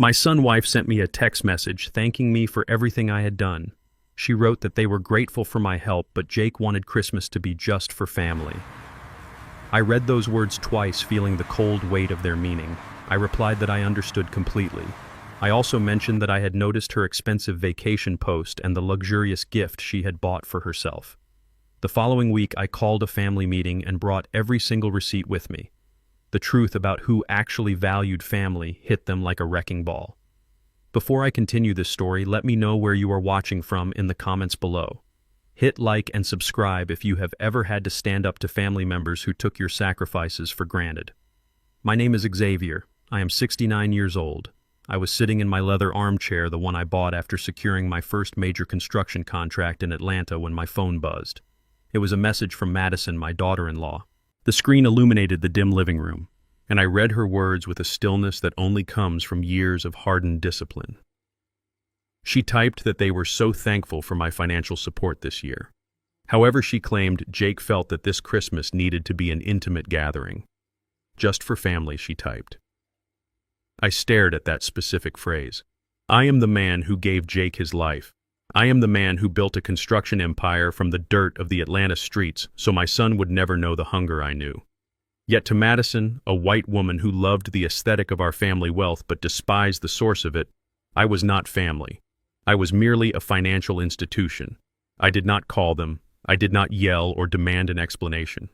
My son's wife sent me a text message thanking me for everything I had done. She wrote that they were grateful for my help, but Jake wanted Christmas to be just for family. I read those words twice, feeling the cold weight of their meaning. I replied that I understood completely. I also mentioned that I had noticed her expensive vacation post and the luxurious gift she had bought for herself. The following week, I called a family meeting and brought every single receipt with me. The truth about who actually valued family hit them like a wrecking ball. Before I continue this story, let me know where you are watching from in the comments below. Hit like and subscribe if you have ever had to stand up to family members who took your sacrifices for granted. My name is Xavier. I am 69 years old. I was sitting in my leather armchair, the one I bought after securing my first major construction contract in Atlanta, when my phone buzzed. It was a message from Madison, my daughter-in-law. The screen illuminated the dim living room, and I read her words with a stillness that only comes from years of hardened discipline. She typed that they were so thankful for my financial support this year. However, she claimed Jake felt that this Christmas needed to be an intimate gathering. Just for family, she typed. I stared at that specific phrase. I am the man who gave Jake his life. I am the man who built a construction empire from the dirt of the Atlanta streets so my son would never know the hunger I knew. Yet to Madison, a white woman who loved the aesthetic of our family wealth but despised the source of it, I was not family. I was merely a financial institution. I did not call them. I did not yell or demand an explanation.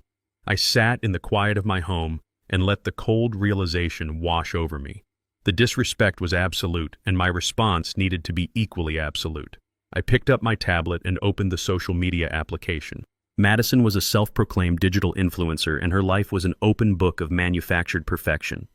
I sat in the quiet of my home and let the cold realization wash over me. The disrespect was absolute, and my response needed to be equally absolute. I picked up my tablet and opened the social media application. Madison was a self-proclaimed digital influencer, and her life was an open book of manufactured perfection.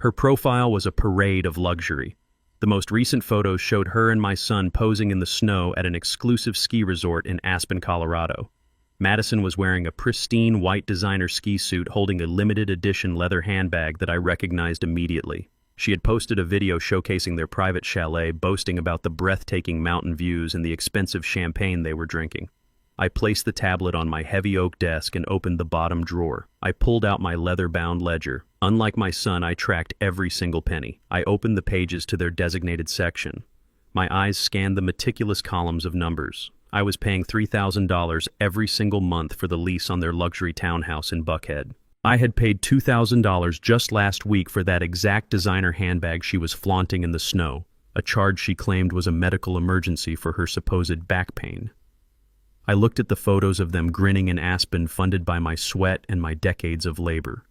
Her profile was a parade of luxury. The most recent photos showed her and my son posing in the snow at an exclusive ski resort in Aspen, Colorado. Madison was wearing a pristine white designer ski suit, holding a limited edition leather handbag that I recognized immediately. She had posted a video showcasing their private chalet, boasting about the breathtaking mountain views and the expensive champagne they were drinking. I placed the tablet on my heavy oak desk and opened the bottom drawer. I pulled out my leather-bound ledger. Unlike my son, I tracked every single penny. I opened the pages to their designated section. My eyes scanned the meticulous columns of numbers. I was paying $3,000 every single month for the lease on their luxury townhouse in Buckhead. I had paid $2,000 just last week for that exact designer handbag she was flaunting in the snow, a charge she claimed was a medical emergency for her supposed back pain. I looked at the photos of them grinning in Aspen, funded by my sweat and my decades of labor.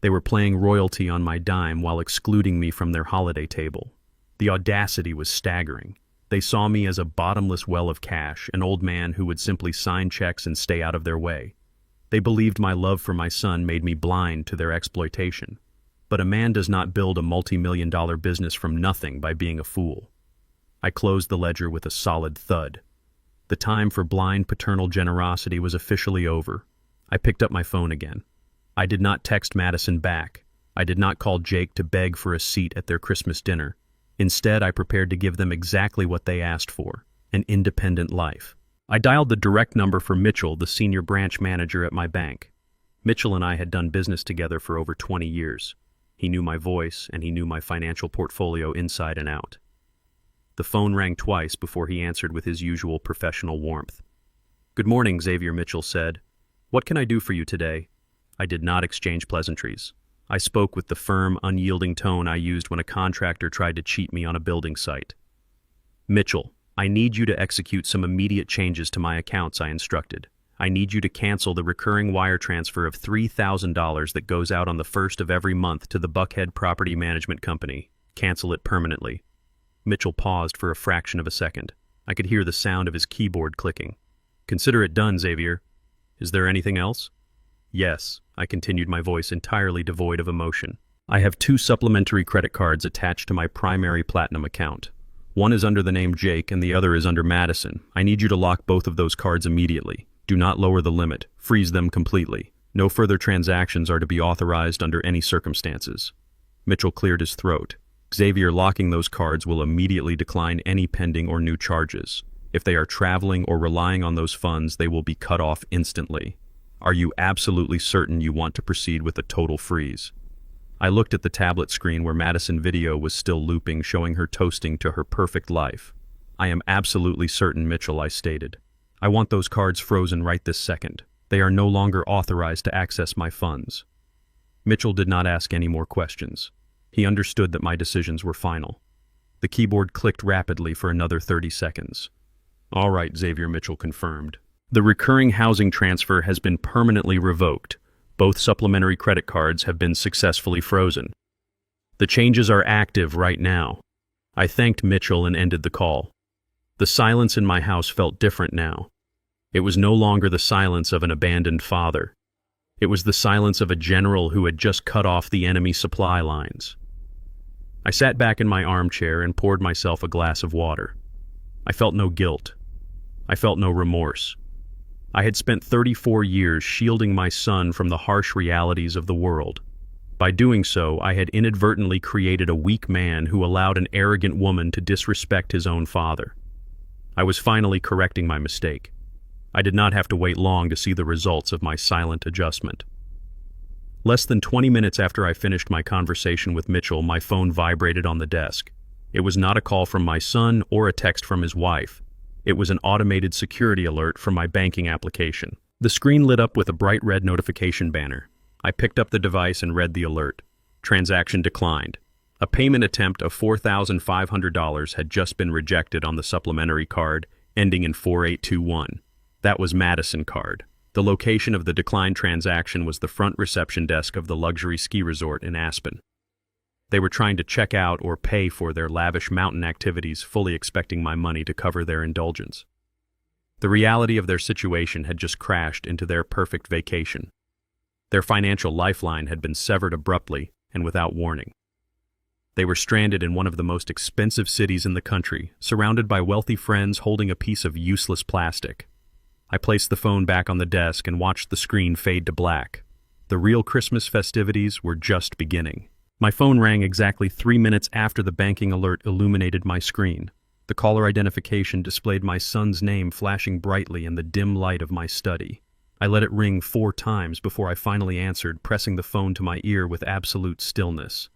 They were playing royalty on my dime while excluding me from their holiday table. The audacity was staggering. They saw me as a bottomless well of cash, an old man who would simply sign checks and stay out of their way. They believed my love for my son made me blind to their exploitation. But a man does not build a multi-million-dollar business from nothing by being a fool. I closed the ledger with a solid thud. The time for blind paternal generosity was officially over. I picked up my phone again. I did not text Madison back. I did not call Jake to beg for a seat at their Christmas dinner. Instead, I prepared to give them exactly what they asked for, an independent life. I dialed the direct number for Mitchell, the senior branch manager at my bank. Mitchell and I had done business together for over 20 years. He knew my voice, and he knew my financial portfolio inside and out. The phone rang twice before he answered with his usual professional warmth. "Good morning," Xavier, Mitchell said. "What can I do for you today?" I did not exchange pleasantries. I spoke with the firm, unyielding tone I used when a contractor tried to cheat me on a building site. "Mitchell, I need you to execute some immediate changes to my accounts," I instructed. "I need you to cancel the recurring wire transfer of $3,000 that goes out on the 1st of every month to the Buckhead Property Management Company. Cancel it permanently." Mitchell paused for a fraction of a second. I could hear the sound of his keyboard clicking. "Consider it done, Xavier. Is there anything else?" "Yes," I continued, my voice entirely devoid of emotion. "I have 2 supplementary credit cards attached to my primary Platinum account. One is under the name Jake and the other is under Madison. I need you to lock both of those cards immediately. Do not lower the limit. Freeze them completely. No further transactions are to be authorized under any circumstances." Mitchell cleared his throat. "Xavier, locking those cards will immediately decline any pending or new charges. If they are traveling or relying on those funds, they will be cut off instantly. Are you absolutely certain you want to proceed with a total freeze?" I looked at the tablet screen where Madison video was still looping, showing her toasting to her perfect life. "I am absolutely certain, Mitchell," I stated. "I want those cards frozen right this second. They are no longer authorized to access my funds." Mitchell did not ask any more questions. He understood that my decisions were final. The keyboard clicked rapidly for another 30 seconds. "All right," Xavier Mitchell confirmed. "The recurring housing transfer has been permanently revoked. Both supplementary credit cards have been successfully frozen. The changes are active right now." I thanked Mitchell and ended the call. The silence in my house felt different now. It was no longer the silence of an abandoned father. It was the silence of a general who had just cut off the enemy supply lines. I sat back in my armchair and poured myself a glass of water. I felt no guilt. I felt no remorse. I had spent 34 years shielding my son from the harsh realities of the world. By doing so, I had inadvertently created a weak man who allowed an arrogant woman to disrespect his own father. I was finally correcting my mistake. I did not have to wait long to see the results of my silent adjustment. Less than 20 minutes after I finished my conversation with Mitchell, my phone vibrated on the desk. It was not a call from my son or a text from his wife. It was an automated security alert from my banking application. The screen lit up with a bright red notification banner. I picked up the device and read the alert. Transaction declined. A payment attempt of $4,500 had just been rejected on the supplementary card, ending in 4821. That was Madison card. The location of the declined transaction was the front reception desk of the luxury ski resort in Aspen. They were trying to check out or pay for their lavish mountain activities, fully expecting my money to cover their indulgence. The reality of their situation had just crashed into their perfect vacation. Their financial lifeline had been severed abruptly and without warning. They were stranded in one of the most expensive cities in the country, surrounded by wealthy friends holding a piece of useless plastic. I placed the phone back on the desk and watched the screen fade to black. The real Christmas festivities were just beginning. My phone rang exactly 3 minutes after the banking alert illuminated my screen. The caller identification displayed my son's name flashing brightly in the dim light of my study. I let it ring 4 times before I finally answered, pressing the phone to my ear with absolute stillness.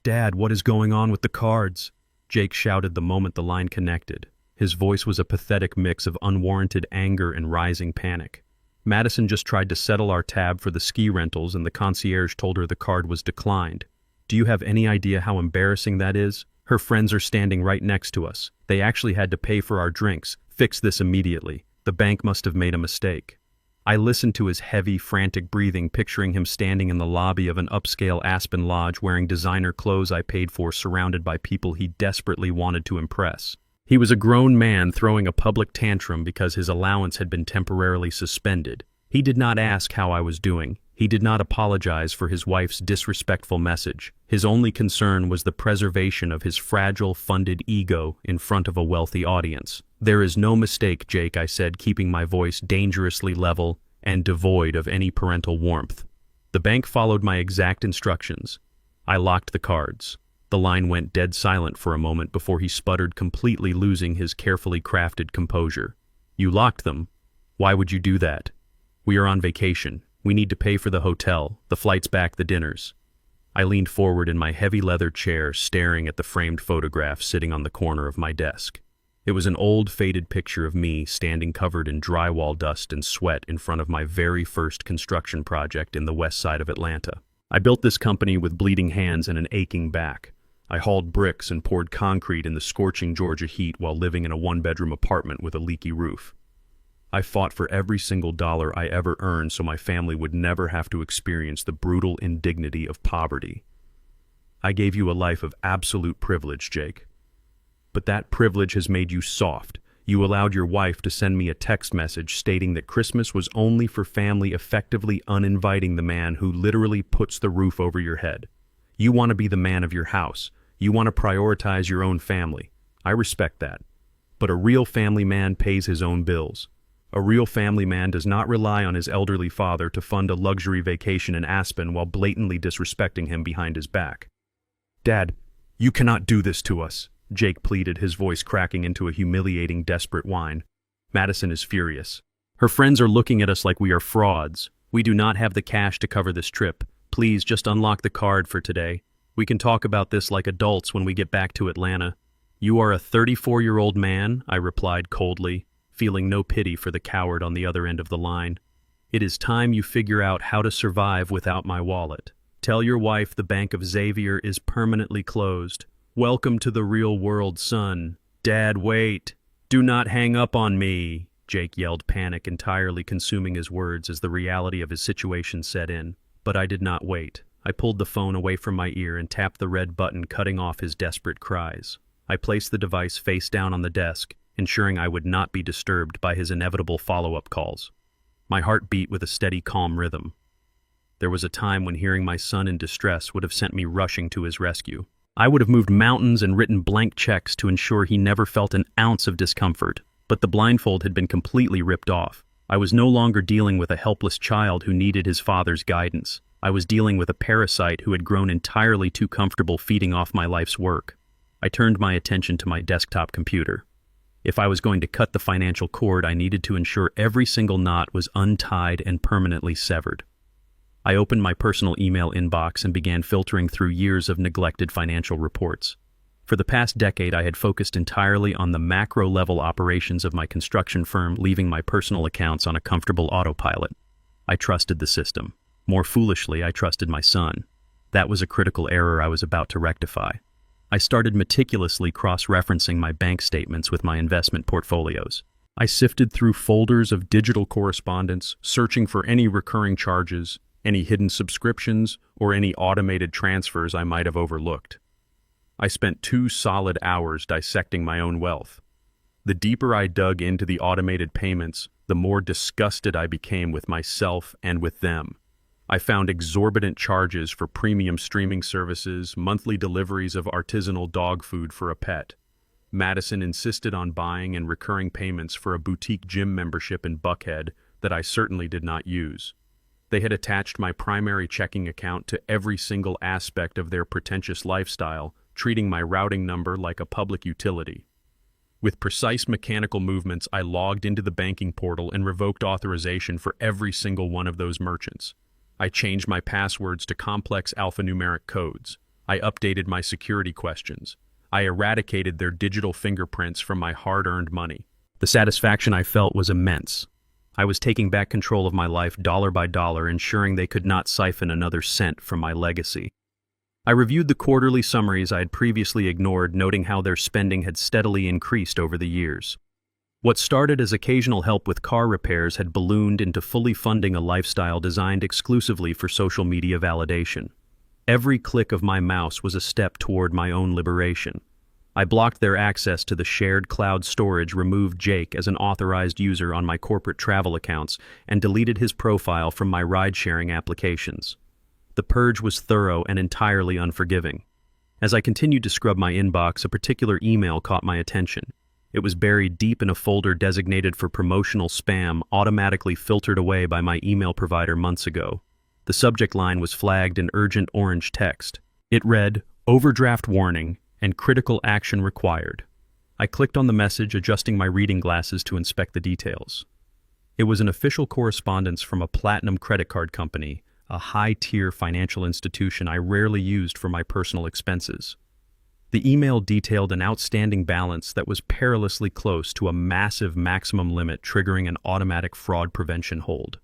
"Dad, what is going on with the cards?" Jake shouted the moment the line connected. His voice was a pathetic mix of unwarranted anger and rising panic. "Madison just tried to settle our tab for the ski rentals and the concierge told her the card was declined. Do you have any idea how embarrassing that is? Her friends are standing right next to us. They actually had to pay for our drinks. Fix this immediately. The bank must have made a mistake." I listened to his heavy, frantic breathing, picturing him standing in the lobby of an upscale Aspen lodge wearing designer clothes I paid for, surrounded by people he desperately wanted to impress. He was a grown man throwing a public tantrum because his allowance had been temporarily suspended. He did not ask how I was doing. He did not apologize for his wife's disrespectful message. His only concern was the preservation of his fragile, funded ego in front of a wealthy audience. "There is no mistake, Jake," I said, keeping my voice dangerously level and devoid of any parental warmth. The bank followed my exact instructions. I locked the cards. The line went dead silent for a moment before he sputtered, completely losing his carefully crafted composure. "You locked them? Why would you do that? We are on vacation. We need to pay for the hotel, the flights back, the dinners." I leaned forward in my heavy leather chair, staring at the framed photograph sitting on the corner of my desk. It was an old, faded picture of me standing covered in drywall dust and sweat in front of my very first construction project in the west side of Atlanta. I built this company with bleeding hands and an aching back. I hauled bricks and poured concrete in the scorching Georgia heat while living in a one-bedroom apartment with a leaky roof. I fought for every single dollar I ever earned so my family would never have to experience the brutal indignity of poverty. I gave you a life of absolute privilege, Jake. But that privilege has made you soft. You allowed your wife to send me a text message stating that Christmas was only for family, effectively uninviting the man who literally puts the roof over your head. You want to be the man of your house. You want to prioritize your own family. I respect that. But a real family man pays his own bills. A real family man does not rely on his elderly father to fund a luxury vacation in Aspen while blatantly disrespecting him behind his back. "Dad, you cannot do this to us," Jake pleaded, his voice cracking into a humiliating, desperate whine. Madison is furious. Her friends are looking at us like we are frauds. We do not have the cash to cover this trip. Please just unlock the card for today. We can talk about this like adults when we get back to Atlanta. You are a 34-year-old man, I replied coldly, feeling no pity for the coward on the other end of the line. It is time you figure out how to survive without my wallet. Tell your wife the Bank of Xavier is permanently closed. Welcome to the real world, son. Dad, wait. Do not hang up on me, Jake yelled, panic entirely consuming his words as the reality of his situation set in. But I did not wait. I pulled the phone away from my ear and tapped the red button, cutting off his desperate cries. I placed the device face down on the desk, ensuring I would not be disturbed by his inevitable follow-up calls. My heart beat with a steady, calm rhythm. There was a time when hearing my son in distress would have sent me rushing to his rescue. I would have moved mountains and written blank checks to ensure he never felt an ounce of discomfort. But the blindfold had been completely ripped off. I was no longer dealing with a helpless child who needed his father's guidance. I was dealing with a parasite who had grown entirely too comfortable feeding off my life's work. I turned my attention to my desktop computer. If I was going to cut the financial cord, I needed to ensure every single knot was untied and permanently severed. I opened my personal email inbox and began filtering through years of neglected financial reports. For the past decade, I had focused entirely on the macro-level operations of my construction firm, leaving my personal accounts on a comfortable autopilot. I trusted the system. More foolishly, I trusted my son. That was a critical error I was about to rectify. I started meticulously cross-referencing my bank statements with my investment portfolios. I sifted through folders of digital correspondence, searching for any recurring charges, any hidden subscriptions, or any automated transfers I might have overlooked. I spent 2 solid hours dissecting my own wealth. The deeper I dug into the automated payments, the more disgusted I became with myself and with them. I found exorbitant charges for premium streaming services, monthly deliveries of artisanal dog food for a pet. Madison insisted on buying and recurring payments for a boutique gym membership in Buckhead that I certainly did not use. They had attached my primary checking account to every single aspect of their pretentious lifestyle, treating my routing number like a public utility. With precise mechanical movements, I logged into the banking portal and revoked authorization for every single one of those merchants. I changed my passwords to complex alphanumeric codes. I updated my security questions. I eradicated their digital fingerprints from my hard-earned money. The satisfaction I felt was immense. I was taking back control of my life dollar by dollar, ensuring they could not siphon another cent from my legacy. I reviewed the quarterly summaries I had previously ignored, noting how their spending had steadily increased over the years. What started as occasional help with car repairs had ballooned into fully funding a lifestyle designed exclusively for social media validation. Every click of my mouse was a step toward my own liberation. I blocked their access to the shared cloud storage, removed Jake as an authorized user on my corporate travel accounts, and deleted his profile from my ride-sharing applications. The purge was thorough and entirely unforgiving. As I continued to scrub my inbox, a particular email caught my attention. It was buried deep in a folder designated for promotional spam, automatically filtered away by my email provider months ago. The subject line was flagged in urgent orange text. It read, "Overdraft warning and critical action required." I clicked on the message, adjusting my reading glasses to inspect the details. It was an official correspondence from a platinum credit card company, a high-tier financial institution I rarely used for my personal expenses. The email detailed an outstanding balance that was perilously close to a massive maximum limit, triggering an automatic fraud prevention hold.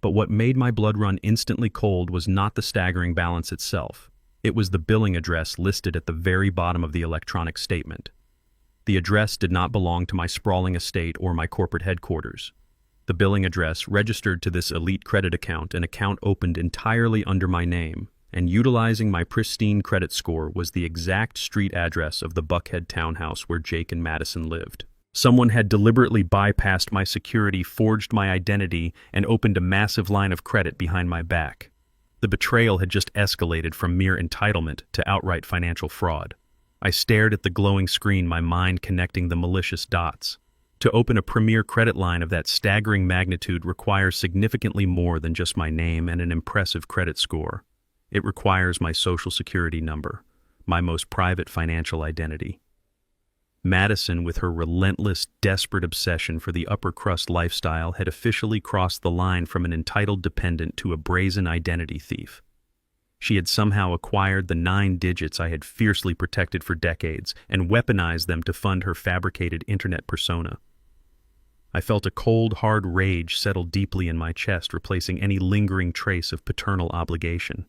But what made my blood run instantly cold was not the staggering balance itself. It was the billing address listed at the very bottom of the electronic statement. The address did not belong to my sprawling estate or my corporate headquarters. The billing address registered to this elite credit account, an account opened entirely under my name, and utilizing my pristine credit score, was the exact street address of the Buckhead townhouse where Jake and Madison lived. Someone had deliberately bypassed my security, forged my identity, and opened a massive line of credit behind my back. The betrayal had just escalated from mere entitlement to outright financial fraud. I stared at the glowing screen, my mind connecting the malicious dots. To open a premier credit line of that staggering magnitude requires significantly more than just my name and an impressive credit score. It requires my social security number, my most private financial identity. Madison, with her relentless, desperate obsession for the upper-crust lifestyle, had officially crossed the line from an entitled dependent to a brazen identity thief. She had somehow acquired the 9 digits I had fiercely protected for decades and weaponized them to fund her fabricated internet persona. I felt a cold, hard rage settle deeply in my chest, replacing any lingering trace of paternal obligation.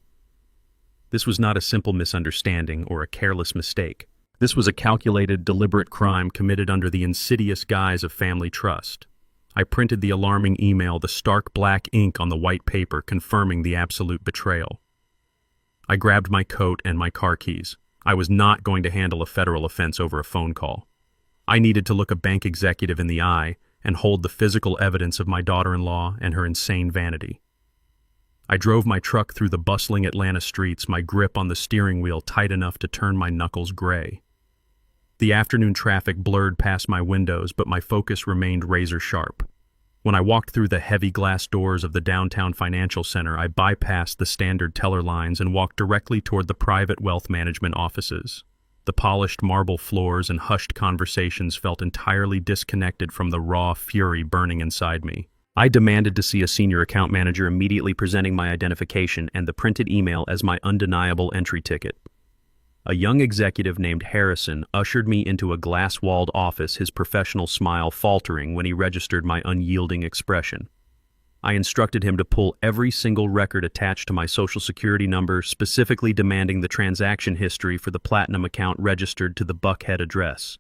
This was not a simple misunderstanding or a careless mistake. This was a calculated, deliberate crime committed under the insidious guise of family trust. I printed the alarming email, the stark black ink on the white paper, confirming the absolute betrayal. I grabbed my coat and my car keys. I was not going to handle a federal offense over a phone call. I needed to look a bank executive in the eye and hold the physical evidence of my daughter-in-law and her insane vanity. I drove my truck through the bustling Atlanta streets, my grip on the steering wheel tight enough to turn my knuckles gray. The afternoon traffic blurred past my windows, but my focus remained razor-sharp. When I walked through the heavy glass doors of the downtown financial center, I bypassed the standard teller lines and walked directly toward the private wealth management offices. The polished marble floors and hushed conversations felt entirely disconnected from the raw fury burning inside me. I demanded to see a senior account manager, immediately presenting my identification and the printed email as my undeniable entry ticket. A young executive named Harrison ushered me into a glass-walled office, his professional smile faltering when he registered my unyielding expression. I instructed him to pull every single record attached to my Social Security number, specifically demanding the transaction history for the Platinum account registered to the Buckhead address.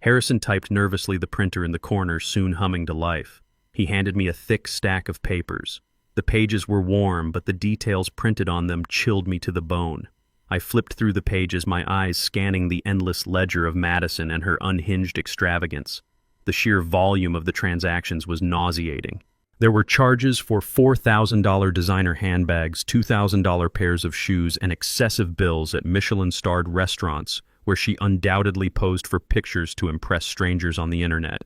Harrison typed nervously, the printer in the corner soon humming to life. He handed me a thick stack of papers. The pages were warm, but the details printed on them chilled me to the bone. I flipped through the pages, my eyes scanning the endless ledger of Madison and her unhinged extravagance. The sheer volume of the transactions was nauseating. There were charges for $4,000 designer handbags, $2,000 pairs of shoes, and excessive bills at Michelin-starred restaurants where she undoubtedly posed for pictures to impress strangers on the internet.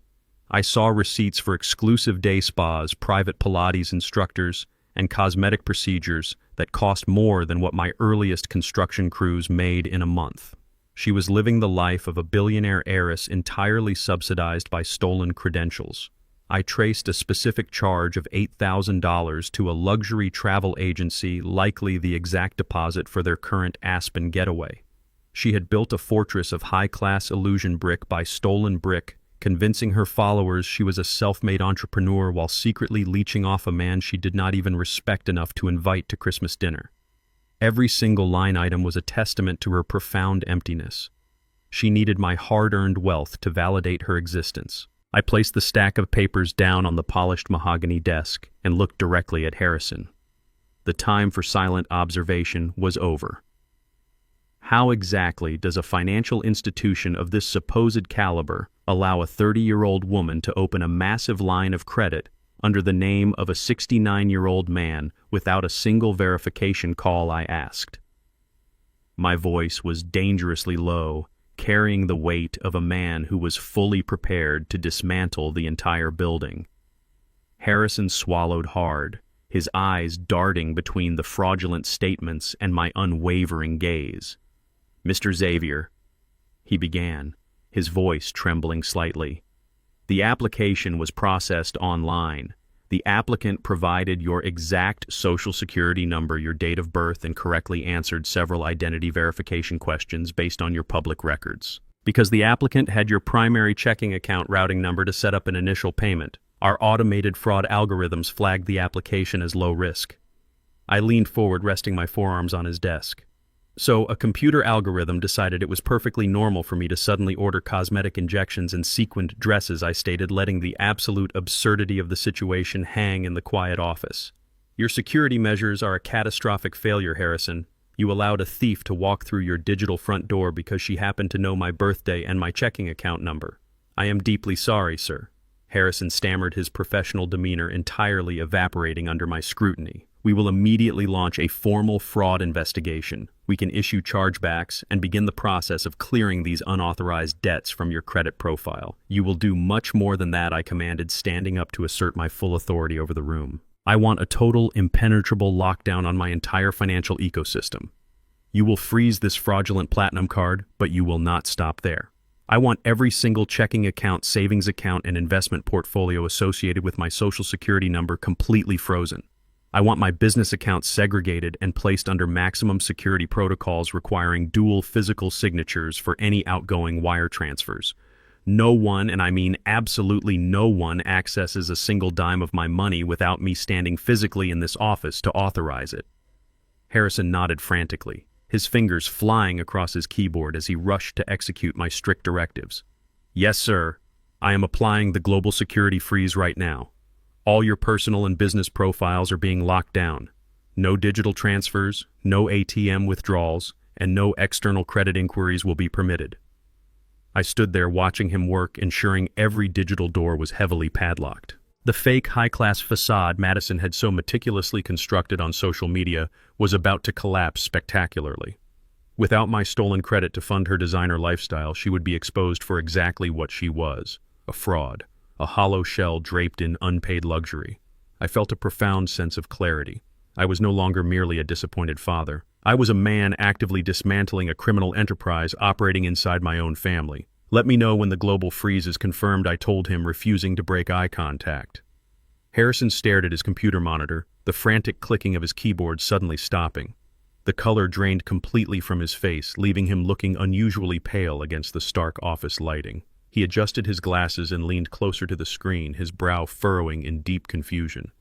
I saw receipts for exclusive day spas, private Pilates instructors, and cosmetic procedures that cost more than what my earliest construction crews made in a month. She was living the life of a billionaire heiress, entirely subsidized by stolen credentials. I traced a specific charge of $8,000 to a luxury travel agency, likely the exact deposit for their current Aspen getaway. She had built a fortress of high-class illusion brick by stolen brick, convincing her followers she was a self-made entrepreneur while secretly leeching off a man she did not even respect enough to invite to Christmas dinner. Every single line item was a testament to her profound emptiness. She needed my hard-earned wealth to validate her existence. I placed the stack of papers down on the polished mahogany desk and looked directly at Harrison. The time for silent observation was over. How exactly does a financial institution of this supposed caliber allow a 30-year-old woman to open a massive line of credit under the name of a 69-year-old man without a single verification call? I asked. My voice was dangerously low, carrying the weight of a man who was fully prepared to dismantle the entire building. Harrison swallowed hard, his eyes darting between the fraudulent statements and my unwavering gaze. "Mr. Xavier," he began, his voice trembling slightly. "The application was processed online. The applicant provided your exact Social Security number, your date of birth, and correctly answered several identity verification questions based on your public records. Because the applicant had your primary checking account routing number to set up an initial payment, our automated fraud algorithms flagged the application as low risk." I leaned forward, resting my forearms on his desk. "So a computer algorithm decided it was perfectly normal for me to suddenly order cosmetic injections and sequined dresses," I stated, letting the absolute absurdity of the situation hang in the quiet office. "Your security measures are a catastrophic failure, Harrison. You allowed a thief to walk through your digital front door because she happened to know my birthday and my checking account number." "I am deeply sorry, sir," Harrison stammered, his professional demeanor entirely evaporating under my scrutiny. "We will immediately launch a formal fraud investigation. We can issue chargebacks and begin the process of clearing these unauthorized debts from your credit profile." "You will do much more than that," I commanded, standing up to assert my full authority over the room. "I want a total, impenetrable lockdown on my entire financial ecosystem. You will freeze this fraudulent Platinum card, but you will not stop there. I want every single checking account, savings account, and investment portfolio associated with my Social Security number completely frozen. I want my business accounts segregated and placed under maximum security protocols requiring dual physical signatures for any outgoing wire transfers. No one, and I mean absolutely no one, accesses a single dime of my money without me standing physically in this office to authorize it. Harrison nodded frantically, his fingers flying across his keyboard as he rushed to execute my strict directives. Yes, sir. I am applying the global security freeze right now. All your personal and business profiles are being locked down. No digital transfers, no ATM withdrawals, and no external credit inquiries will be permitted. I stood there watching him work, ensuring every digital door was heavily padlocked. The fake high-class facade Madison had so meticulously constructed on social media was about to collapse spectacularly. Without my stolen credit to fund her designer lifestyle, she would be exposed for exactly what she was, a fraud. A hollow shell draped in unpaid luxury. I felt a profound sense of clarity. I was no longer merely a disappointed father. I was a man actively dismantling a criminal enterprise operating inside my own family. Let me know when the global freeze is confirmed, I told him, refusing to break eye contact. Harrison stared at his computer monitor, the frantic clicking of his keyboard suddenly stopping. The color drained completely from his face, leaving him looking unusually pale against the stark office lighting. He adjusted his glasses and leaned closer to the screen, his brow furrowing in deep confusion.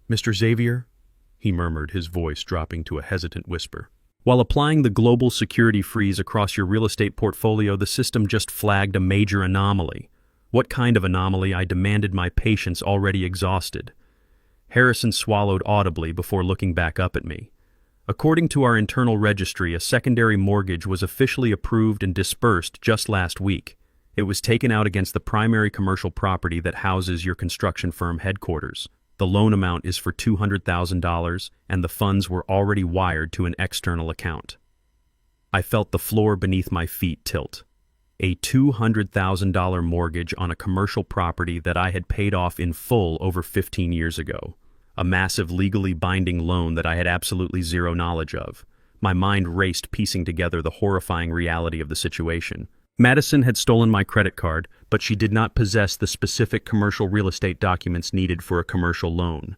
"Mr. Xavier?" he murmured, his voice dropping to a hesitant whisper. "While applying the global security freeze across your real estate portfolio, the system just flagged a major anomaly." What kind of anomaly? I demanded, my patience already exhausted. Harrison swallowed audibly before looking back up at me. According to our internal registry, a secondary mortgage was officially approved and dispersed just last week. It was taken out against the primary commercial property that houses your construction firm headquarters. The loan amount is for $200,000, and the funds were already wired to an external account. I felt the floor beneath my feet tilt. A $200,000 mortgage on a commercial property that I had paid off in full over 15 years ago. A massive legally binding loan that I had absolutely zero knowledge of. My mind raced, piecing together the horrifying reality of the situation. Madison had stolen my credit card, but she did not possess the specific commercial real estate documents needed for a commercial loan.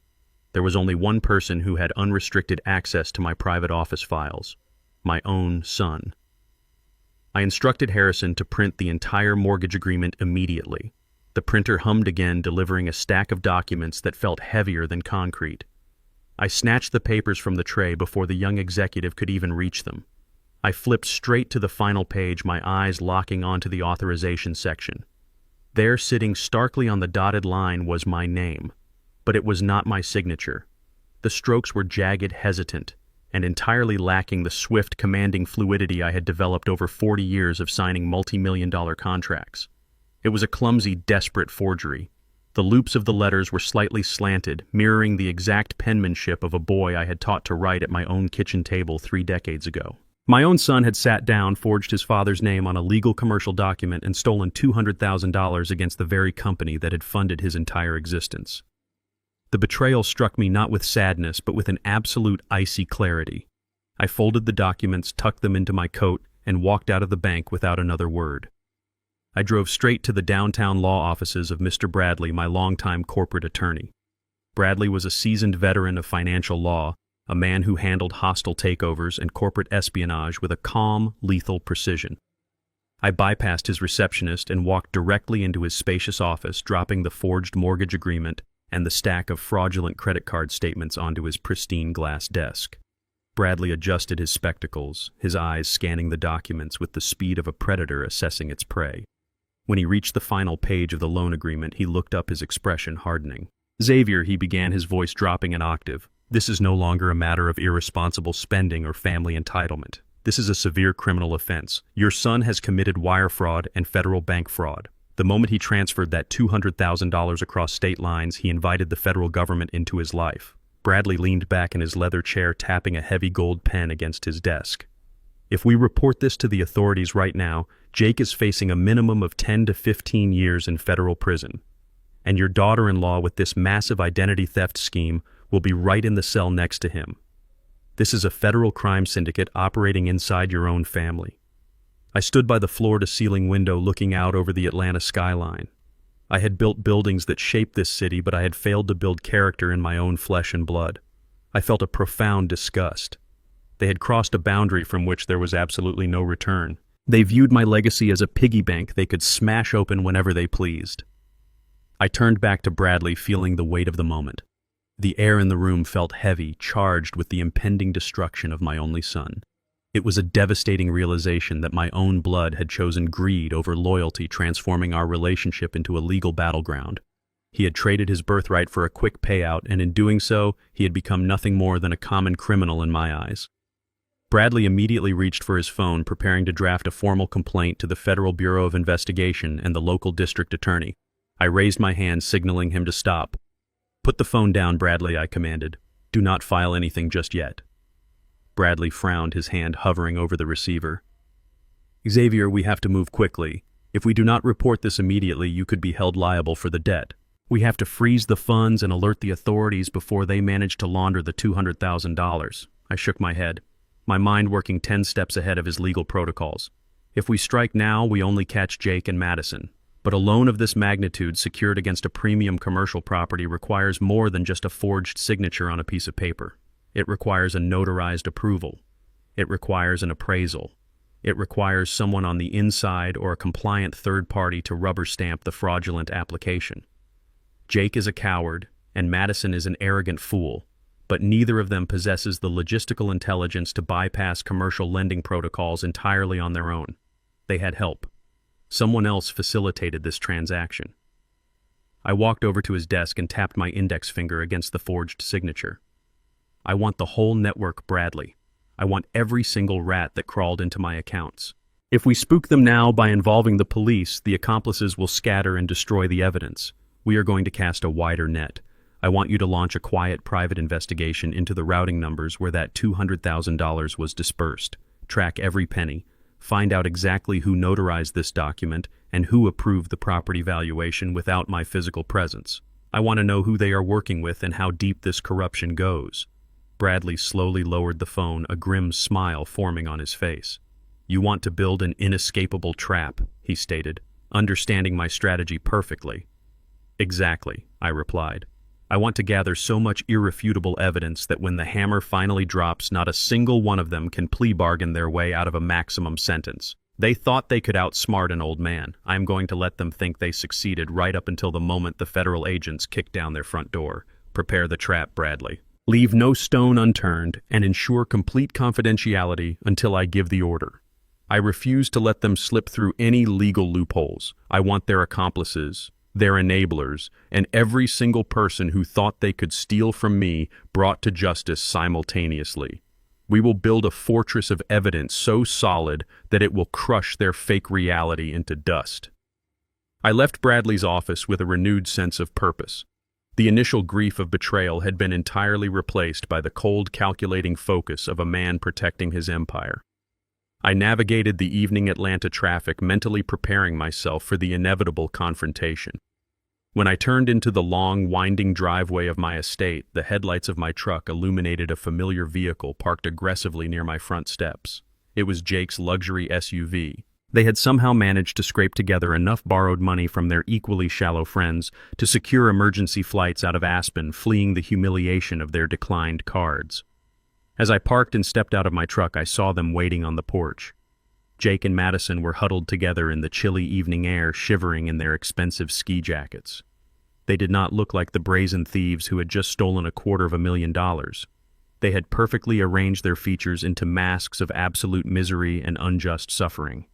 There was only one person who had unrestricted access to my private office files: my own son. I instructed Harrison to print the entire mortgage agreement immediately. The printer hummed again, delivering a stack of documents that felt heavier than concrete. I snatched the papers from the tray before the young executive could even reach them. I flipped straight to the final page, my eyes locking onto the authorization section. There, sitting starkly on the dotted line, was my name. But it was not my signature. The strokes were jagged, hesitant, and entirely lacking the swift, commanding fluidity I had developed over 40 years of signing multi-million-dollar contracts. It was a clumsy, desperate forgery. The loops of the letters were slightly slanted, mirroring the exact penmanship of a boy I had taught to write at my own kitchen table 3 decades ago. My own son had sat down, forged his father's name on a legal commercial document, and stolen $200,000 against the very company that had funded his entire existence. The betrayal struck me not with sadness, but with an absolute icy clarity. I folded the documents, tucked them into my coat, and walked out of the bank without another word. I drove straight to the downtown law offices of Mr. Bradley, my longtime corporate attorney. Bradley was a seasoned veteran of financial law, a man who handled hostile takeovers and corporate espionage with a calm, lethal precision. I bypassed his receptionist and walked directly into his spacious office, dropping the forged mortgage agreement and the stack of fraudulent credit card statements onto his pristine glass desk. Bradley adjusted his spectacles, his eyes scanning the documents with the speed of a predator assessing its prey. When he reached the final page of the loan agreement, he looked up, his expression hardening. "Xavier," he began, his voice dropping an octave, "this is no longer a matter of irresponsible spending or family entitlement. This is a severe criminal offense. Your son has committed wire fraud and federal bank fraud. The moment he transferred that $200,000 across state lines, he invited the federal government into his life." Bradley leaned back in his leather chair, tapping a heavy gold pen against his desk. "If we report this to the authorities right now, Jake is facing a minimum of 10 to 15 years in federal prison. And your daughter-in-law, with this massive identity theft scheme, will be right in the cell next to him. This is a federal crime syndicate operating inside your own family." I stood by the floor-to-ceiling window looking out over the Atlanta skyline. I had built buildings that shaped this city, but I had failed to build character in my own flesh and blood. I felt a profound disgust. They had crossed a boundary from which there was absolutely no return. They viewed my legacy as a piggy bank they could smash open whenever they pleased. I turned back to Bradley, feeling the weight of the moment. The air in the room felt heavy, charged with the impending destruction of my only son. It was a devastating realization that my own blood had chosen greed over loyalty, transforming our relationship into a legal battleground. He had traded his birthright for a quick payout, and in doing so, he had become nothing more than a common criminal in my eyes. Bradley immediately reached for his phone, preparing to draft a formal complaint to the Federal Bureau of Investigation and the local district attorney. I raised my hand, signaling him to stop. "Put the phone down, Bradley," I commanded. "Do not file anything just yet." Bradley frowned, his hand hovering over the receiver. "Xavier, we have to move quickly. If we do not report this immediately, you could be held liable for the debt. We have to freeze the funds and alert the authorities before they manage to launder the $200,000. I shook my head, my mind working 10 steps ahead of his legal protocols. If we strike now, we only catch Jake and Madison. But a loan of this magnitude secured against a premium commercial property requires more than just a forged signature on a piece of paper. It requires a notarized approval. It requires an appraisal. It requires someone on the inside or a compliant third party to rubber stamp the fraudulent application. Jake is a coward, and Madison is an arrogant fool, but neither of them possesses the logistical intelligence to bypass commercial lending protocols entirely on their own. They had help. Someone else facilitated this transaction. I walked over to his desk and tapped my index finger against the forged signature. "I want the whole network, Bradley. I want every single rat that crawled into my accounts. If we spook them now by involving the police, the accomplices will scatter and destroy the evidence. We are going to cast a wider net. I want you to launch a quiet private investigation into the routing numbers where that $200,000 was dispersed. Track every penny. Find out exactly who notarized this document and who approved the property valuation without my physical presence. I want to know who they are working with and how deep this corruption goes." Bradley slowly lowered the phone, a grim smile forming on his face. "You want to build an inescapable trap," he stated, understanding my strategy perfectly. "Exactly," I replied. "I want to gather so much irrefutable evidence that when the hammer finally drops, not a single one of them can plea bargain their way out of a maximum sentence. They thought they could outsmart an old man. I am going to let them think they succeeded right up until the moment the federal agents kick down their front door. Prepare the trap, Bradley. Leave no stone unturned and ensure complete confidentiality until I give the order. I refuse to let them slip through any legal loopholes. I want their accomplices, their enablers, and every single person who thought they could steal from me brought to justice simultaneously. We will build a fortress of evidence so solid that it will crush their fake reality into dust." I left Bradley's office with a renewed sense of purpose. The initial grief of betrayal had been entirely replaced by the cold, calculating focus of a man protecting his empire. I navigated the evening Atlanta traffic, mentally preparing myself for the inevitable confrontation. When I turned into the long, winding driveway of my estate, the headlights of my truck illuminated a familiar vehicle parked aggressively near my front steps. It was Jake's luxury SUV. They had somehow managed to scrape together enough borrowed money from their equally shallow friends to secure emergency flights out of Aspen, fleeing the humiliation of their declined cards. As I parked and stepped out of my truck, I saw them waiting on the porch. Jake and Madison were huddled together in the chilly evening air, shivering in their expensive ski jackets. They did not look like the brazen thieves who had just stolen $250,000. They had perfectly arranged their features into masks of absolute misery and unjust suffering.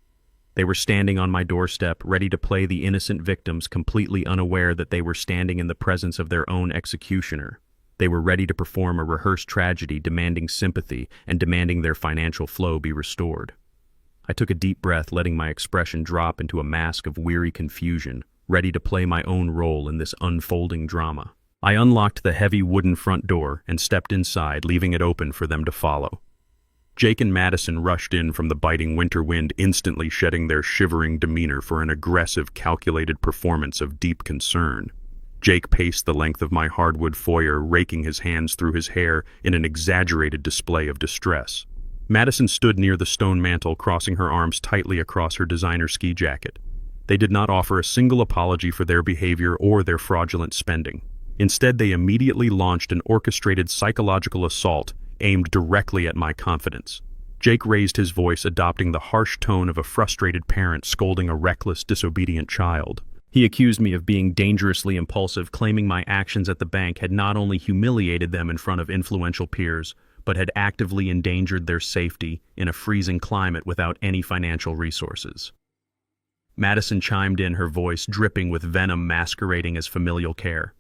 They were standing on my doorstep, ready to play the innocent victims, completely unaware that they were standing in the presence of their own executioner. They were ready to perform a rehearsed tragedy, demanding sympathy and demanding their financial flow be restored. I took a deep breath, letting my expression drop into a mask of weary confusion, ready to play my own role in this unfolding drama. I unlocked the heavy wooden front door and stepped inside, leaving it open for them to follow. Jake and Madison rushed in from the biting winter wind, instantly shedding their shivering demeanor for an aggressive, calculated performance of deep concern. Jake paced the length of my hardwood foyer, raking his hands through his hair in an exaggerated display of distress. Madison stood near the stone mantel, crossing her arms tightly across her designer ski jacket. They did not offer a single apology for their behavior or their fraudulent spending. Instead, they immediately launched an orchestrated psychological assault aimed directly at my confidence. Jake raised his voice, adopting the harsh tone of a frustrated parent scolding a reckless, disobedient child. He accused me of being dangerously impulsive, claiming my actions at the bank had not only humiliated them in front of influential peers, but had actively endangered their safety in a freezing climate without any financial resources. Madison chimed in, her voice dripping with venom masquerading as familial care.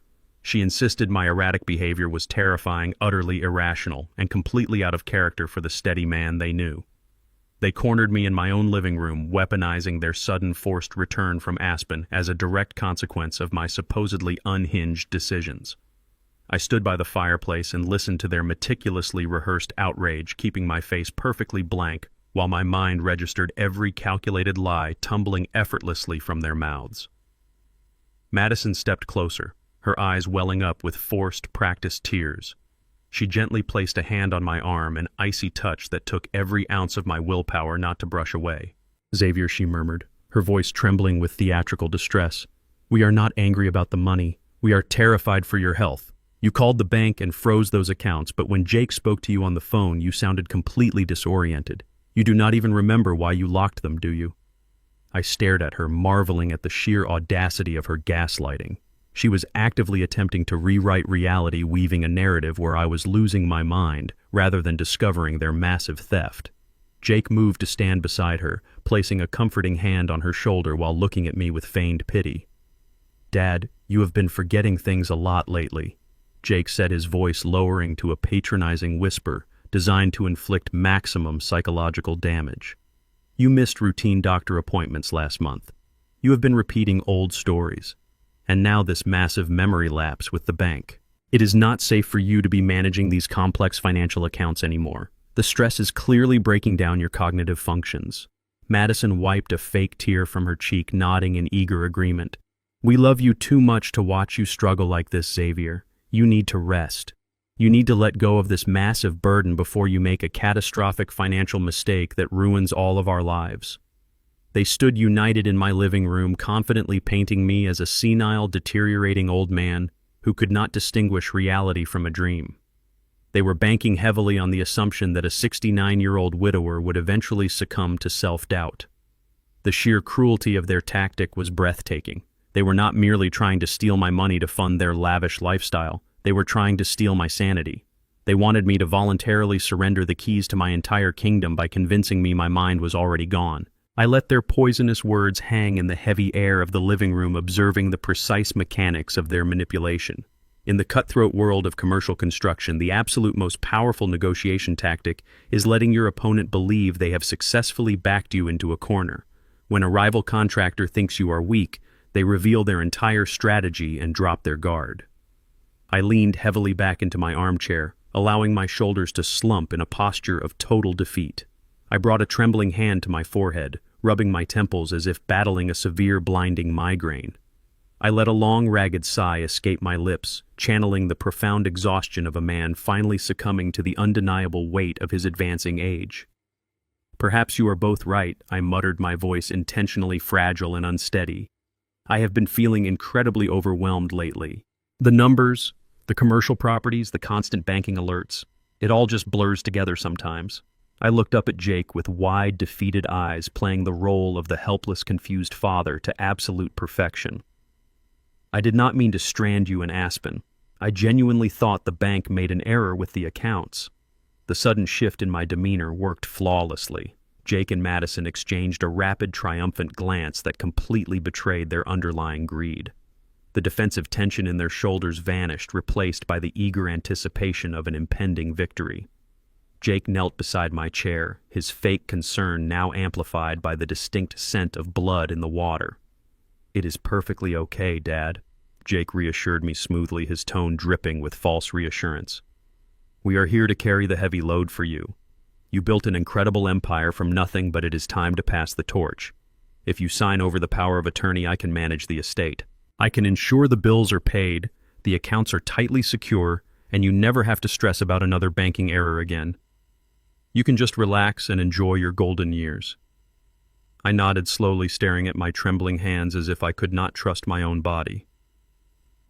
She insisted my erratic behavior was terrifying, utterly irrational, and completely out of character for the steady man they knew. They cornered me in my own living room, weaponizing their sudden forced return from Aspen as a direct consequence of my supposedly unhinged decisions. I stood by the fireplace and listened to their meticulously rehearsed outrage, keeping my face perfectly blank while my mind registered every calculated lie tumbling effortlessly from their mouths. Madison stepped closer, her eyes welling up with forced, practiced tears. She gently placed a hand on my arm, an icy touch that took every ounce of my willpower not to brush away. "Xavier," she murmured, her voice trembling with theatrical distress, "we are not angry about the money. We are terrified for your health. You called the bank and froze those accounts, but when Jake spoke to you on the phone, you sounded completely disoriented. You do not even remember why you locked them, do you?" I stared at her, marveling at the sheer audacity of her gaslighting. She was actively attempting to rewrite reality, weaving a narrative where I was losing my mind rather than discovering their massive theft. Jake moved to stand beside her, placing a comforting hand on her shoulder while looking at me with feigned pity. "Dad, you have been forgetting things a lot lately," Jake said, his voice lowering to a patronizing whisper designed to inflict maximum psychological damage. "You missed routine doctor appointments last month. You have been repeating old stories. And now this massive memory lapse with the bank. It is not safe for you to be managing these complex financial accounts anymore. The stress is clearly breaking down your cognitive functions." Madison wiped a fake tear from her cheek, nodding in eager agreement. "We love you too much to watch you struggle like this, Xavier. You need to rest. You need to let go of this massive burden before you make a catastrophic financial mistake that ruins all of our lives." They stood united in my living room, confidently painting me as a senile, deteriorating old man who could not distinguish reality from a dream. They were banking heavily on the assumption that a 69-year-old widower would eventually succumb to self-doubt. The sheer cruelty of their tactic was breathtaking. They were not merely trying to steal my money to fund their lavish lifestyle. They were trying to steal my sanity. They wanted me to voluntarily surrender the keys to my entire kingdom by convincing me my mind was already gone. I let their poisonous words hang in the heavy air of the living room, observing the precise mechanics of their manipulation. In the cutthroat world of commercial construction, the absolute most powerful negotiation tactic is letting your opponent believe they have successfully backed you into a corner. When a rival contractor thinks you are weak, they reveal their entire strategy and drop their guard. I leaned heavily back into my armchair, allowing my shoulders to slump in a posture of total defeat. I brought a trembling hand to my forehead, rubbing my temples as if battling a severe, blinding migraine. I let a long, ragged sigh escape my lips, channeling the profound exhaustion of a man finally succumbing to the undeniable weight of his advancing age. "Perhaps you are both right," I muttered, my voice intentionally fragile and unsteady. "I have been feeling incredibly overwhelmed lately. The numbers, the commercial properties, the constant banking alerts, it all just blurs together sometimes." I looked up at Jake with wide, defeated eyes, playing the role of the helpless, confused father to absolute perfection. "I did not mean to strand you in Aspen. I genuinely thought the bank made an error with the accounts." The sudden shift in my demeanor worked flawlessly. Jake and Madison exchanged a rapid, triumphant glance that completely betrayed their underlying greed. The defensive tension in their shoulders vanished, replaced by the eager anticipation of an impending victory. Jake knelt beside my chair, his fake concern now amplified by the distinct scent of blood in the water. "It is perfectly okay, Dad," Jake reassured me smoothly, his tone dripping with false reassurance. "We are here to carry the heavy load for you. You built an incredible empire from nothing, but it is time to pass the torch. If you sign over the power of attorney, I can manage the estate. I can ensure the bills are paid, the accounts are tightly secure, and you never have to stress about another banking error again. You can just relax and enjoy your golden years." I nodded slowly, staring at my trembling hands as if I could not trust my own body.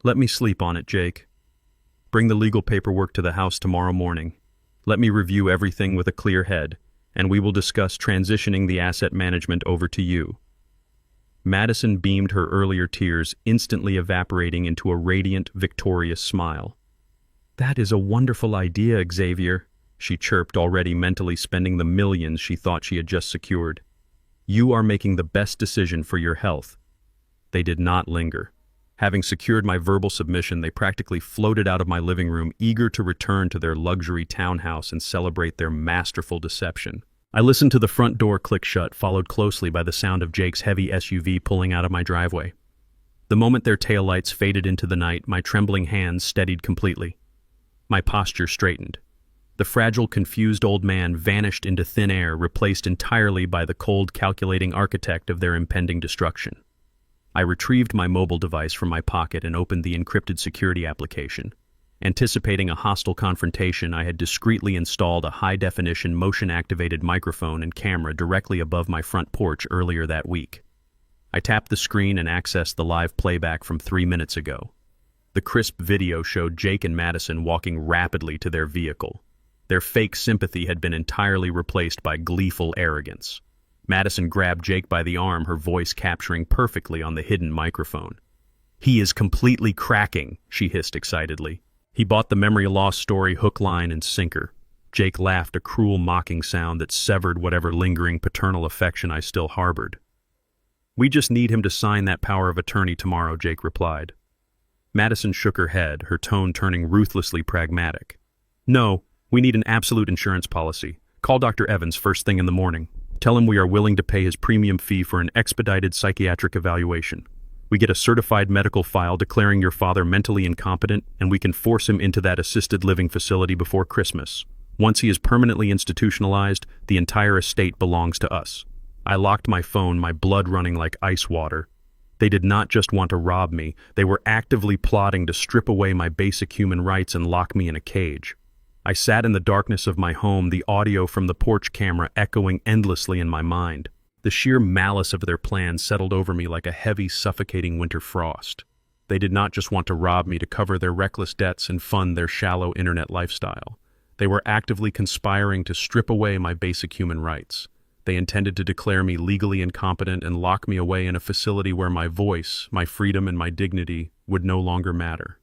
Let me sleep on it, Jake. Bring the legal paperwork to the house tomorrow morning. Let me review everything with a clear head, and we will discuss transitioning the asset management over to you. Madison beamed her earlier tears, instantly evaporating into a radiant, victorious smile. That is a wonderful idea, Xavier, she chirped, already mentally spending the millions she thought she had just secured. You are making the best decision for your health. They did not linger. Having secured my verbal submission, they practically floated out of my living room, eager to return to their luxury townhouse and celebrate their masterful deception. I listened to the front door click shut, followed closely by the sound of Jake's heavy SUV pulling out of my driveway. The moment their taillights faded into the night, my trembling hands steadied completely. My posture straightened. The fragile, confused old man vanished into thin air, replaced entirely by the cold, calculating architect of their impending destruction. I retrieved my mobile device from my pocket and opened the encrypted security application. Anticipating a hostile confrontation, I had discreetly installed a high-definition, motion-activated microphone and camera directly above my front porch earlier that week. I tapped the screen and accessed the live playback from 3 minutes ago. The crisp video showed Jake and Madison walking rapidly to their vehicle. Their fake sympathy had been entirely replaced by gleeful arrogance. Madison grabbed Jake by the arm, her voice capturing perfectly on the hidden microphone. "He is completely cracking," she hissed excitedly. "He bought the memory loss story hook, line, and sinker." Jake laughed, a cruel, mocking sound that severed whatever lingering paternal affection I still harbored. "We just need him to sign that power of attorney tomorrow," Jake replied. Madison shook her head, her tone turning ruthlessly pragmatic. "No, we need an absolute insurance policy. Call Dr. Evans first thing in the morning. Tell him we are willing to pay his premium fee for an expedited psychiatric evaluation. We get a certified medical file declaring your father mentally incompetent, and we can force him into that assisted living facility before Christmas. Once he is permanently institutionalized, the entire estate belongs to us." I locked my phone, my blood running like ice water. They did not just want to rob me, they were actively plotting to strip away my basic human rights and lock me in a cage. I sat in the darkness of my home, the audio from the porch camera echoing endlessly in my mind. The sheer malice of their plan settled over me like a heavy, suffocating winter frost. They did not just want to rob me to cover their reckless debts and fund their shallow internet lifestyle. They were actively conspiring to strip away my basic human rights. They intended to declare me legally incompetent and lock me away in a facility where my voice, my freedom, and my dignity would no longer matter.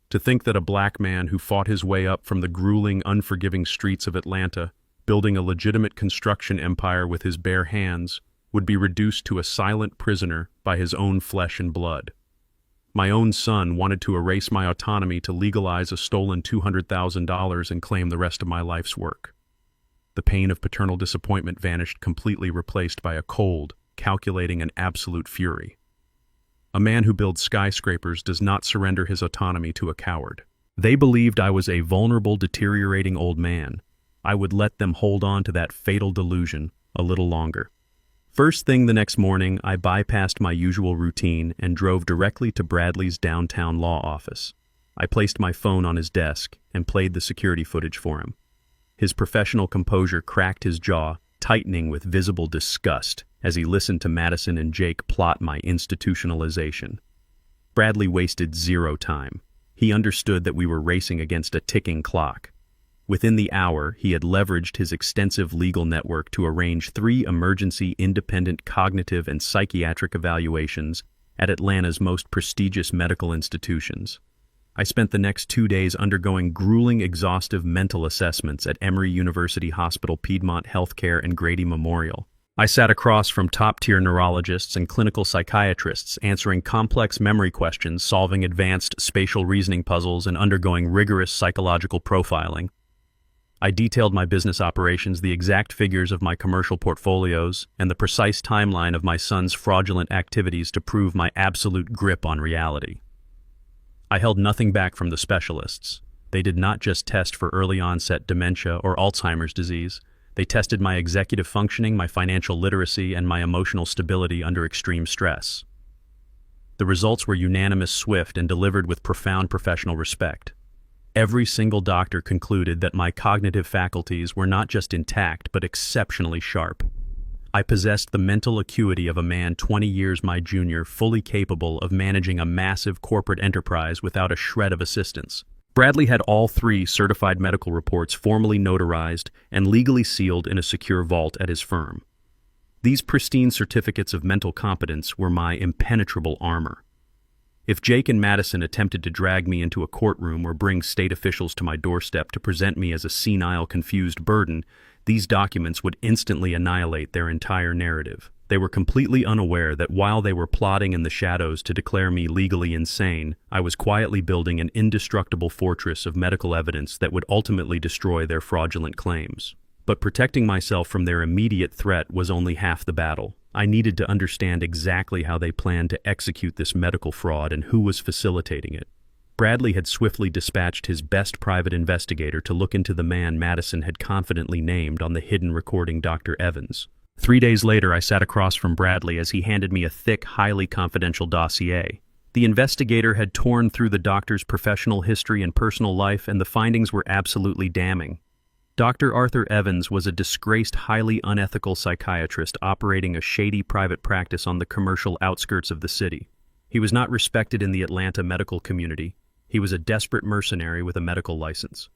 To think that a black man who fought his way up from the grueling, unforgiving streets of Atlanta, building a legitimate construction empire with his bare hands, would be reduced to a silent prisoner by his own flesh and blood. My own son wanted to erase my autonomy to legalize a stolen $200,000 and claim the rest of my life's work. The pain of paternal disappointment vanished, completely replaced by a cold, calculating, and absolute fury. A man who builds skyscrapers does not surrender his autonomy to a coward. They believed I was a vulnerable, deteriorating old man. I would let them hold on to that fatal delusion a little longer. First thing the next morning, I bypassed my usual routine and drove directly to Bradley's downtown law office. I placed my phone on his desk and played the security footage for him. His professional composure cracked his jaw, tightening with visible disgust as he listened to Madison and Jake plot my institutionalization. Bradley wasted zero time. He understood that we were racing against a ticking clock. Within the hour, he had leveraged his extensive legal network to arrange 3 emergency, independent cognitive and psychiatric evaluations at Atlanta's most prestigious medical institutions. I spent the next 2 days undergoing grueling, exhaustive mental assessments at Emory University Hospital, Piedmont Healthcare, and Grady Memorial. I sat across from top-tier neurologists and clinical psychiatrists, answering complex memory questions, solving advanced spatial reasoning puzzles, and undergoing rigorous psychological profiling. I detailed my business operations, the exact figures of my commercial portfolios, and the precise timeline of my son's fraudulent activities to prove my absolute grip on reality. I held nothing back from the specialists. They did not just test for early-onset dementia or Alzheimer's disease. They tested my executive functioning, my financial literacy, and my emotional stability under extreme stress. The results were unanimous, swift, and delivered with profound professional respect. Every single doctor concluded that my cognitive faculties were not just intact, but exceptionally sharp. I possessed the mental acuity of a man 20 years my junior, fully capable of managing a massive corporate enterprise without a shred of assistance. Bradley had all 3 certified medical reports formally notarized and legally sealed in a secure vault at his firm. These pristine certificates of mental competence were my impenetrable armor. If Jake and Madison attempted to drag me into a courtroom or bring state officials to my doorstep to present me as a senile, confused burden, these documents would instantly annihilate their entire narrative. They were completely unaware that while they were plotting in the shadows to declare me legally insane, I was quietly building an indestructible fortress of medical evidence that would ultimately destroy their fraudulent claims. But protecting myself from their immediate threat was only half the battle. I needed to understand exactly how they planned to execute this medical fraud and who was facilitating it. Bradley had swiftly dispatched his best private investigator to look into the man Madison had confidently named on the hidden recording, Dr. Evans. 3 days later, I sat across from Bradley as he handed me a thick, highly confidential dossier. The investigator had torn through the doctor's professional history and personal life, and the findings were absolutely damning. Dr. Arthur Evans was a disgraced, highly unethical psychiatrist operating a shady private practice on the commercial outskirts of the city. He was not respected in the Atlanta medical community. He was a desperate mercenary with a medical license.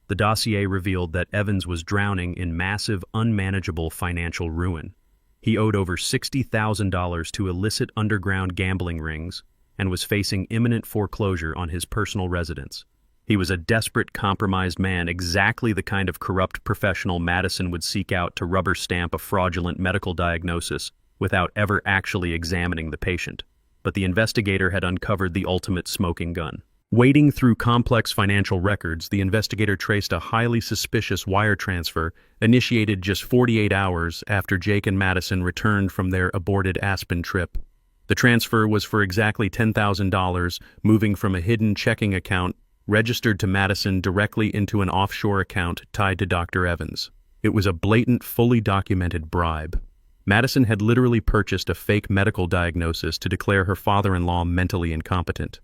The dossier revealed that Evans was drowning in massive, unmanageable financial ruin. He owed over $60,000 to illicit underground gambling rings and was facing imminent foreclosure on his personal residence. He was a desperate, compromised man, exactly the kind of corrupt professional Madison would seek out to rubber stamp a fraudulent medical diagnosis without ever actually examining the patient. But the investigator had uncovered the ultimate smoking gun. Wading through complex financial records, the investigator traced a highly suspicious wire transfer initiated just 48 hours after Jake and Madison returned from their aborted Aspen trip. The transfer was for exactly $10,000, moving from a hidden checking account registered to Madison directly into an offshore account tied to Dr. Evans. It was a blatant, fully documented bribe. Madison had literally purchased a fake medical diagnosis to declare her father-in-law mentally incompetent.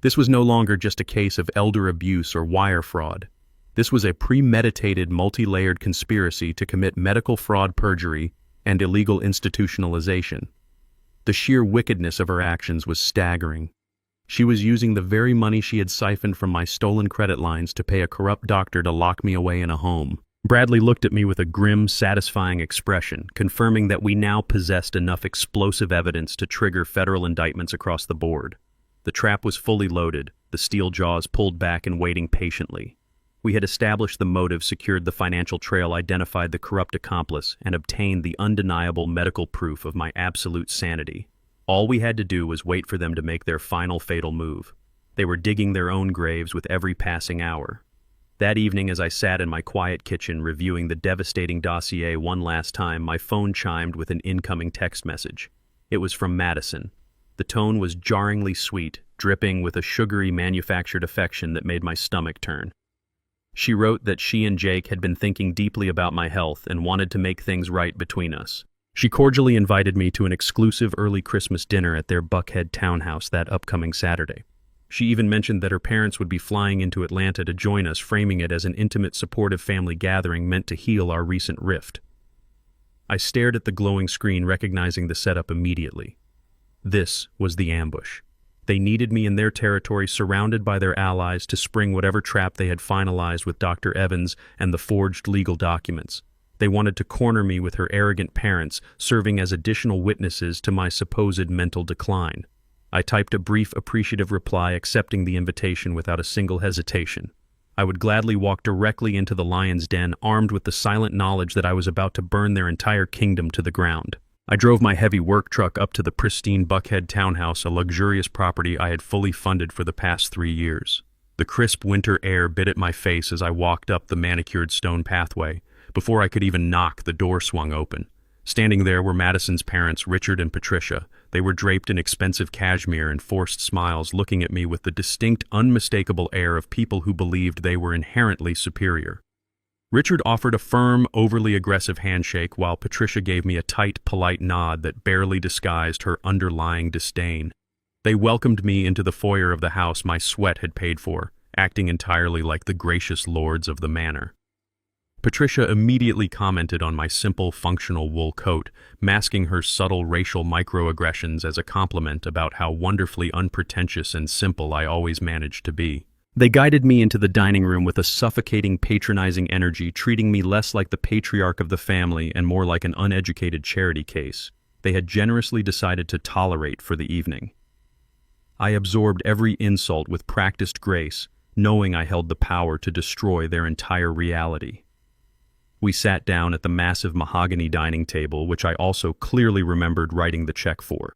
This was no longer just a case of elder abuse or wire fraud. This was a premeditated, multi-layered conspiracy to commit medical fraud, perjury, and illegal institutionalization. The sheer wickedness of her actions was staggering. She was using the very money she had siphoned from my stolen credit lines to pay a corrupt doctor to lock me away in a home. Bradley looked at me with a grim, satisfying expression, confirming that we now possessed enough explosive evidence to trigger federal indictments across the board. The trap was fully loaded, the steel jaws pulled back and waiting patiently. We had established the motive, secured the financial trail, identified the corrupt accomplice, and obtained the undeniable medical proof of my absolute sanity. All we had to do was wait for them to make their final fatal move. They were digging their own graves with every passing hour. That evening, as I sat in my quiet kitchen reviewing the devastating dossier one last time, my phone chimed with an incoming text message. It was from Madison. The tone was jarringly sweet, dripping with a sugary manufactured affection that made my stomach turn. She wrote that she and Jake had been thinking deeply about my health and wanted to make things right between us. She cordially invited me to an exclusive early Christmas dinner at their Buckhead townhouse that upcoming Saturday. She even mentioned that her parents would be flying into Atlanta to join us, framing it as an intimate, supportive family gathering meant to heal our recent rift. I stared at the glowing screen, recognizing the setup immediately. This was the ambush. They needed me in their territory, surrounded by their allies, to spring whatever trap they had finalized with Dr. Evans and the forged legal documents. They wanted to corner me with her arrogant parents, serving as additional witnesses to my supposed mental decline. I typed a brief, appreciative reply, accepting the invitation without a single hesitation. I would gladly walk directly into the lion's den, armed with the silent knowledge that I was about to burn their entire kingdom to the ground. I drove my heavy work truck up to the pristine Buckhead townhouse, a luxurious property I had fully funded for the past 3 years. The crisp winter air bit at my face as I walked up the manicured stone pathway. Before I could even knock, the door swung open. Standing there were Madison's parents, Richard and Patricia. They were draped in expensive cashmere and forced smiles, looking at me with the distinct, unmistakable air of people who believed they were inherently superior. Richard offered a firm, overly aggressive handshake, while Patricia gave me a tight, polite nod that barely disguised her underlying disdain. They welcomed me into the foyer of the house my sweat had paid for, acting entirely like the gracious lords of the manor. Patricia immediately commented on my simple, functional wool coat, masking her subtle racial microaggressions as a compliment about how wonderfully unpretentious and simple I always managed to be. They guided me into the dining room with a suffocating, patronizing energy, treating me less like the patriarch of the family and more like an uneducated charity case they had generously decided to tolerate for the evening. I absorbed every insult with practiced grace, knowing I held the power to destroy their entire reality. We sat down at the massive mahogany dining table, which I also clearly remembered writing the check for.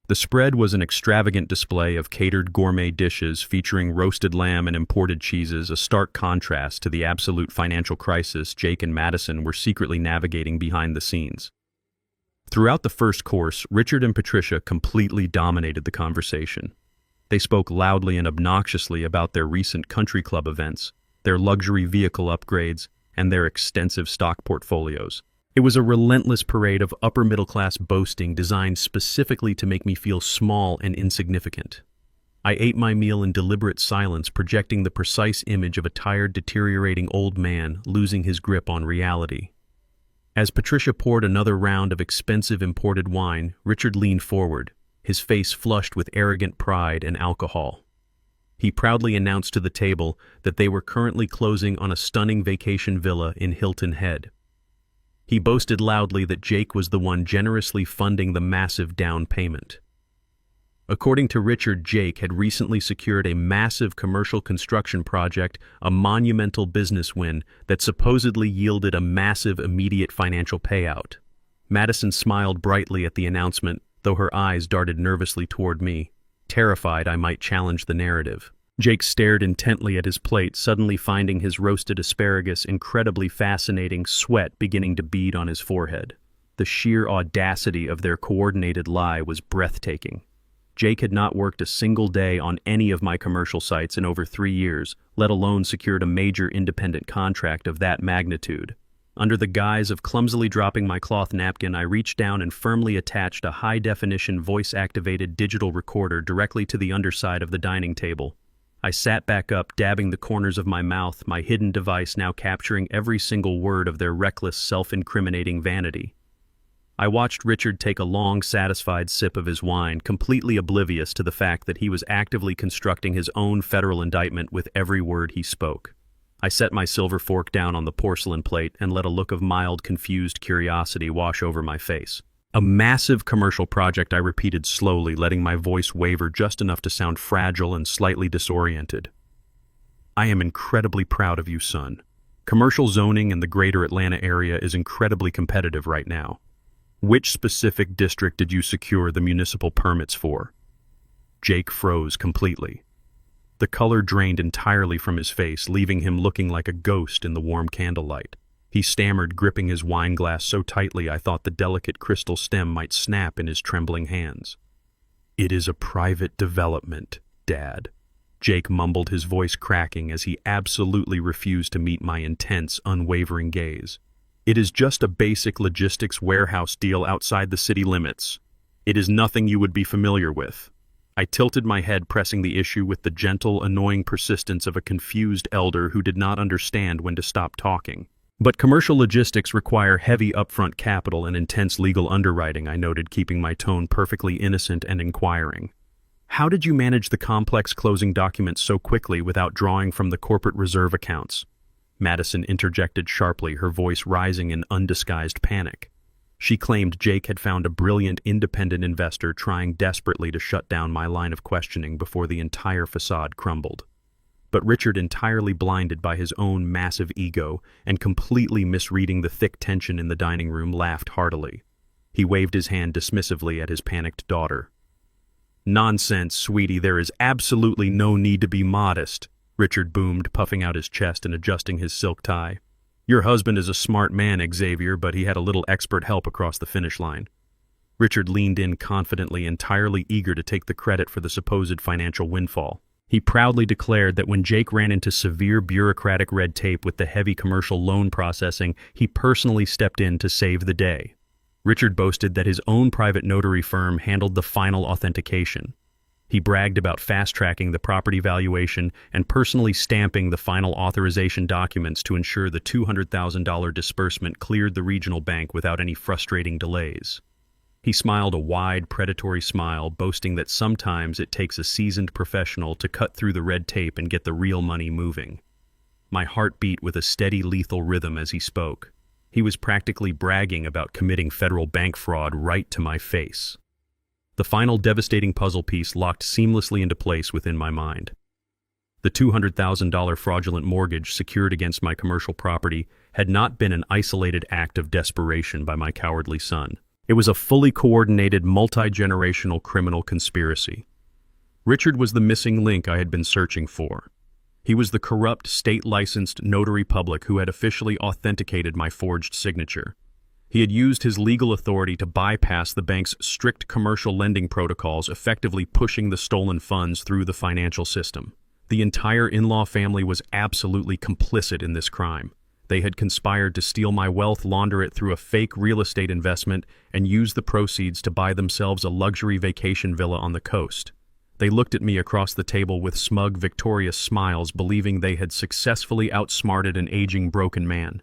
The spread was an extravagant display of catered gourmet dishes featuring roasted lamb and imported cheeses, a stark contrast to the absolute financial crisis Jake and Madison were secretly navigating behind the scenes. Throughout the first course, Richard and Patricia completely dominated the conversation. They spoke loudly and obnoxiously about their recent country club events, their luxury vehicle upgrades, and their extensive stock portfolios. It was a relentless parade of upper-middle-class boasting designed specifically to make me feel small and insignificant. I ate my meal in deliberate silence, projecting the precise image of a tired, deteriorating old man losing his grip on reality. As Patricia poured another round of expensive imported wine, Richard leaned forward, his face flushed with arrogant pride and alcohol. He proudly announced to the table that they were currently closing on a stunning vacation villa in Hilton Head. He boasted loudly that Jake was the one generously funding the massive down payment. According to Richard, Jake had recently secured a massive commercial construction project, a monumental business win that supposedly yielded a massive immediate financial payout. Madison smiled brightly at the announcement, though her eyes darted nervously toward me, terrified I might challenge the narrative. Jake stared intently at his plate, suddenly finding his roasted asparagus incredibly fascinating, sweat beginning to bead on his forehead. The sheer audacity of their coordinated lie was breathtaking. Jake had not worked a single day on any of my commercial sites in over 3 years, let alone secured a major independent contract of that magnitude. Under the guise of clumsily dropping my cloth napkin, I reached down and firmly attached a high-definition voice-activated digital recorder directly to the underside of the dining table. I sat back up, dabbing the corners of my mouth, my hidden device now capturing every single word of their reckless, self-incriminating vanity. I watched Richard take a long, satisfied sip of his wine, completely oblivious to the fact that he was actively constructing his own federal indictment with every word he spoke. I set my silver fork down on the porcelain plate and let a look of mild, confused curiosity wash over my face. A massive commercial project, I repeated slowly, letting my voice waver just enough to sound fragile and slightly disoriented. I am incredibly proud of you, son. Commercial zoning in the greater Atlanta area is incredibly competitive right now. Which specific district did you secure the municipal permits for? Jake froze completely. The color drained entirely from his face, leaving him looking like a ghost in the warm candlelight. He stammered, gripping his wine glass so tightly I thought the delicate crystal stem might snap in his trembling hands. It is a private development, Dad. Jake mumbled, his voice cracking as he absolutely refused to meet my intense, unwavering gaze. It is just a basic logistics warehouse deal outside the city limits. It is nothing you would be familiar with. I tilted my head, pressing the issue with the gentle, annoying persistence of a confused elder who did not understand when to stop talking. But commercial logistics require heavy upfront capital and intense legal underwriting, I noted, keeping my tone perfectly innocent and inquiring. How did you manage the complex closing documents so quickly without drawing from the corporate reserve accounts? Madison interjected sharply, her voice rising in undisguised panic. She claimed Jake had found a brilliant independent investor trying desperately to shut down my line of questioning before the entire facade crumbled. But Richard, entirely blinded by his own massive ego and completely misreading the thick tension in the dining room, laughed heartily. He waved his hand dismissively at his panicked daughter. "Nonsense, sweetie, there is absolutely no need to be modest," Richard boomed, puffing out his chest and adjusting his silk tie. "Your husband is a smart man, Xavier, but he had a little expert help across the finish line." Richard leaned in confidently, entirely eager to take the credit for the supposed financial windfall. He proudly declared that when Jake ran into severe bureaucratic red tape with the heavy commercial loan processing, he personally stepped in to save the day. Richard boasted that his own private notary firm handled the final authentication. He bragged about fast-tracking the property valuation and personally stamping the final authorization documents to ensure the $200,000 disbursement cleared the regional bank without any frustrating delays. He smiled a wide, predatory smile, boasting that sometimes it takes a seasoned professional to cut through the red tape and get the real money moving. My heart beat with a steady, lethal rhythm as he spoke. He was practically bragging about committing federal bank fraud right to my face. The final devastating puzzle piece locked seamlessly into place within my mind. The $200,000 fraudulent mortgage secured against my commercial property had not been an isolated act of desperation by my cowardly son. It was a fully coordinated, multi-generational criminal conspiracy. Richard was the missing link I had been searching for. He was the corrupt, state-licensed notary public who had officially authenticated my forged signature. He had used his legal authority to bypass the bank's strict commercial lending protocols, effectively pushing the stolen funds through the financial system. The entire in-law family was absolutely complicit in this crime. They had conspired to steal my wealth, launder it through a fake real estate investment, and use the proceeds to buy themselves a luxury vacation villa on the coast. They looked at me across the table with smug, victorious smiles, believing they had successfully outsmarted an aging, broken man.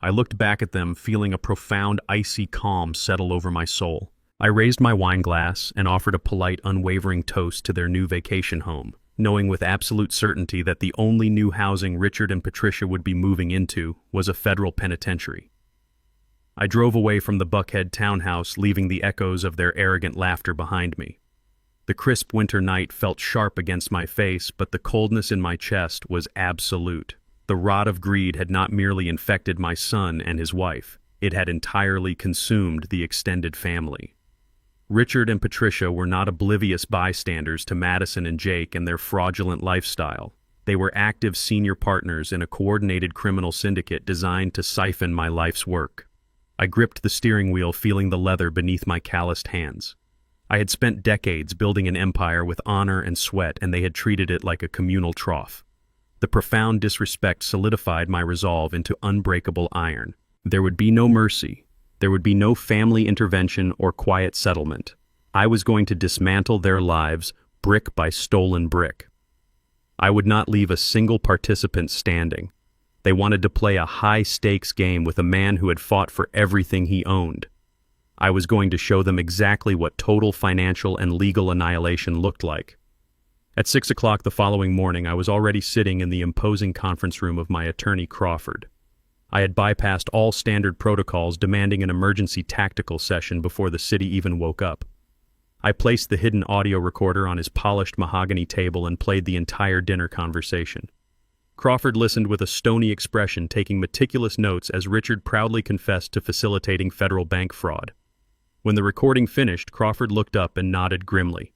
I looked back at them, feeling a profound, icy calm settle over my soul. I raised my wine glass and offered a polite, unwavering toast to their new vacation home, knowing with absolute certainty that the only new housing Richard and Patricia would be moving into was a federal penitentiary. I drove away from the Buckhead townhouse, leaving the echoes of their arrogant laughter behind me. The crisp winter night felt sharp against my face, but the coldness in my chest was absolute. The rot of greed had not merely infected my son and his wife, it had entirely consumed the extended family. Richard and Patricia were not oblivious bystanders to Madison and Jake and their fraudulent lifestyle. They were active senior partners in a coordinated criminal syndicate designed to siphon my life's work. I gripped the steering wheel, feeling the leather beneath my calloused hands. I had spent decades building an empire with honor and sweat, and they had treated it like a communal trough. The profound disrespect solidified my resolve into unbreakable iron. There would be no mercy. There would be no family intervention or quiet settlement. I was going to dismantle their lives, brick by stolen brick. I would not leave a single participant standing. They wanted to play a high-stakes game with a man who had fought for everything he owned. I was going to show them exactly what total financial and legal annihilation looked like. At 6 o'clock the following morning, I was already sitting in the imposing conference room of my attorney, Crawford. I had bypassed all standard protocols, demanding an emergency tactical session before the city even woke up. I placed the hidden audio recorder on his polished mahogany table and played the entire dinner conversation. Crawford listened with a stony expression, taking meticulous notes as Richard proudly confessed to facilitating federal bank fraud. When the recording finished, Crawford looked up and nodded grimly.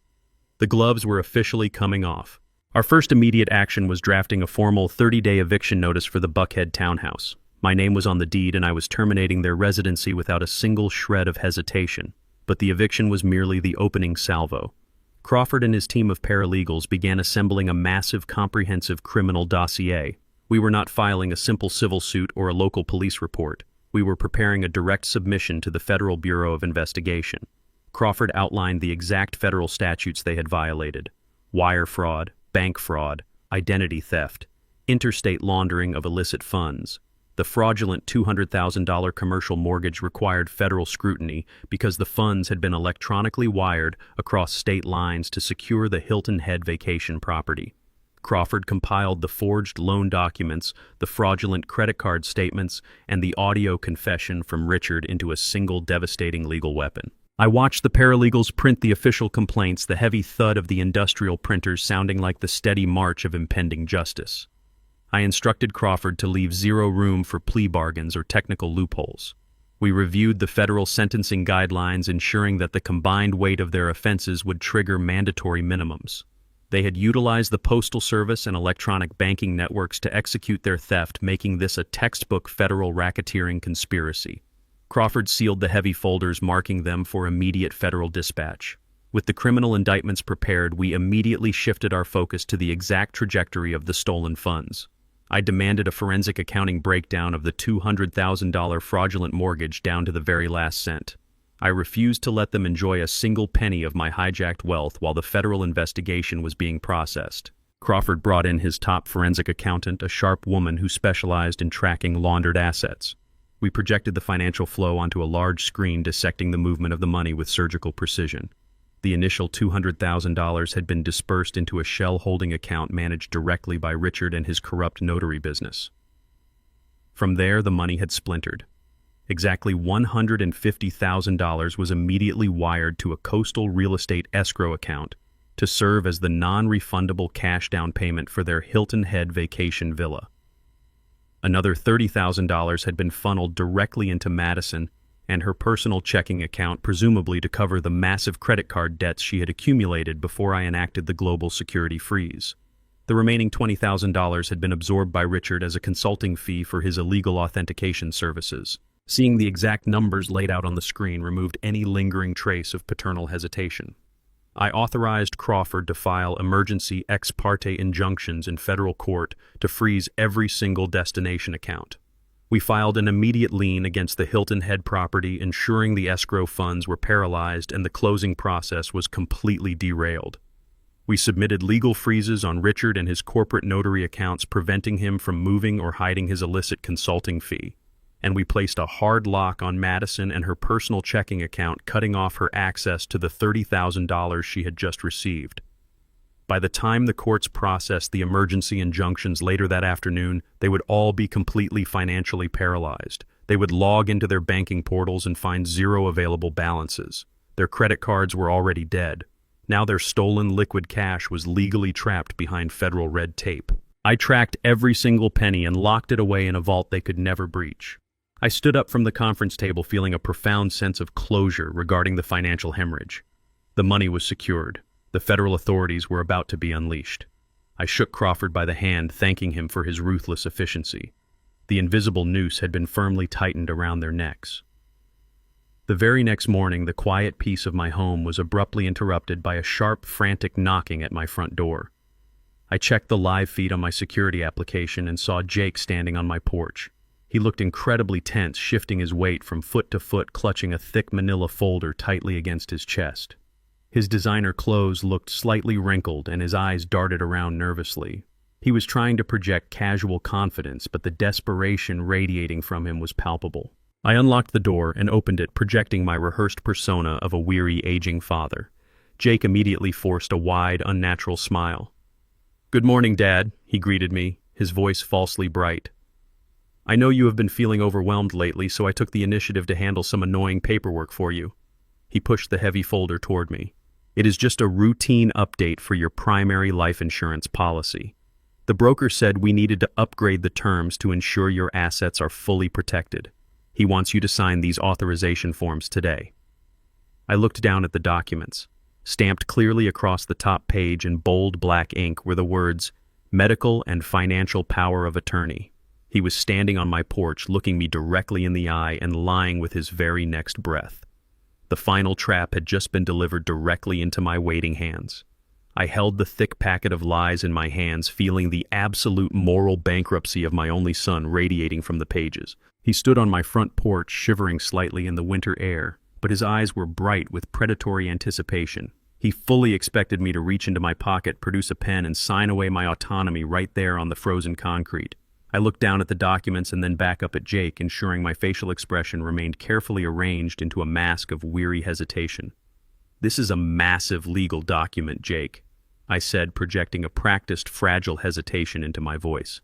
The gloves were officially coming off. Our first immediate action was drafting a formal 30-day eviction notice for the Buckhead townhouse. My name was on the deed and I was terminating their residency without a single shred of hesitation. But the eviction was merely the opening salvo. Crawford and his team of paralegals began assembling a massive, comprehensive criminal dossier. We were not filing a simple civil suit or a local police report. We were preparing a direct submission to the Federal Bureau of Investigation. Crawford outlined the exact federal statutes they had violated: wire fraud, bank fraud, identity theft, interstate laundering of illicit funds. The fraudulent $200,000 commercial mortgage required federal scrutiny because the funds had been electronically wired across state lines to secure the Hilton Head vacation property. Crawford compiled the forged loan documents, the fraudulent credit card statements, and the audio confession from Richard into a single devastating legal weapon. I watched the paralegals print the official complaints, the heavy thud of the industrial printers sounding like the steady march of impending justice. I instructed Crawford to leave zero room for plea bargains or technical loopholes. We reviewed the federal sentencing guidelines, ensuring that the combined weight of their offenses would trigger mandatory minimums. They had utilized the Postal Service and electronic banking networks to execute their theft, making this a textbook federal racketeering conspiracy. Crawford sealed the heavy folders, marking them for immediate federal dispatch. With the criminal indictments prepared, we immediately shifted our focus to the exact trajectory of the stolen funds. I demanded a forensic accounting breakdown of the $200,000 fraudulent mortgage down to the very last cent. I refused to let them enjoy a single penny of my hijacked wealth while the federal investigation was being processed. Crawford brought in his top forensic accountant, a sharp woman who specialized in tracking laundered assets. We projected the financial flow onto a large screen, dissecting the movement of the money with surgical precision. The initial $200,000 had been dispersed into a shell holding account managed directly by Richard and his corrupt notary business. From there, the money had splintered. Exactly $150,000 was immediately wired to a coastal real estate escrow account to serve as the non-refundable cash down payment for their Hilton Head vacation villa. Another $30,000 had been funneled directly into Madison and her personal checking account, presumably to cover the massive credit card debts she had accumulated before I enacted the global security freeze. The remaining $20,000 had been absorbed by Richard as a consulting fee for his illegal authentication services. Seeing the exact numbers laid out on the screen removed any lingering trace of paternal hesitation. I authorized Crawford to file emergency ex parte injunctions in federal court to freeze every single destination account. We filed an immediate lien against the Hilton Head property, ensuring the escrow funds were paralyzed and the closing process was completely derailed. We submitted legal freezes on Richard and his corporate notary accounts, preventing him from moving or hiding his illicit consulting fee. And we placed a hard lock on Madison and her personal checking account, cutting off her access to the $30,000 she had just received. By the time the courts processed the emergency injunctions later that afternoon, they would all be completely financially paralyzed. They would log into their banking portals and find zero available balances. Their credit cards were already dead. Now their stolen liquid cash was legally trapped behind federal red tape. I tracked every single penny and locked it away in a vault they could never breach. I stood up from the conference table feeling a profound sense of closure regarding the financial hemorrhage. The money was secured. The federal authorities were about to be unleashed. I shook Crawford by the hand, thanking him for his ruthless efficiency. The invisible noose had been firmly tightened around their necks. The very next morning, the quiet peace of my home was abruptly interrupted by a sharp, frantic knocking at my front door. I checked the live feed on my security application and saw Jake standing on my porch. He looked incredibly tense, shifting his weight from foot to foot, clutching a thick manila folder tightly against his chest. His designer clothes looked slightly wrinkled and his eyes darted around nervously. He was trying to project casual confidence, but the desperation radiating from him was palpable. I unlocked the door and opened it, projecting my rehearsed persona of a weary, aging father. Jake immediately forced a wide, unnatural smile. "Good morning, Dad," he greeted me, his voice falsely bright. "I know you have been feeling overwhelmed lately, so I took the initiative to handle some annoying paperwork for you." He pushed the heavy folder toward me. "It is just a routine update for your primary life insurance policy. The broker said we needed to upgrade the terms to ensure your assets are fully protected. He wants you to sign these authorization forms today." I looked down at the documents. Stamped clearly across the top page in bold black ink were the words, "Medical and Financial Power of Attorney." He was standing on my porch, looking me directly in the eye and lying with his very next breath. The final trap had just been delivered directly into my waiting hands. I held the thick packet of lies in my hands, feeling the absolute moral bankruptcy of my only son radiating from the pages. He stood on my front porch, shivering slightly in the winter air, but his eyes were bright with predatory anticipation. He fully expected me to reach into my pocket, produce a pen, and sign away my autonomy right there on the frozen concrete. I looked down at the documents and then back up at Jake, ensuring my facial expression remained carefully arranged into a mask of weary hesitation. "This is a massive legal document, Jake," I said, projecting a practiced, fragile hesitation into my voice.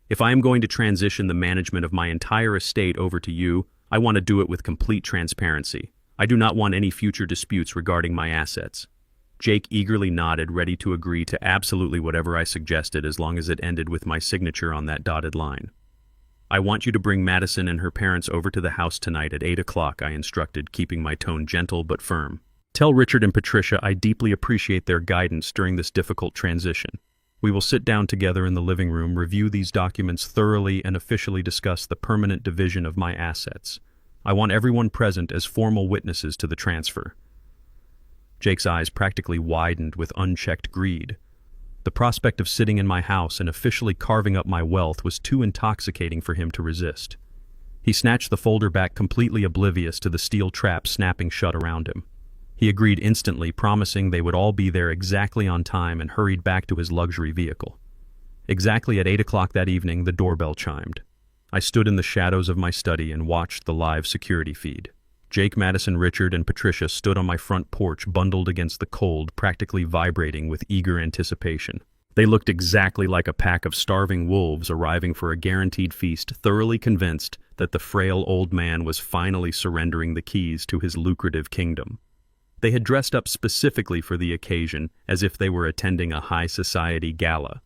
"If I am going to transition the management of my entire estate over to you, I want to do it with complete transparency. I do not want any future disputes regarding my assets." Jake eagerly nodded, ready to agree to absolutely whatever I suggested as long as it ended with my signature on that dotted line. "I want you to bring Madison and her parents over to the house tonight at 8 o'clock, I instructed, keeping my tone gentle but firm. "Tell Richard and Patricia I deeply appreciate their guidance during this difficult transition. We will sit down together in the living room, review these documents thoroughly, and officially discuss the permanent division of my assets. I want everyone present as formal witnesses to the transfer." Jake's eyes practically widened with unchecked greed. The prospect of sitting in my house and officially carving up my wealth was too intoxicating for him to resist. He snatched the folder back, completely oblivious to the steel trap snapping shut around him. He agreed instantly, promising they would all be there exactly on time, and hurried back to his luxury vehicle. Exactly at 8 o'clock that evening, the doorbell chimed. I stood in the shadows of my study and watched the live security feed. Jake, Madison, Richard, and Patricia stood on my front porch, bundled against the cold, practically vibrating with eager anticipation. They looked exactly like a pack of starving wolves arriving for a guaranteed feast, thoroughly convinced that the frail old man was finally surrendering the keys to his lucrative kingdom. They had dressed up specifically for the occasion, as if they were attending a high society gala.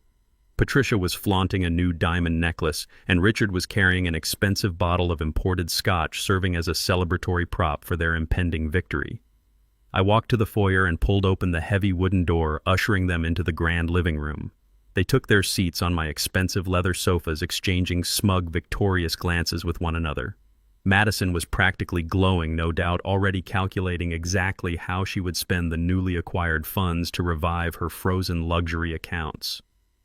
Patricia was flaunting a new diamond necklace, and Richard was carrying an expensive bottle of imported scotch, serving as a celebratory prop for their impending victory. I walked to the foyer and pulled open the heavy wooden door, ushering them into the grand living room. They took their seats on my expensive leather sofas, exchanging smug, victorious glances with one another. Madison was practically glowing, no doubt already calculating exactly how she would spend the newly acquired funds to revive her frozen luxury accounts.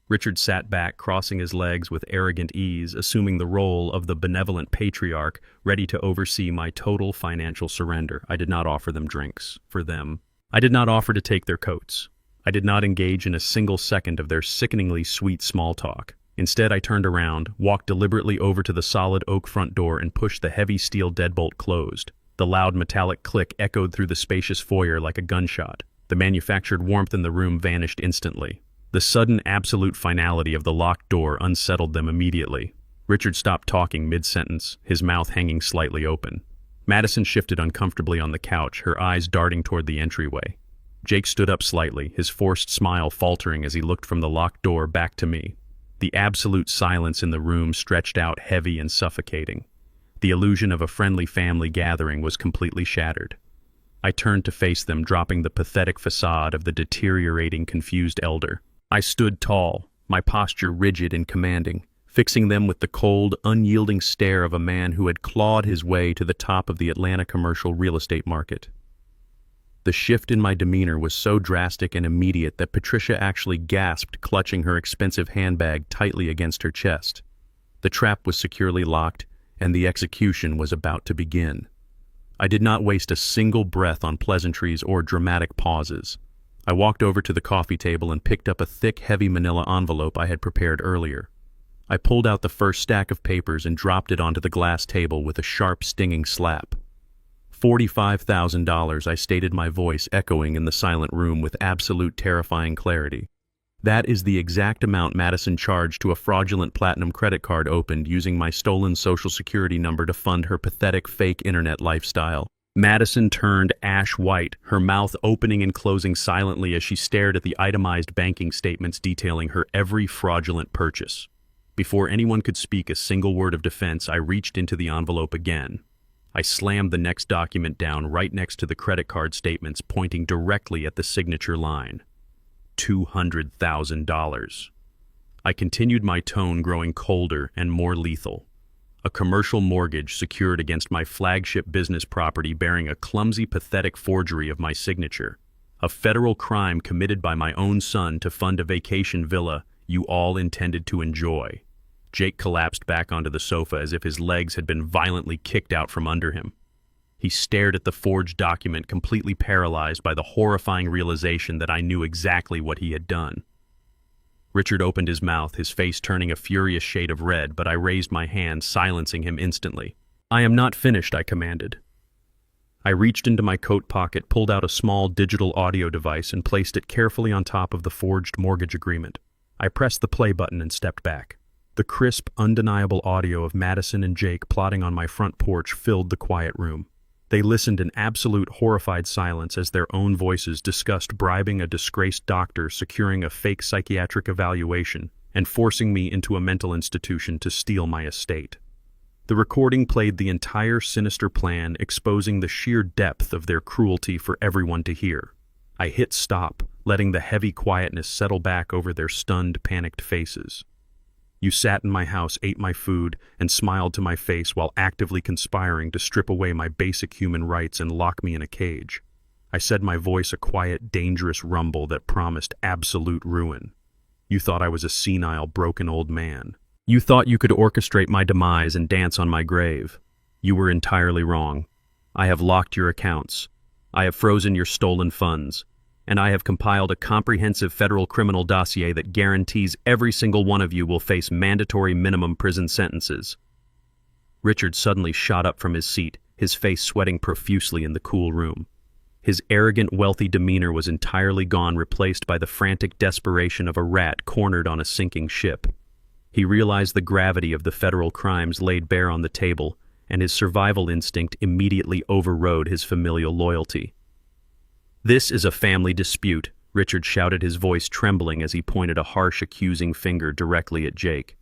Richard sat back, crossing his legs with arrogant ease, assuming the role of the benevolent patriarch, ready to oversee my total financial surrender. I did not offer them drinks. For them, I did not offer to take their coats. I did not engage in a single second of their sickeningly sweet small talk. Instead, I turned around, walked deliberately over to the solid oak front door, and pushed the heavy steel deadbolt closed. The loud metallic click echoed through the spacious foyer like a gunshot. The manufactured warmth in the room vanished instantly. The sudden absolute finality of the locked door unsettled them immediately. Richard stopped talking mid-sentence, his mouth hanging slightly open. Madison shifted uncomfortably on the couch, her eyes darting toward the entryway. Jake stood up slightly, his forced smile faltering as he looked from the locked door back to me. The absolute silence in the room stretched out heavy and suffocating. The illusion of a friendly family gathering was completely shattered. I turned to face them, dropping the pathetic facade of the deteriorating, confused elder. I stood tall, my posture rigid and commanding, fixing them with the cold, unyielding stare of a man who had clawed his way to the top of the Atlanta commercial real estate market. The shift in my demeanor was so drastic and immediate that Patricia actually gasped, clutching her expensive handbag tightly against her chest. The trap was securely locked, and the execution was about to begin. I did not waste a single breath on pleasantries or dramatic pauses. I walked over to the coffee table and picked up a thick, heavy manila envelope I had prepared earlier. I pulled out the first stack of papers and dropped it onto the glass table with a sharp, stinging slap. $45,000, I stated, my voice echoing in the silent room with absolute terrifying clarity. That is the exact amount Madison charged to a fraudulent platinum credit card opened using my stolen social security number to fund her pathetic fake internet lifestyle. Madison turned ash white, her mouth opening and closing silently as she stared at the itemized banking statements detailing her every fraudulent purchase. Before anyone could speak a single word of defense, I reached into the envelope again. I slammed the next document down right next to the credit card statements, pointing directly at the signature line. $200,000. I continued, my tone growing colder and more lethal. A commercial mortgage secured against my flagship business property bearing a clumsy, pathetic forgery of my signature. A federal crime committed by my own son to fund a vacation villa you all intended to enjoy. Jake collapsed back onto the sofa as if his legs had been violently kicked out from under him. He stared at the forged document, completely paralyzed by the horrifying realization that I knew exactly what he had done. Richard opened his mouth, his face turning a furious shade of red, but I raised my hand, silencing him instantly. "I am not finished," I commanded. I reached into my coat pocket, pulled out a small digital audio device, and placed it carefully on top of the forged mortgage agreement. I pressed the play button and stepped back. The crisp, undeniable audio of Madison and Jake plotting on my front porch filled the quiet room. They listened in absolute horrified silence as their own voices discussed bribing a disgraced doctor, securing a fake psychiatric evaluation, and forcing me into a mental institution to steal my estate. The recording played the entire sinister plan, exposing the sheer depth of their cruelty for everyone to hear. I hit stop, letting the heavy quietness settle back over their stunned, panicked faces. You sat in my house, ate my food, and smiled to my face while actively conspiring to strip away my basic human rights and lock me in a cage. I said, my voice a quiet, dangerous rumble that promised absolute ruin. You thought I was a senile, broken old man. You thought you could orchestrate my demise and dance on my grave. You were entirely wrong. I have locked your accounts. I have frozen your stolen funds. And I have compiled a comprehensive federal criminal dossier that guarantees every single one of you will face mandatory minimum prison sentences. Richard suddenly shot up from his seat, his face sweating profusely in the cool room. His arrogant, wealthy demeanor was entirely gone, replaced by the frantic desperation of a rat cornered on a sinking ship. He realized the gravity of the federal crimes laid bare on the table, and his survival instinct immediately overrode his familial loyalty. "This is a family dispute," Richard shouted, his voice trembling as he pointed a harsh, accusing finger directly at Jake.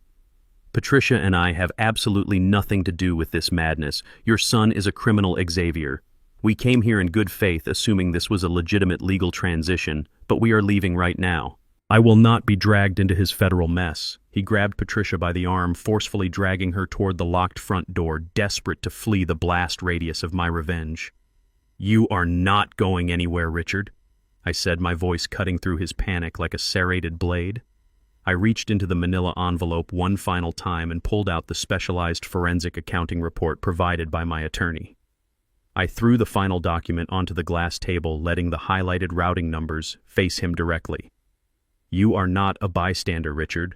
"Patricia and I have absolutely nothing to do with this madness. Your son is a criminal, Xavier. We came here in good faith, assuming this was a legitimate legal transition, but we are leaving right now. I will not be dragged into his federal mess." He grabbed Patricia by the arm, forcefully dragging her toward the locked front door, desperate to flee the blast radius of my revenge. "You are not going anywhere, Richard," I said, my voice cutting through his panic like a serrated blade. I reached into the manila envelope one final time and pulled out the specialized forensic accounting report provided by my attorney. I threw the final document onto the glass table, letting the highlighted routing numbers face him directly. "You are not a bystander, Richard,"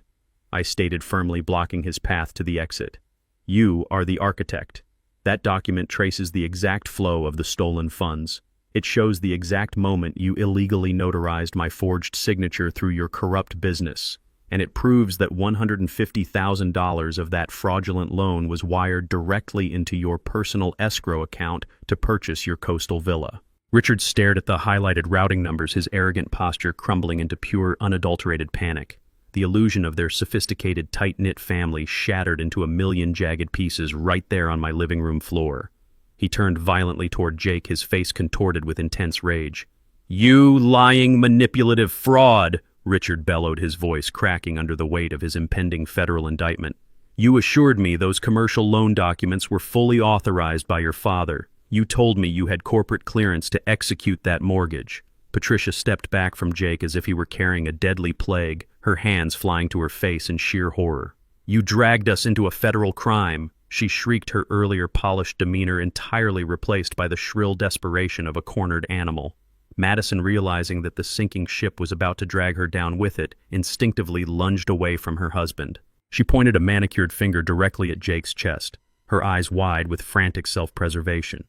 I stated firmly, blocking his path to the exit. "You are the architect. That document traces the exact flow of the stolen funds. It shows the exact moment you illegally notarized my forged signature through your corrupt business, and it proves that $150,000 of that fraudulent loan was wired directly into your personal escrow account to purchase your coastal villa." Richard stared at the highlighted routing numbers, his arrogant posture crumbling into pure, unadulterated panic. The illusion of their sophisticated, tight-knit family shattered into a million jagged pieces right there on my living room floor. He turned violently toward Jake, his face contorted with intense rage. "You lying, manipulative fraud!" Richard bellowed, his voice cracking under the weight of his impending federal indictment. "You assured me those commercial loan documents were fully authorized by your father. You told me you had corporate clearance to execute that mortgage." Patricia stepped back from Jake as if he were carrying a deadly plague, her hands flying to her face in sheer horror. "You dragged us into a federal crime," she shrieked, her earlier polished demeanor entirely replaced by the shrill desperation of a cornered animal. Madison, realizing that the sinking ship was about to drag her down with it, instinctively lunged away from her husband. She pointed a manicured finger directly at Jake's chest, her eyes wide with frantic self-preservation.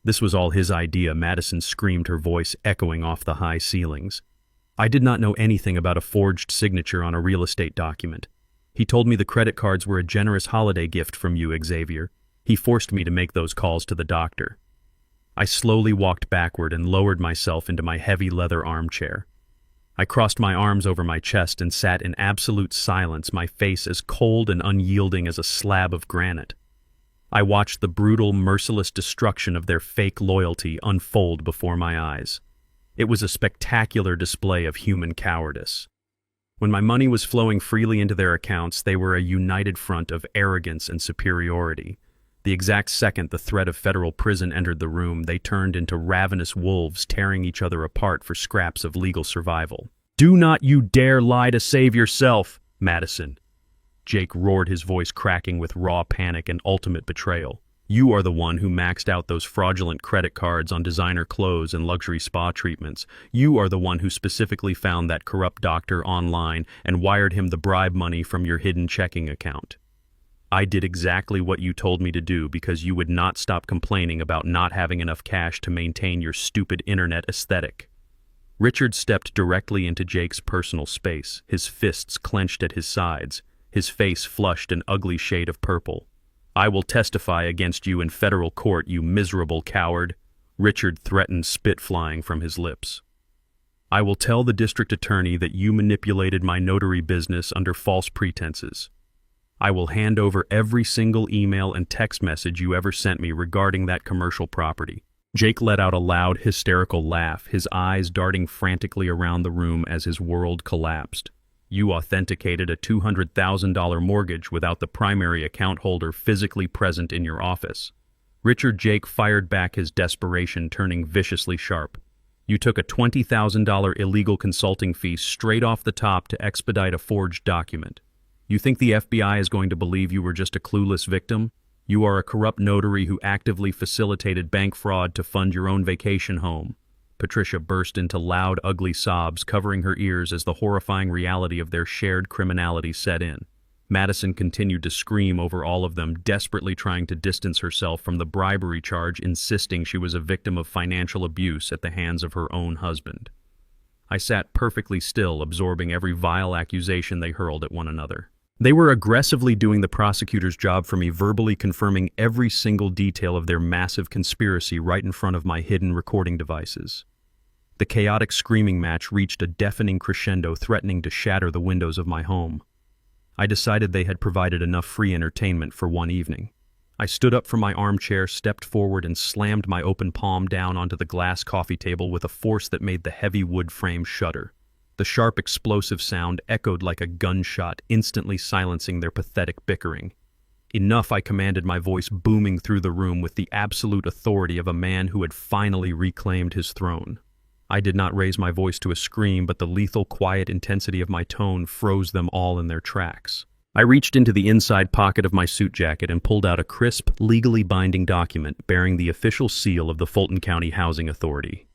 "This was all his idea," Madison screamed, her voice echoing off the high ceilings. "I did not know anything about a forged signature on a real estate document. He told me the credit cards were a generous holiday gift from you, Xavier. He forced me to make those calls to the doctor." I slowly walked backward and lowered myself into my heavy leather armchair. I crossed my arms over my chest and sat in absolute silence, my face as cold and unyielding as a slab of granite. I watched the brutal, merciless destruction of their fake loyalty unfold before my eyes. It was a spectacular display of human cowardice. When my money was flowing freely into their accounts, they were a united front of arrogance and superiority. The exact second the threat of federal prison entered the room, they turned into ravenous wolves, tearing each other apart for scraps of legal survival. "Do not you dare lie to save yourself, Madison!" Jake roared, his voice cracking with raw panic and ultimate betrayal. "You are the one who maxed out those fraudulent credit cards on designer clothes and luxury spa treatments. You are the one who specifically found that corrupt doctor online and wired him the bribe money from your hidden checking account. I did exactly what you told me to do because you would not stop complaining about not having enough cash to maintain your stupid internet aesthetic." Richard stepped directly into Jake's personal space, his fists clenched at his sides, his face flushed an ugly shade of purple. "I will testify against you in federal court, you miserable coward," Richard threatened, spit flying from his lips. "I will tell the district attorney that you manipulated my notary business under false pretenses. I will hand over every single email and text message you ever sent me regarding that commercial property." Jake let out a loud, hysterical laugh, his eyes darting frantically around the room as his world collapsed. "You authenticated a $200,000 mortgage without the primary account holder physically present in your office." Richard Jake fired back, his desperation turning viciously sharp. "You took a $20,000 illegal consulting fee straight off the top to expedite a forged document. You think the FBI is going to believe you were just a clueless victim? You are a corrupt notary who actively facilitated bank fraud to fund your own vacation home. Patricia burst into loud, ugly sobs, covering her ears as the horrifying reality of their shared criminality set in. Madison continued to scream over all of them, desperately trying to distance herself from the bribery charge, insisting she was a victim of financial abuse at the hands of her own husband. I sat perfectly still, absorbing every vile accusation they hurled at one another. They were aggressively doing the prosecutor's job for me, verbally confirming every single detail of their massive conspiracy right in front of my hidden recording devices. The chaotic screaming match reached a deafening crescendo, threatening to shatter the windows of my home. I decided they had provided enough free entertainment for one evening. I stood up from my armchair, stepped forward, and slammed my open palm down onto the glass coffee table with a force that made the heavy wood frame shudder. The sharp, explosive sound echoed like a gunshot, instantly silencing their pathetic bickering. Enough, I commanded, my voice booming through the room with the absolute authority of a man who had finally reclaimed his throne. I did not raise my voice to a scream, but the lethal, quiet intensity of my tone froze them all in their tracks. I reached into the inside pocket of my suit jacket and pulled out a crisp, legally binding document bearing the official seal of the Fulton County Housing Authority.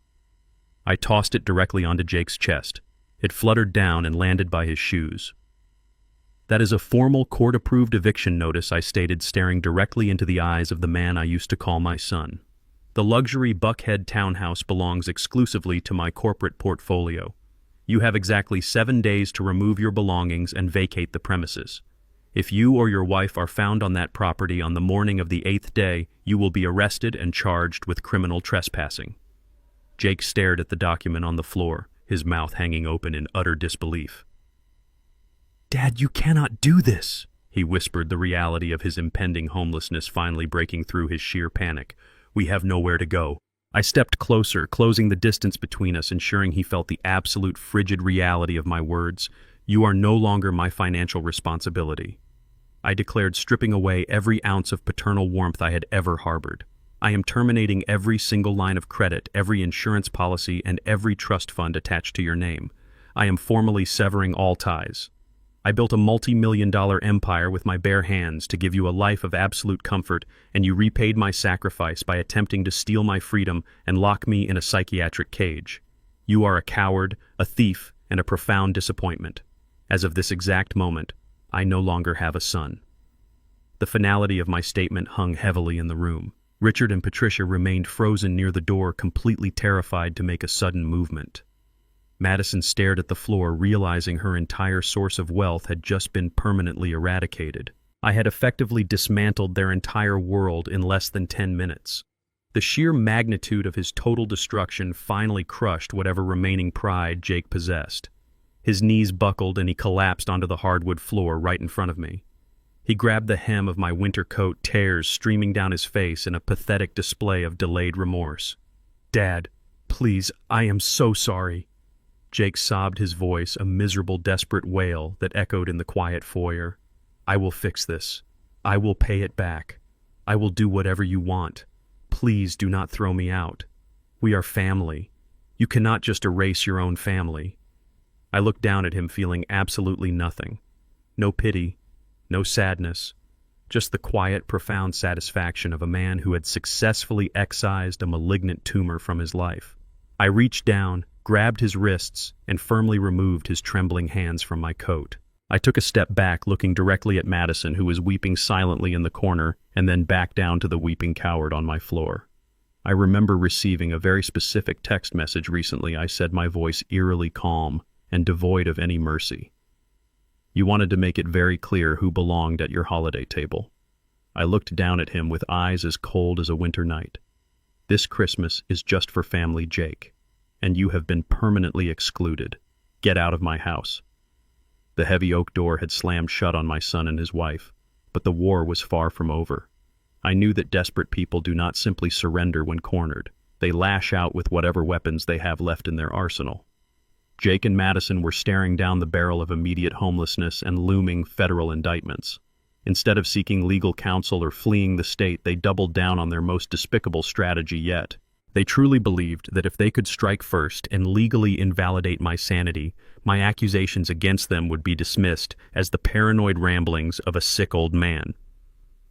I tossed it directly onto Jake's chest. It fluttered down and landed by his shoes. "That is a formal, court-approved eviction notice," I stated, staring directly into the eyes of the man I used to call my son. "The luxury Buckhead townhouse belongs exclusively to my corporate portfolio. You have exactly 7 days to remove your belongings and vacate the premises. If you or your wife are found on that property on the morning of the 8th day, you will be arrested and charged with criminal trespassing." Jake stared at the document on the floor, his mouth hanging open in utter disbelief. "Dad, you cannot do this," he whispered, the reality of his impending homelessness finally breaking through his sheer panic. "We have nowhere to go." I stepped closer, closing the distance between us, ensuring he felt the absolute frigid reality of my words. "You are no longer my financial responsibility," I declared, stripping away every ounce of paternal warmth I had ever harbored. "I am terminating every single line of credit, every insurance policy, and every trust fund attached to your name. I am formally severing all ties. I built a multi-million-dollar empire with my bare hands to give you a life of absolute comfort, and you repaid my sacrifice by attempting to steal my freedom and lock me in a psychiatric cage. You are a coward, a thief, and a profound disappointment. As of this exact moment, I no longer have a son." The finality of my statement hung heavily in the room. Richard and Patricia remained frozen near the door, completely terrified to make a sudden movement. Madison stared at the floor, realizing her entire source of wealth had just been permanently eradicated. I had effectively dismantled their entire world in less than 10 minutes. The sheer magnitude of his total destruction finally crushed whatever remaining pride Jake possessed. His knees buckled and he collapsed onto the hardwood floor right in front of me. He grabbed the hem of my winter coat, tears streaming down his face in a pathetic display of delayed remorse. "Dad, please, I am so sorry." Jake sobbed, his voice a miserable, desperate wail that echoed in the quiet foyer. "I will fix this. I will pay it back. I will do whatever you want. Please do not throw me out. We are family. You cannot just erase your own family." I looked down at him, feeling absolutely nothing. No pity, no sadness, just the quiet, profound satisfaction of a man who had successfully excised a malignant tumor from his life. I reached down, grabbed his wrists, and firmly removed his trembling hands from my coat. I took a step back, looking directly at Madison, who was weeping silently in the corner, and then back down to the weeping coward on my floor. "I remember receiving a very specific text message recently," I said, my voice eerily calm and devoid of any mercy. "You wanted to make it very clear who belonged at your holiday table." I looked down at him with eyes as cold as a winter night. "This Christmas is just for family, Jake, and you have been permanently excluded. Get out of my house." The heavy oak door had slammed shut on my son and his wife, but the war was far from over. I knew that desperate people do not simply surrender when cornered. They lash out with whatever weapons they have left in their arsenal. Jake and Madison were staring down the barrel of immediate homelessness and looming federal indictments. Instead of seeking legal counsel or fleeing the state, they doubled down on their most despicable strategy yet. They truly believed that if they could strike first and legally invalidate my sanity, my accusations against them would be dismissed as the paranoid ramblings of a sick old man.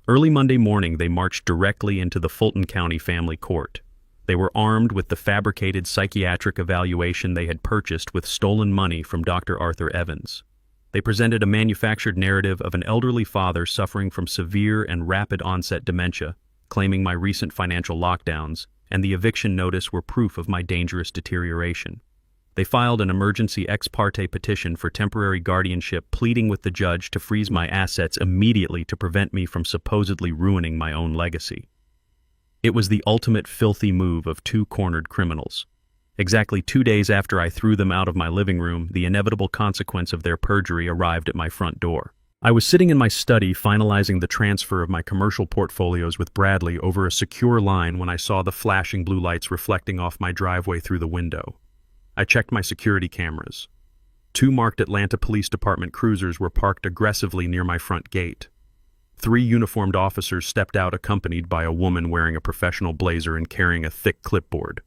Early Monday morning, they marched directly into the Fulton County Family Court. They were armed with the fabricated psychiatric evaluation they had purchased with stolen money from Dr. Arthur Evans. They presented a manufactured narrative of an elderly father suffering from severe and rapid onset dementia, claiming my recent financial lockdowns and the eviction notice were proof of my dangerous deterioration. They filed an emergency ex parte petition for temporary guardianship, pleading with the judge to freeze my assets immediately to prevent me from supposedly ruining my own legacy. It was the ultimate filthy move of two cornered criminals. Exactly 2 days after I threw them out of my living room, the inevitable consequence of their perjury arrived at my front door. I was sitting in my study finalizing the transfer of my commercial portfolios with Bradley over a secure line when I saw the flashing blue lights reflecting off my driveway through the window. I checked my security cameras. 2 marked Atlanta Police Department cruisers were parked aggressively near my front gate. 3 uniformed officers stepped out accompanied by a woman wearing a professional blazer and carrying a thick clipboard.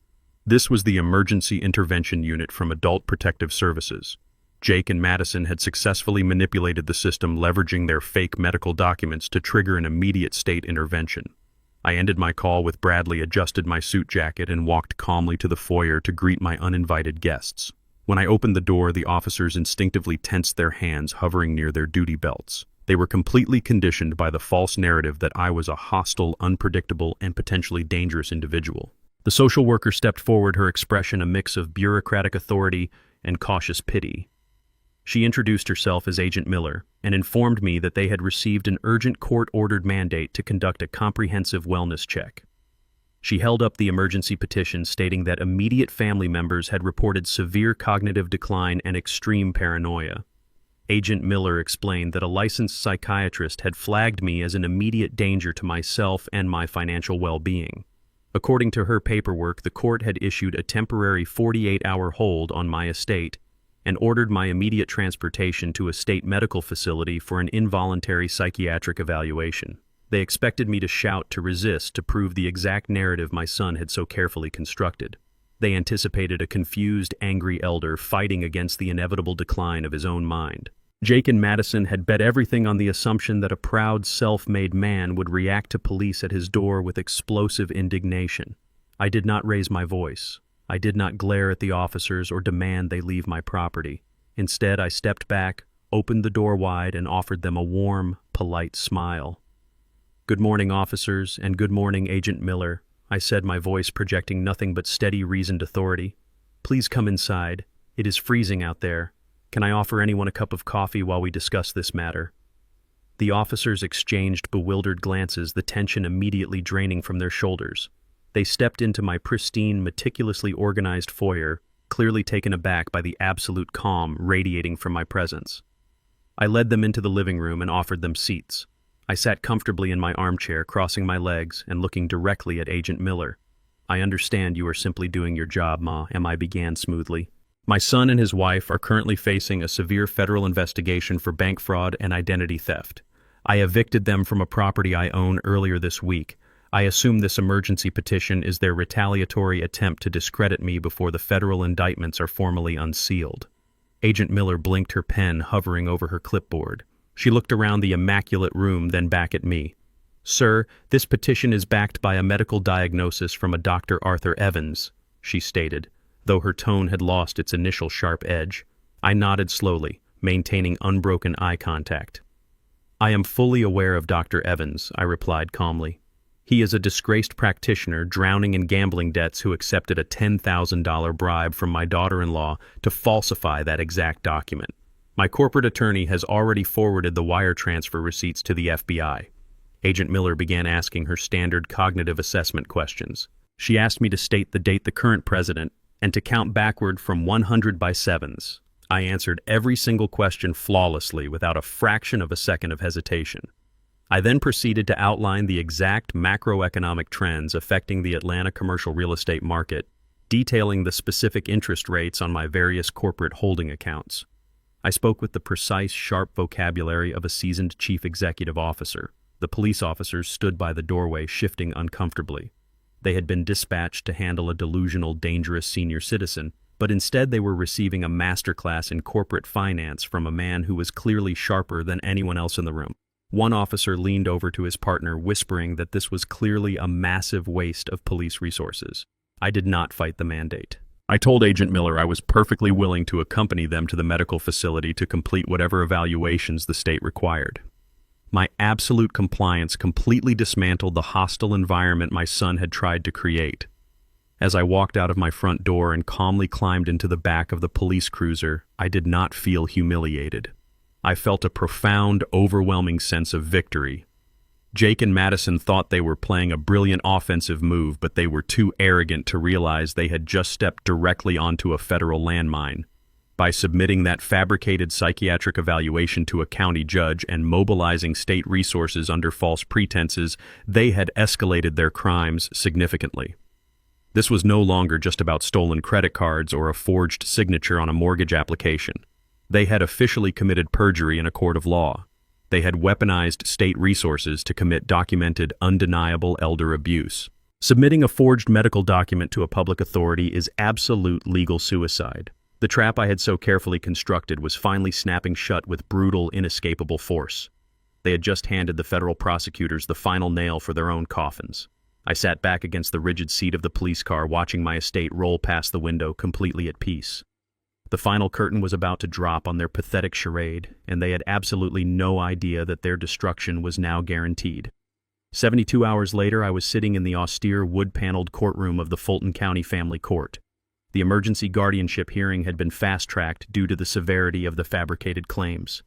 This was the Emergency Intervention Unit from Adult Protective Services. Jake and Madison had successfully manipulated the system, leveraging their fake medical documents to trigger an immediate state intervention. I ended my call with Bradley, adjusted my suit jacket, and walked calmly to the foyer to greet my uninvited guests. When I opened the door, the officers instinctively tensed their hands, hovering near their duty belts. They were completely conditioned by the false narrative that I was a hostile, unpredictable, and potentially dangerous individual. The social worker stepped forward, her expression a mix of bureaucratic authority and cautious pity. She introduced herself as Agent Miller and informed me that they had received an urgent court-ordered mandate to conduct a comprehensive wellness check. She held up the emergency petition stating that immediate family members had reported severe cognitive decline and extreme paranoia. Agent Miller explained that a licensed psychiatrist had flagged me as an immediate danger to myself and my financial well-being. According to her paperwork, the court had issued a temporary 48-hour hold on my estate and ordered my immediate transportation to a state medical facility for an involuntary psychiatric evaluation. They expected me to shout, to resist, to prove the exact narrative my son had so carefully constructed. They anticipated a confused, angry elder fighting against the inevitable decline of his own mind. Jake and Madison had bet everything on the assumption that a proud, self-made man would react to police at his door with explosive indignation. I did not raise my voice. I did not glare at the officers or demand they leave my property. Instead, I stepped back, opened the door wide, and offered them a warm, polite smile. "Good morning, officers, and good morning, Agent Miller," I said, my voice projecting nothing but steady, reasoned authority. "Please come inside. It is freezing out there. Can I offer anyone a cup of coffee while we discuss this matter?" The officers exchanged bewildered glances, the tension immediately draining from their shoulders. They stepped into my pristine, meticulously organized foyer, clearly taken aback by the absolute calm radiating from my presence. I led them into the living room and offered them seats. I sat comfortably in my armchair, crossing my legs and looking directly at Agent Miller. "I understand you are simply doing your job, Ma," I began smoothly. "My son and his wife are currently facing a severe federal investigation for bank fraud and identity theft. I evicted them from a property I own earlier this week. I assume this emergency petition is their retaliatory attempt to discredit me before the federal indictments are formally unsealed." Agent Miller blinked, her pen hovering over her clipboard. She looked around the immaculate room, then back at me. "Sir, this petition is backed by a medical diagnosis from a Dr. Arthur Evans," she stated, though her tone had lost its initial sharp edge. I nodded slowly, maintaining unbroken eye contact. "I am fully aware of Dr. Evans," I replied calmly. "He is a disgraced practitioner drowning in gambling debts who accepted a $10,000 bribe from my daughter-in-law to falsify that exact document. My corporate attorney has already forwarded the wire transfer receipts to the FBI." Agent Miller began asking her standard cognitive assessment questions. She asked me to state the date the current president and to count backward from 100 by sevens. I answered every single question flawlessly without a fraction of a second of hesitation. I then proceeded to outline the exact macroeconomic trends affecting the Atlanta commercial real estate market, detailing the specific interest rates on my various corporate holding accounts. I spoke with the precise, sharp vocabulary of a seasoned chief executive officer. The police officers stood by the doorway, shifting uncomfortably. They had been dispatched to handle a delusional, dangerous senior citizen, but instead they were receiving a masterclass in corporate finance from a man who was clearly sharper than anyone else in the room. One officer leaned over to his partner, whispering that this was clearly a massive waste of police resources. I did not fight the mandate. I told Agent Miller I was perfectly willing to accompany them to the medical facility to complete whatever evaluations the state required. My absolute compliance completely dismantled the hostile environment my son had tried to create. As I walked out of my front door and calmly climbed into the back of the police cruiser, I did not feel humiliated. I felt a profound, overwhelming sense of victory. Jake and Madison thought they were playing a brilliant offensive move, but they were too arrogant to realize they had just stepped directly onto a federal landmine. By submitting that fabricated psychiatric evaluation to a county judge and mobilizing state resources under false pretenses, they had escalated their crimes significantly. This was no longer just about stolen credit cards or a forged signature on a mortgage application. They had officially committed perjury in a court of law. They had weaponized state resources to commit documented, undeniable elder abuse. Submitting a forged medical document to a public authority is absolute legal suicide. The trap I had so carefully constructed was finally snapping shut with brutal, inescapable force. They had just handed the federal prosecutors the final nail for their own coffins. I sat back against the rigid seat of the police car, watching my estate roll past the window, completely at peace. The final curtain was about to drop on their pathetic charade, and they had absolutely no idea that their destruction was now guaranteed. 72 hours later, I was sitting in the austere, wood-paneled courtroom of the Fulton County Family Court. The emergency guardianship hearing had been fast-tracked due to the severity of the fabricated claims.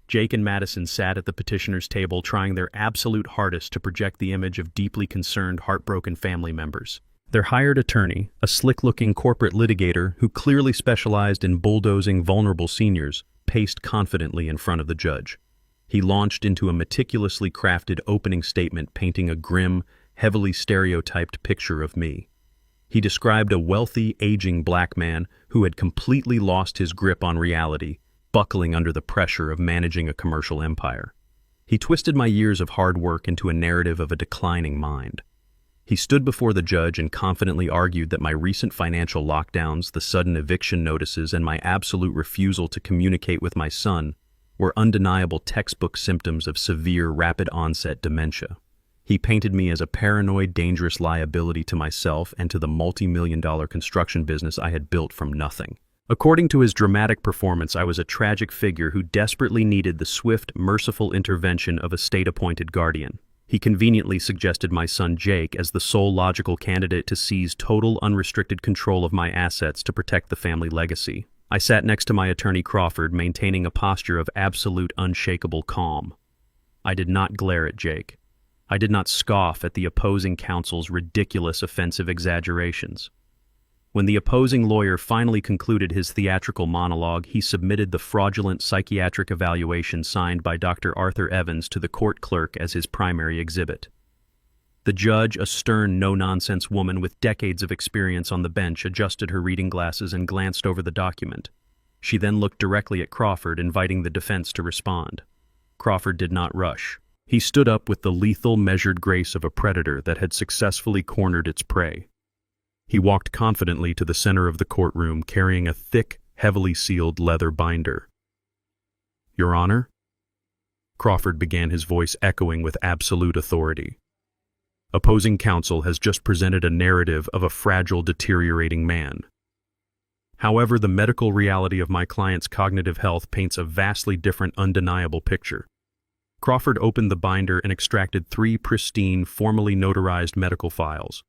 Jake and Madison sat at the petitioner's table, trying their absolute hardest to project the image of deeply concerned, heartbroken family members. Their hired attorney, a slick-looking corporate litigator who clearly specialized in bulldozing vulnerable seniors, paced confidently in front of the judge. He launched into a meticulously crafted opening statement painting a grim, heavily stereotyped picture of me. He described a wealthy, aging black man who had completely lost his grip on reality, buckling under the pressure of managing a commercial empire. He twisted my years of hard work into a narrative of a declining mind. He stood before the judge and confidently argued that my recent financial lockdowns, the sudden eviction notices, and my absolute refusal to communicate with my son were undeniable textbook symptoms of severe, rapid-onset dementia. He painted me as a paranoid, dangerous liability to myself and to the multi-million-dollar construction business I had built from nothing. According to his dramatic performance, I was a tragic figure who desperately needed the swift, merciful intervention of a state-appointed guardian. He conveniently suggested my son Jake as the sole logical candidate to seize total, unrestricted control of my assets to protect the family legacy. I sat next to my attorney Crawford, maintaining a posture of absolute, unshakable calm. I did not glare at Jake. I did not scoff at the opposing counsel's ridiculous, offensive exaggerations. When the opposing lawyer finally concluded his theatrical monologue, he submitted the fraudulent psychiatric evaluation signed by Dr. Arthur Evans to the court clerk as his primary exhibit. The judge, a stern, no-nonsense woman with decades of experience on the bench, adjusted her reading glasses and glanced over the document. She then looked directly at Crawford, inviting the defense to respond. Crawford did not rush. He stood up with the lethal, measured grace of a predator that had successfully cornered its prey. He walked confidently to the center of the courtroom, carrying a thick, heavily sealed leather binder. "Your Honor?" Crawford began, his voice echoing with absolute authority. "Opposing counsel has just presented a narrative of a fragile, deteriorating man. However, the medical reality of my client's cognitive health paints a vastly different, undeniable picture." Crawford opened the binder and extracted 3 pristine, formally notarized medical files.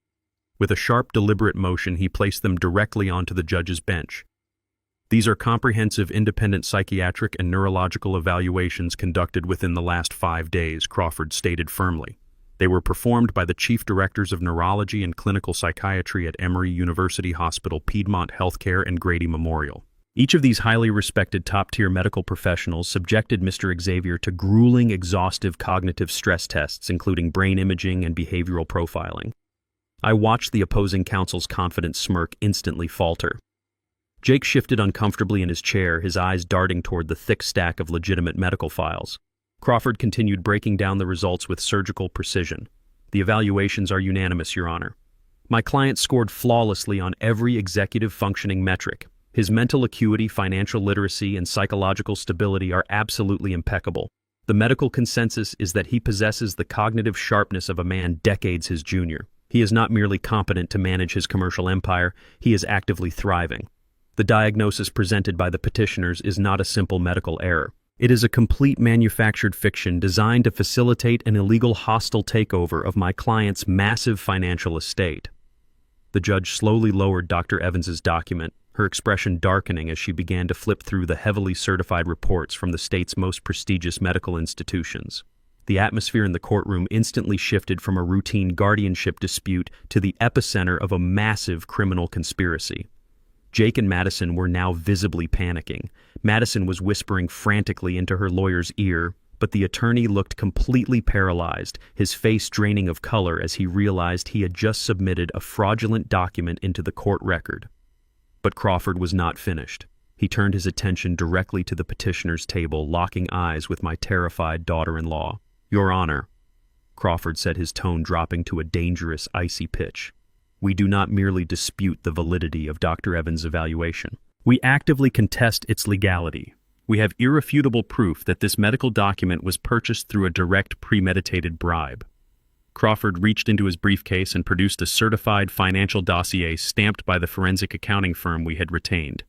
With a sharp, deliberate motion, he placed them directly onto the judge's bench. "These are comprehensive, independent psychiatric and neurological evaluations conducted within the last 5 days," Crawford stated firmly. "They were performed by the chief directors of neurology and clinical psychiatry at Emory University Hospital, Piedmont Healthcare, and Grady Memorial. Each of these highly respected top-tier medical professionals subjected Mr. Xavier to grueling, exhaustive cognitive stress tests, including brain imaging and behavioral profiling." I watched the opposing counsel's confident smirk instantly falter. Jake shifted uncomfortably in his chair, his eyes darting toward the thick stack of legitimate medical files. Crawford continued breaking down the results with surgical precision. The evaluations are unanimous, Your Honor. My client scored flawlessly on every executive functioning metric. His mental acuity, financial literacy, and psychological stability are absolutely impeccable. The medical consensus is that he possesses the cognitive sharpness of a man decades his junior. He is not merely competent to manage his commercial empire, he is actively thriving. The diagnosis presented by the petitioners is not a simple medical error. It is a complete manufactured fiction designed to facilitate an illegal hostile takeover of my client's massive financial estate. The judge slowly lowered Dr. Evans's document, her expression darkening as she began to flip through the heavily certified reports from the state's most prestigious medical institutions. The atmosphere in the courtroom instantly shifted from a routine guardianship dispute to the epicenter of a massive criminal conspiracy. Jake and Madison were now visibly panicking. Madison was whispering frantically into her lawyer's ear, but the attorney looked completely paralyzed, his face draining of color as he realized he had just submitted a fraudulent document into the court record. But Crawford was not finished. He turned his attention directly to the petitioner's table, locking eyes with my terrified daughter-in-law. Your Honor, Crawford said, his tone dropping to a dangerous, icy pitch. We do not merely dispute the validity of Dr. Evans' evaluation. We actively contest its legality. We have irrefutable proof that this medical document was purchased through a direct, premeditated bribe. Crawford reached into his briefcase and produced a certified financial dossier stamped by the forensic accounting firm we had retained.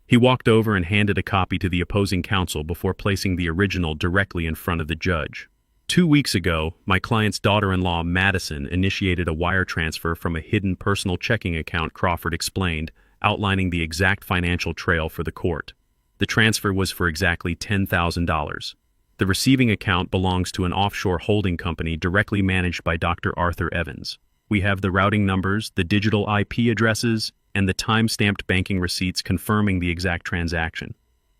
He walked over and handed a copy to the opposing counsel before placing the original directly in front of the judge. 2 weeks ago, my client's daughter-in-law, Madison, initiated a wire transfer from a hidden personal checking account, Crawford explained, outlining the exact financial trail for the court. The transfer was for exactly $10,000. The receiving account belongs to an offshore holding company directly managed by Dr. Arthur Evans. We have the routing numbers, the digital IP addresses, and the time-stamped banking receipts confirming the exact transaction.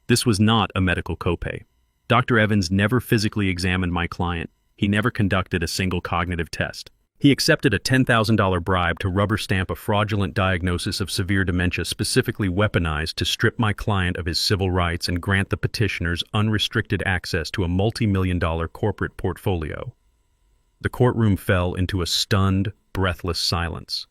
This was not a medical copay. Dr. Evans never physically examined my client. He never conducted a single cognitive test. He accepted a $10,000 bribe to rubber stamp a fraudulent diagnosis of severe dementia specifically weaponized to strip my client of his civil rights and grant the petitioners unrestricted access to a multi-million-dollar corporate portfolio. The courtroom fell into a stunned, breathless silence.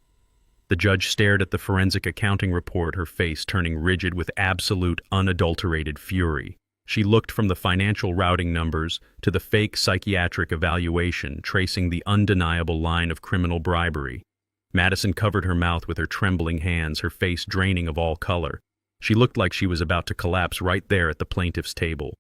The judge stared at the forensic accounting report, her face turning rigid with absolute, unadulterated fury. She looked from the financial routing numbers to the fake psychiatric evaluation, tracing the undeniable line of criminal bribery. Madison covered her mouth with her trembling hands, her face draining of all color. She looked like she was about to collapse right there at the plaintiff's table.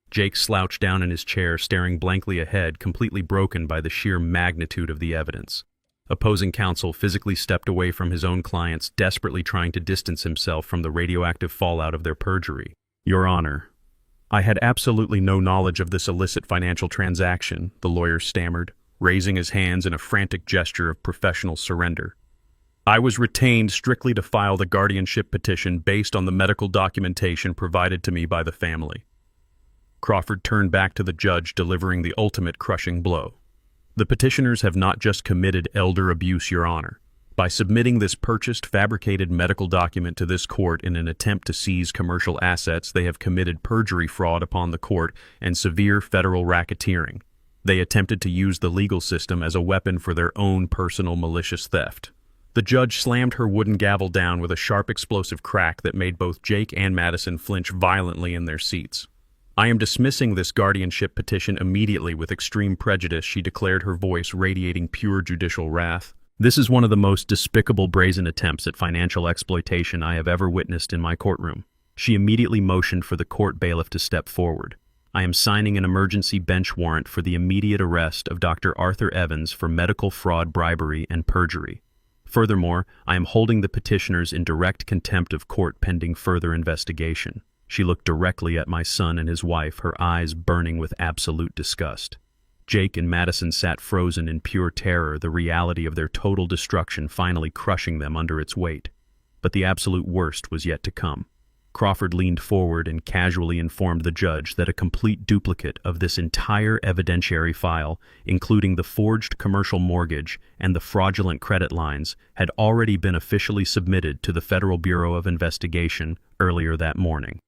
Jake slouched down in his chair, staring blankly ahead, completely broken by the sheer magnitude of the evidence. Opposing counsel physically stepped away from his own clients, desperately trying to distance himself from the radioactive fallout of their perjury. Your Honor, I had absolutely no knowledge of this illicit financial transaction, the lawyer stammered, raising his hands in a frantic gesture of professional surrender. I was retained strictly to file the guardianship petition based on the medical documentation provided to me by the family. Crawford turned back to the judge, delivering the ultimate crushing blow. The petitioners have not just committed elder abuse, Your Honor. By submitting this purchased, fabricated medical document to this court in an attempt to seize commercial assets, they have committed perjury fraud upon the court and severe federal racketeering. They attempted to use the legal system as a weapon for their own personal malicious theft. The judge slammed her wooden gavel down with a sharp explosive crack that made both Jake and Madison flinch violently in their seats. I am dismissing this guardianship petition immediately with extreme prejudice, she declared, her voice radiating pure judicial wrath. This is one of the most despicable, brazen attempts at financial exploitation I have ever witnessed in my courtroom. She immediately motioned for the court bailiff to step forward. I am signing an emergency bench warrant for the immediate arrest of Dr. Arthur Evans for medical fraud, bribery, and perjury. Furthermore, I am holding the petitioners in direct contempt of court pending further investigation. She looked directly at my son and his wife, her eyes burning with absolute disgust. Jake and Madison sat frozen in pure terror, the reality of their total destruction finally crushing them under its weight. But the absolute worst was yet to come. Crawford leaned forward and casually informed the judge that a complete duplicate of this entire evidentiary file, including the forged commercial mortgage and the fraudulent credit lines, had already been officially submitted to the Federal Bureau of Investigation earlier that morning.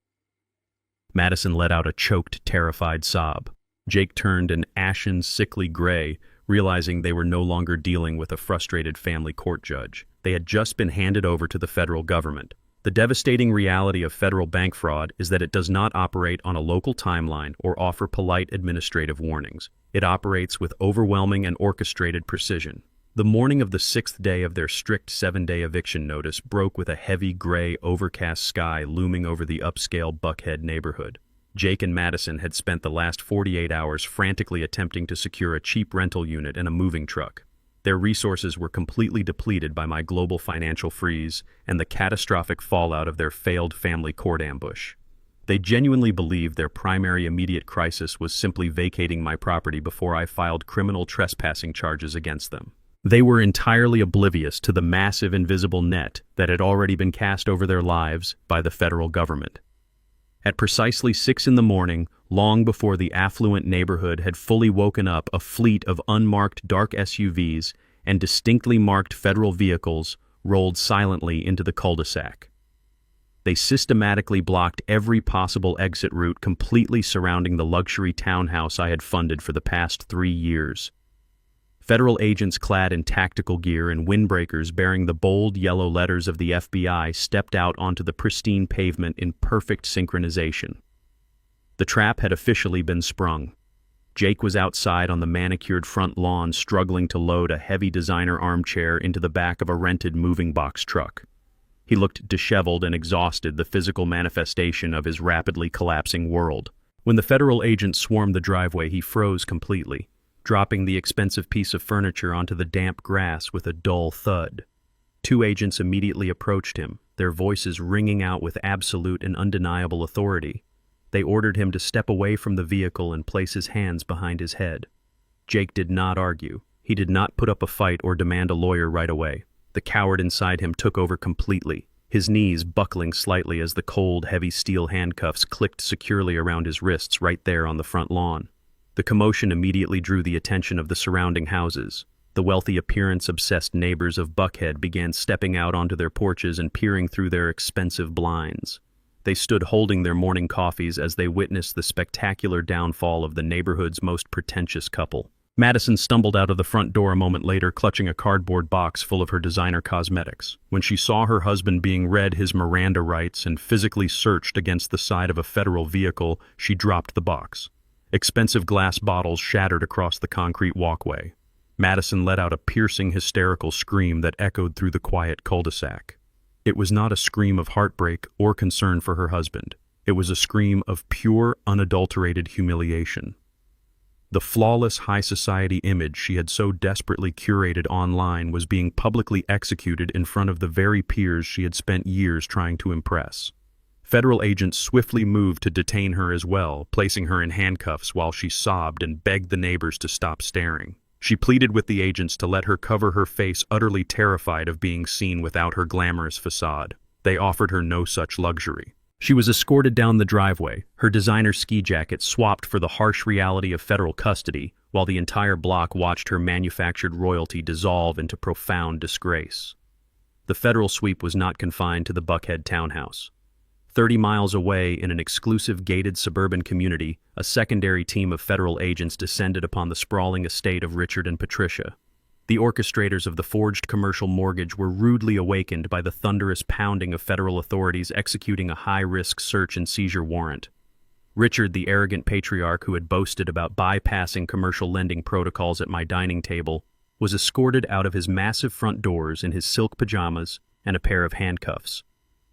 Madison let out a choked, terrified sob. Jake turned an ashen, sickly gray, realizing they were no longer dealing with a frustrated family court judge. They had just been handed over to the federal government. The devastating reality of federal bank fraud is that it does not operate on a local timeline or offer polite administrative warnings. It operates with overwhelming and orchestrated precision. The morning of the 6th day of their strict 7-day eviction notice broke with a heavy, gray, overcast sky looming over the upscale Buckhead neighborhood. Jake and Madison had spent the last 48 hours frantically attempting to secure a cheap rental unit and a moving truck. Their resources were completely depleted by my global financial freeze and the catastrophic fallout of their failed family court ambush. They genuinely believed their primary immediate crisis was simply vacating my property before I filed criminal trespassing charges against them. They were entirely oblivious to the massive invisible net that had already been cast over their lives by the federal government. At precisely 6 a.m, long before the affluent neighborhood had fully woken up, a fleet of unmarked dark SUVs and distinctly marked federal vehicles rolled silently into the cul-de-sac. They systematically blocked every possible exit route, completely surrounding the luxury townhouse I had funded for the past 3 years. Federal agents clad in tactical gear and windbreakers bearing the bold yellow letters of the FBI stepped out onto the pristine pavement in perfect synchronization. The trap had officially been sprung. Jake was outside on the manicured front lawn, struggling to load a heavy designer armchair into the back of a rented moving box truck. He looked disheveled and exhausted, the physical manifestation of his rapidly collapsing world. When the federal agent swarmed the driveway, he froze completely, dropping the expensive piece of furniture onto the damp grass with a dull thud. 2 agents immediately approached him, their voices ringing out with absolute and undeniable authority. They ordered him to step away from the vehicle and place his hands behind his head. Jake did not argue. He did not put up a fight or demand a lawyer right away. The coward inside him took over completely, his knees buckling slightly as the cold, heavy steel handcuffs clicked securely around his wrists right there on the front lawn. The commotion immediately drew the attention of the surrounding houses. The wealthy appearance-obsessed neighbors of Buckhead began stepping out onto their porches and peering through their expensive blinds. They stood holding their morning coffees as they witnessed the spectacular downfall of the neighborhood's most pretentious couple. Madison stumbled out of the front door a moment later, clutching a cardboard box full of her designer cosmetics. When she saw her husband being read his Miranda rights and physically searched against the side of a federal vehicle, she dropped the box. Expensive glass bottles shattered across the concrete walkway. Madison let out a piercing, hysterical scream that echoed through the quiet cul-de-sac. It was not a scream of heartbreak or concern for her husband. It was a scream of pure, unadulterated humiliation. The flawless high society image she had so desperately curated online was being publicly executed in front of the very peers she had spent years trying to impress. Federal agents swiftly moved to detain her as well, placing her in handcuffs while she sobbed and begged the neighbors to stop staring. She pleaded with the agents to let her cover her face, utterly terrified of being seen without her glamorous facade. They offered her no such luxury. She was escorted down the driveway, her designer ski jacket swapped for the harsh reality of federal custody, while the entire block watched her manufactured royalty dissolve into profound disgrace. The federal sweep was not confined to the Buckhead townhouse. 30 miles away, in an exclusive gated suburban community, a secondary team of federal agents descended upon the sprawling estate of Richard and Patricia. The orchestrators of the forged commercial mortgage were rudely awakened by the thunderous pounding of federal authorities executing a high-risk search and seizure warrant. Richard, the arrogant patriarch who had boasted about bypassing commercial lending protocols at my dining table, was escorted out of his massive front doors in his silk pajamas and a pair of handcuffs.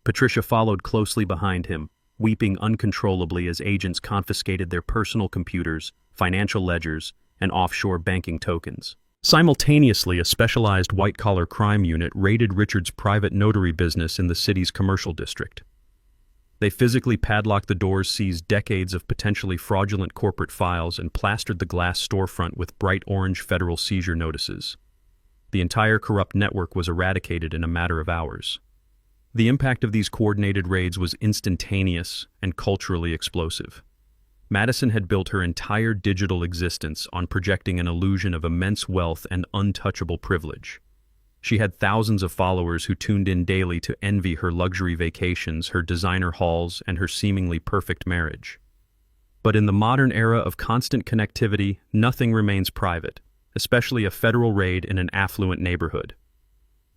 Patricia followed closely behind him, weeping uncontrollably as agents confiscated their personal computers, financial ledgers, and offshore banking tokens. Simultaneously, a specialized white-collar crime unit raided Richard's private notary business in the city's commercial district. They physically padlocked the doors, seized decades of potentially fraudulent corporate files, and plastered the glass storefront with bright orange federal seizure notices. The entire corrupt network was eradicated in a matter of hours. The impact of these coordinated raids was instantaneous and culturally explosive. Madison had built her entire digital existence on projecting an illusion of immense wealth and untouchable privilege. She had thousands of followers who tuned in daily to envy her luxury vacations, her designer hauls, and her seemingly perfect marriage. But in the modern era of constant connectivity, nothing remains private. especially a federal raid in an affluent neighborhood.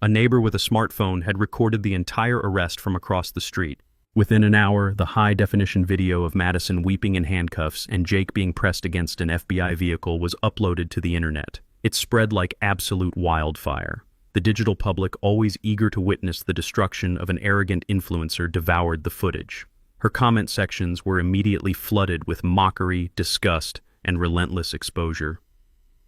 A neighbor with a smartphone had recorded the entire arrest from across the street. Within an hour, the high-definition video of Madison weeping in handcuffs and Jake being pressed against an FBI vehicle was uploaded to the internet. It spread like absolute wildfire. The digital public, always eager to witness the destruction of an arrogant influencer, devoured the footage. Her comment sections were immediately flooded with mockery, disgust, and relentless exposure.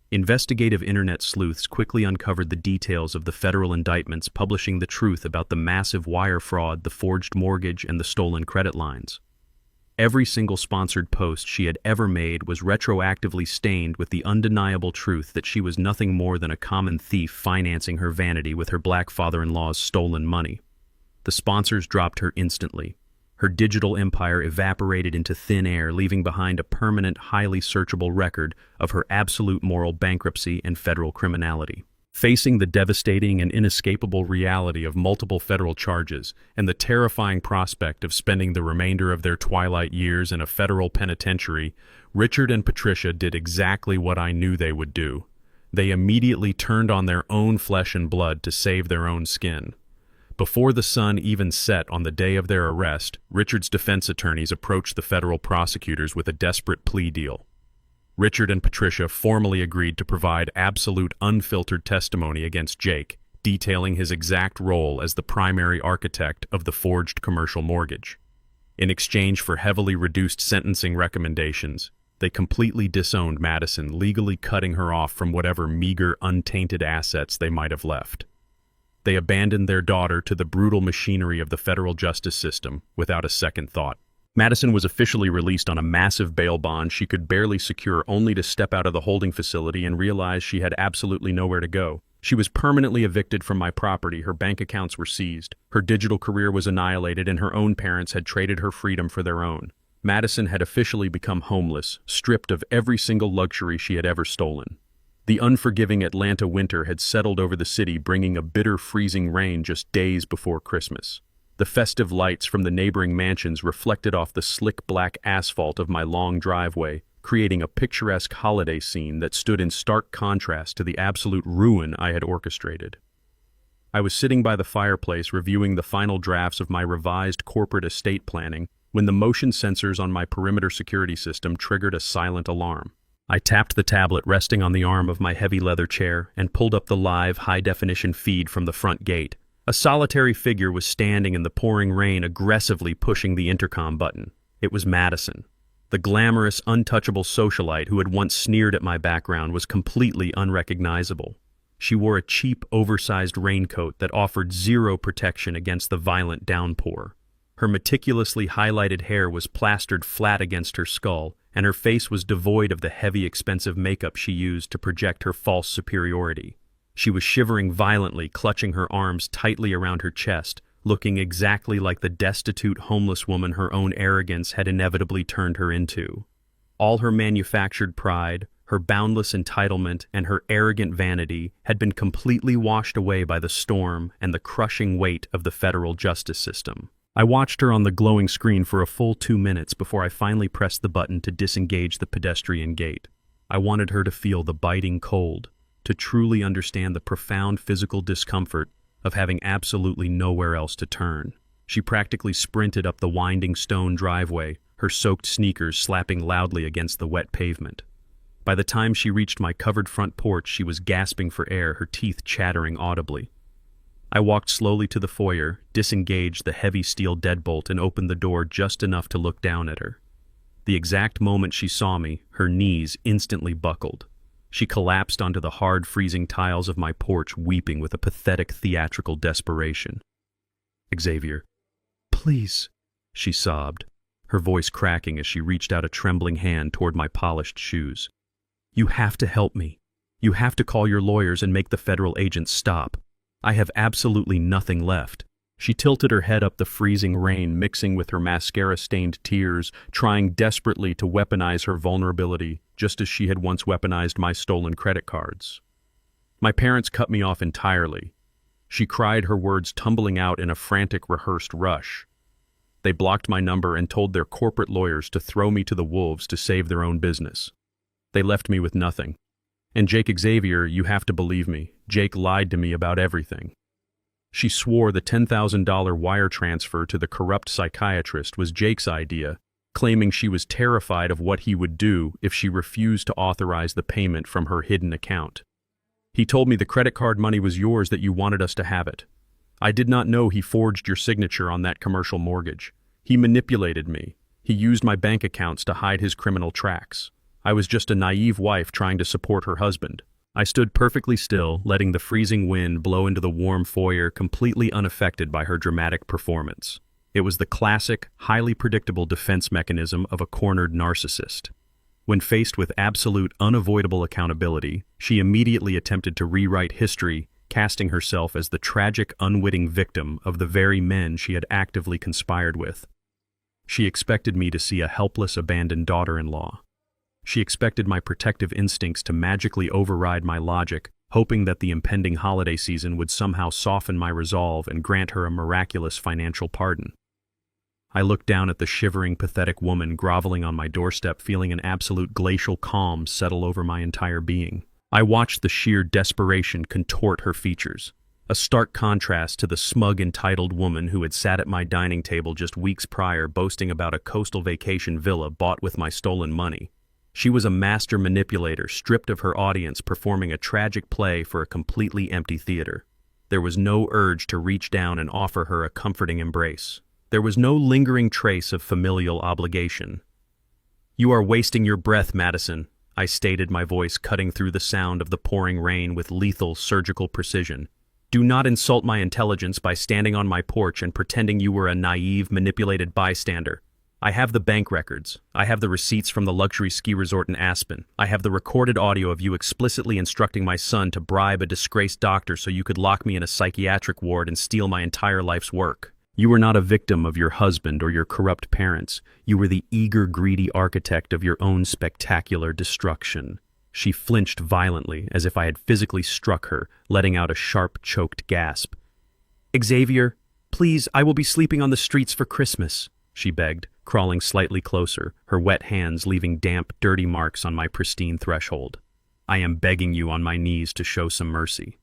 Investigative internet sleuths quickly uncovered the details of the federal indictments, publishing the truth about the massive wire fraud, the forged mortgage, and the stolen credit lines. Every single sponsored post she had ever made was retroactively stained with the undeniable truth that she was nothing more than a common thief financing her vanity with her black father-in-law's stolen money. The sponsors dropped her instantly. Her digital empire evaporated into thin air, leaving behind a permanent, highly searchable record of her absolute moral bankruptcy and federal criminality. Facing the devastating and inescapable reality of multiple federal charges and the terrifying prospect of spending the remainder of their twilight years in a federal penitentiary, Richard and Patricia did exactly what I knew they would do. They immediately turned on their own flesh and blood to save their own skin. Before the sun even set on the day of their arrest, Richard's defense attorneys approached the federal prosecutors with a desperate plea deal. Richard and Patricia formally agreed to provide absolute unfiltered testimony against Jake, detailing his exact role as the primary architect of the forged commercial mortgage. In exchange for heavily reduced sentencing recommendations, they completely disowned Madison, legally cutting her off from whatever meager, untainted assets they might have left. They abandoned their daughter to the brutal machinery of the federal justice system without a second thought. Madison was officially released on a massive bail bond she could barely secure, only to step out of the holding facility and realize she had absolutely nowhere to go. She was permanently evicted from my property, her bank accounts were seized, her digital career was annihilated, and her own parents had traded her freedom for their own. Madison had officially become homeless, stripped of every single luxury she had ever stolen. The unforgiving Atlanta winter had settled over the city, bringing a bitter, freezing rain just days before Christmas. The festive lights from the neighboring mansions reflected off the slick black asphalt of my long driveway, creating a picturesque holiday scene that stood in stark contrast to the absolute ruin I had orchestrated. I was sitting by the fireplace reviewing the final drafts of my revised corporate estate planning when the motion sensors on my perimeter security system triggered a silent alarm. I tapped the tablet resting on the arm of my heavy leather chair and pulled up the live, high-definition feed from the front gate. A solitary figure was standing in the pouring rain, aggressively pushing the intercom button. It was Madison. The glamorous, untouchable socialite who had once sneered at my background was completely unrecognizable. She wore a cheap, oversized raincoat that offered zero protection against the violent downpour. Her meticulously highlighted hair was plastered flat against her skull, and her face was devoid of the heavy, expensive makeup she used to project her false superiority. She was shivering violently, clutching her arms tightly around her chest, looking exactly like the destitute, homeless woman her own arrogance had inevitably turned her into. All her manufactured pride, her boundless entitlement, and her arrogant vanity had been completely washed away by the storm and the crushing weight of the federal justice system. I watched her on the glowing screen for a full 2 minutes before I finally pressed the button to disengage the pedestrian gate. I wanted her to feel the biting cold, to truly understand the profound physical discomfort of having absolutely nowhere else to turn. She practically sprinted up the winding stone driveway, her soaked sneakers slapping loudly against the wet pavement. By the time she reached my covered front porch, she was gasping for air, her teeth chattering audibly. I walked slowly to the foyer, disengaged the heavy steel deadbolt, and opened the door just enough to look down at her. The exact moment she saw me, her knees instantly buckled. She collapsed onto the hard, freezing tiles of my porch, weeping with a pathetic, theatrical desperation. "Xavier, please," she sobbed, her voice cracking as she reached out a trembling hand toward my polished shoes. "You have to help me. You have to call your lawyers and make the federal agents stop. I have absolutely nothing left." She tilted her head up the freezing rain, mixing with her mascara-stained tears, trying desperately to weaponize her vulnerability, just as she had once weaponized my stolen credit cards. My parents cut me off entirely. She cried, her words tumbling out in a frantic, rehearsed rush. They blocked my number and told their corporate lawyers to throw me to the wolves to save their own business. They left me with nothing. And Jake Xavier, you have to believe me, Jake lied to me about everything. She swore the $10,000 wire transfer to the corrupt psychiatrist was Jake's idea, claiming she was terrified of what he would do if she refused to authorize the payment from her hidden account. He told me the credit card money was yours, that you wanted us to have it. I did not know he forged your signature on that commercial mortgage. He manipulated me. He used my bank accounts to hide his criminal tracks. I was just a naive wife trying to support her husband. I stood perfectly still, letting the freezing wind blow into the warm foyer, completely unaffected by her dramatic performance. It was the classic, highly predictable defense mechanism of a cornered narcissist. When faced with absolute, unavoidable accountability, she immediately attempted to rewrite history, casting herself as the tragic, unwitting victim of the very men she had actively conspired with. She expected me to see a helpless, abandoned daughter-in-law. She expected my protective instincts to magically override my logic, hoping that the impending holiday season would somehow soften my resolve and grant her a miraculous financial pardon. I looked down at the shivering, pathetic woman groveling on my doorstep, feeling an absolute glacial calm settle over my entire being. I watched the sheer desperation contort her features, a stark contrast to the smug, entitled woman who had sat at my dining table just weeks prior boasting about a coastal vacation villa bought with my stolen money. She was a master manipulator, stripped of her audience, performing a tragic play for a completely empty theater. There was no urge to reach down and offer her a comforting embrace. There was no lingering trace of familial obligation. "You are wasting your breath, Madison," I stated, my voice cutting through the sound of the pouring rain with lethal, surgical precision. "Do not insult my intelligence by standing on my porch and pretending you were a naive, manipulated bystander. I have the bank records. I have the receipts from the luxury ski resort in Aspen. I have the recorded audio of you explicitly instructing my son to bribe a disgraced doctor so you could lock me in a psychiatric ward and steal my entire life's work. You were not a victim of your husband or your corrupt parents. You were the eager, greedy architect of your own spectacular destruction." She flinched violently, as if I had physically struck her, letting out a sharp, choked gasp. "Xavier, please, I will be sleeping on the streets for Christmas," she begged, crawling slightly closer, her wet hands leaving damp, dirty marks on my pristine threshold. "I am begging you on my knees to show some mercy."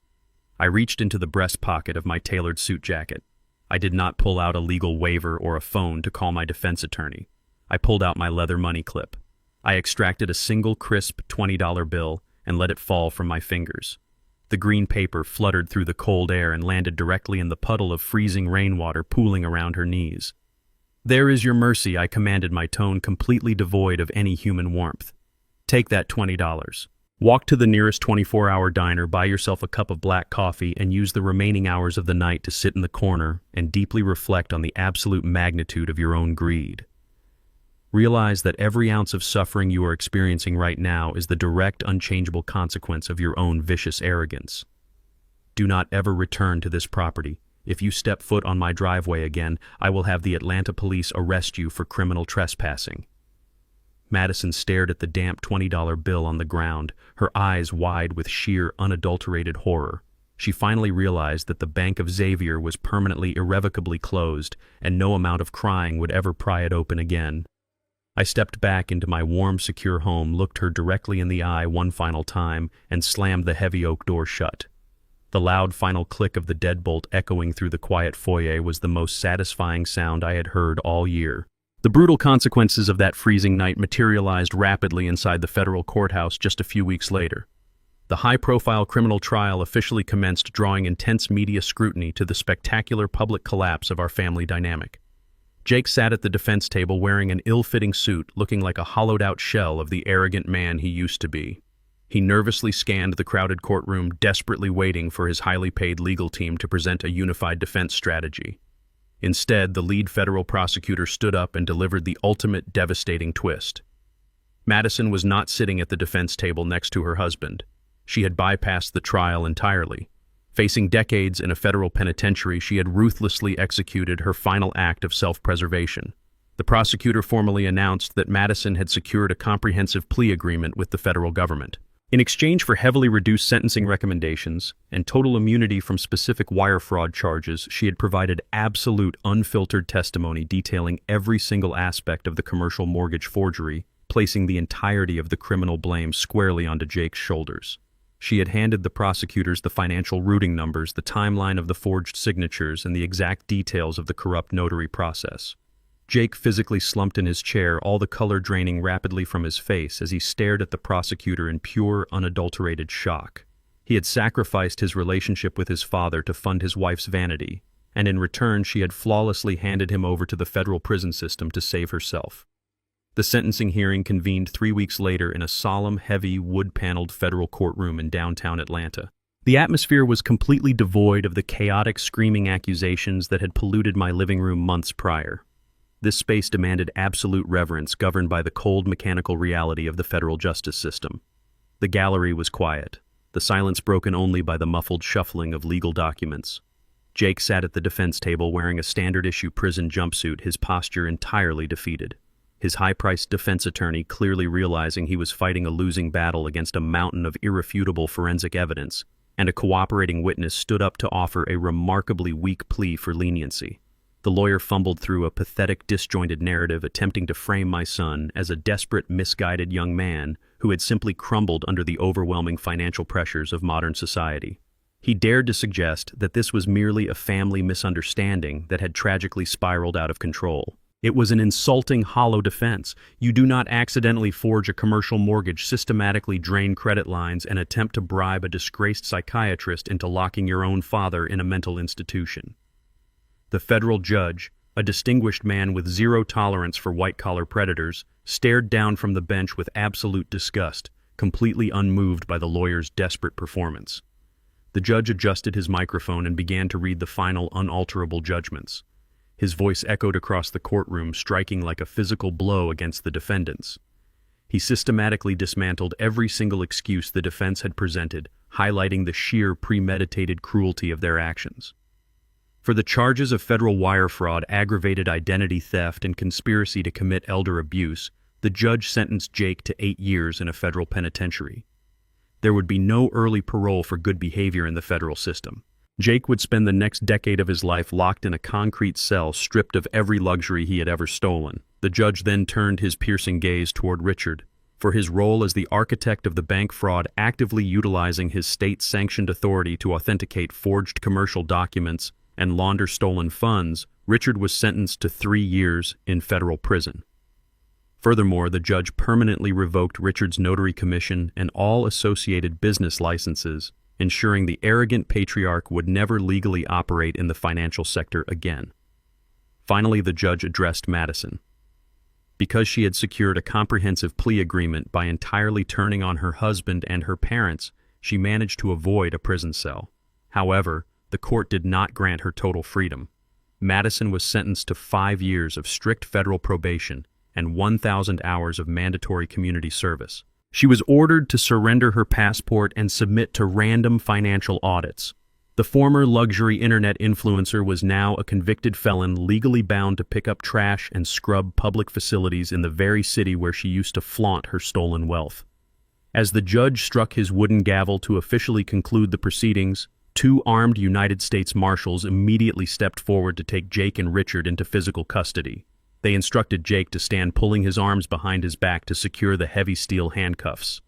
I reached into the breast pocket of my tailored suit jacket. I did not pull out a legal waiver or a phone to call my defense attorney. I pulled out my leather money clip. I extracted a single crisp $20 bill and let it fall from my fingers. The green paper fluttered through the cold air and landed directly in the puddle of freezing rainwater pooling around her knees. "There is your mercy," I commanded, my tone completely devoid of any human warmth. "Take that $20. Walk to the nearest 24-hour diner, buy yourself a cup of black coffee, and use the remaining hours of the night to sit in the corner and deeply reflect on the absolute magnitude of your own greed. Realize that every ounce of suffering you are experiencing right now is the direct, unchangeable consequence of your own vicious arrogance. Do not ever return to this property. If you step foot on my driveway again, I will have the Atlanta police arrest you for criminal trespassing." Madison stared at the damp $20 bill on the ground, her eyes wide with sheer, unadulterated horror. She finally realized that the Bank of Xavier was permanently, irrevocably closed, and no amount of crying would ever pry it open again. I stepped back into my warm, secure home, looked her directly in the eye one final time, and slammed the heavy oak door shut. The loud final click of the deadbolt echoing through the quiet foyer was the most satisfying sound I had heard all year. The brutal consequences of that freezing night materialized rapidly inside the federal courthouse just a few weeks later. The high-profile criminal trial officially commenced, drawing intense media scrutiny to the spectacular public collapse of our family dynamic. Jake sat at the defense table wearing an ill-fitting suit, looking like a hollowed-out shell of the arrogant man he used to be. He nervously scanned the crowded courtroom, desperately waiting for his highly paid legal team to present a unified defense strategy. Instead, the lead federal prosecutor stood up and delivered the ultimate, devastating twist. Madison was not sitting at the defense table next to her husband. She had bypassed the trial entirely. Facing decades in a federal penitentiary, she had ruthlessly executed her final act of self-preservation. The prosecutor formally announced that Madison had secured a comprehensive plea agreement with the federal government. In exchange for heavily reduced sentencing recommendations and total immunity from specific wire fraud charges, she had provided absolute, unfiltered testimony detailing every single aspect of the commercial mortgage forgery, placing the entirety of the criminal blame squarely onto Jake's shoulders. She had handed the prosecutors the financial routing numbers, the timeline of the forged signatures, and the exact details of the corrupt notary process. Jake physically slumped in his chair, all the color draining rapidly from his face as he stared at the prosecutor in pure, unadulterated shock. He had sacrificed his relationship with his father to fund his wife's vanity, and in return she had flawlessly handed him over to the federal prison system to save herself. The sentencing hearing convened 3 weeks later in a solemn, heavy, wood-paneled federal courtroom in downtown Atlanta. The atmosphere was completely devoid of the chaotic, screaming accusations that had polluted my living room months prior. This space demanded absolute reverence, governed by the cold, mechanical reality of the federal justice system. The gallery was quiet, the silence broken only by the muffled shuffling of legal documents. Jake sat at the defense table wearing a standard-issue prison jumpsuit, his posture entirely defeated. His high-priced defense attorney, clearly realizing he was fighting a losing battle against a mountain of irrefutable forensic evidence, and a cooperating witness, stood up to offer a remarkably weak plea for leniency. The lawyer fumbled through a pathetic, disjointed narrative, attempting to frame my son as a desperate, misguided young man who had simply crumbled under the overwhelming financial pressures of modern society. He dared to suggest that this was merely a family misunderstanding that had tragically spiraled out of control. It was an insulting, hollow defense. You do not accidentally forge a commercial mortgage, systematically drain credit lines, and attempt to bribe a disgraced psychiatrist into locking your own father in a mental institution. The federal judge, a distinguished man with zero tolerance for white-collar predators, stared down from the bench with absolute disgust, completely unmoved by the lawyer's desperate performance. The judge adjusted his microphone and began to read the final, unalterable judgments. His voice echoed across the courtroom, striking like a physical blow against the defendants. He systematically dismantled every single excuse the defense had presented, highlighting the sheer, premeditated cruelty of their actions. For the charges of federal wire fraud, aggravated identity theft, and conspiracy to commit elder abuse, the judge sentenced Jake to 8 years in a federal penitentiary. There would be no early parole for good behavior in the federal system. Jake would spend the next decade of his life locked in a concrete cell, stripped of every luxury he had ever stolen. The judge then turned his piercing gaze toward Richard. For his role as the architect of the bank fraud, actively utilizing his state-sanctioned authority to authenticate forged commercial documents and launder stolen funds, Richard was sentenced to 3 years in federal prison. Furthermore, the judge permanently revoked Richard's notary commission and all associated business licenses, ensuring the arrogant patriarch would never legally operate in the financial sector again. Finally, the judge addressed Madison. Because she had secured a comprehensive plea agreement by entirely turning on her husband and her parents, she managed to avoid a prison cell. However, the court did not grant her total freedom. Madison was sentenced to 5 years of strict federal probation and 1,000 hours of mandatory community service. She was ordered to surrender her passport and submit to random financial audits. The former luxury internet influencer was now a convicted felon, legally bound to pick up trash and scrub public facilities in the very city where she used to flaunt her stolen wealth. As the judge struck his wooden gavel to officially conclude the proceedings, 2 armed United States Marshals immediately stepped forward to take Jake and Richard into physical custody. They instructed Jake to stand pulling his arms behind his back to secure the heavy steel handcuffs.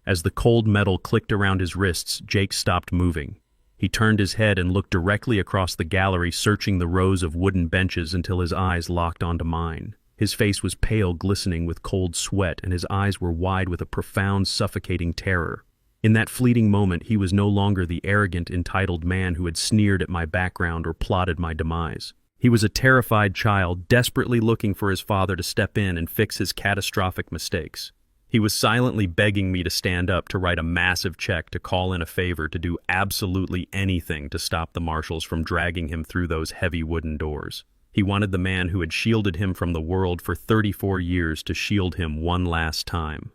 As the cold metal clicked around his wrists, Jake stopped moving. He turned his head and looked directly across the gallery, searching the rows of wooden benches until his eyes locked onto mine. His face was pale, glistening with cold sweat, and his eyes were wide with a profound, suffocating terror. In that fleeting moment, he was no longer the arrogant, entitled man who had sneered at my background or plotted my demise. He was a terrified child, desperately looking for his father to step in and fix his catastrophic mistakes. He was silently begging me to stand up, to write a massive check, to call in a favor, to do absolutely anything to stop the marshals from dragging him through those heavy wooden doors. He wanted the man who had shielded him from the world for 34 years to shield him one last time.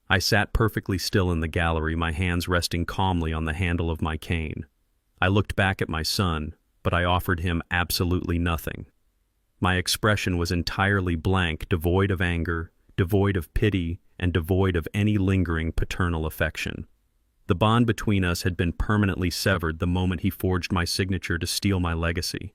I sat perfectly still in the gallery, my hands resting calmly on the handle of my cane. I looked back at my son, but I offered him absolutely nothing. My expression was entirely blank, devoid of anger, devoid of pity, and devoid of any lingering paternal affection. The bond between us had been permanently severed the moment he forged my signature to steal my legacy.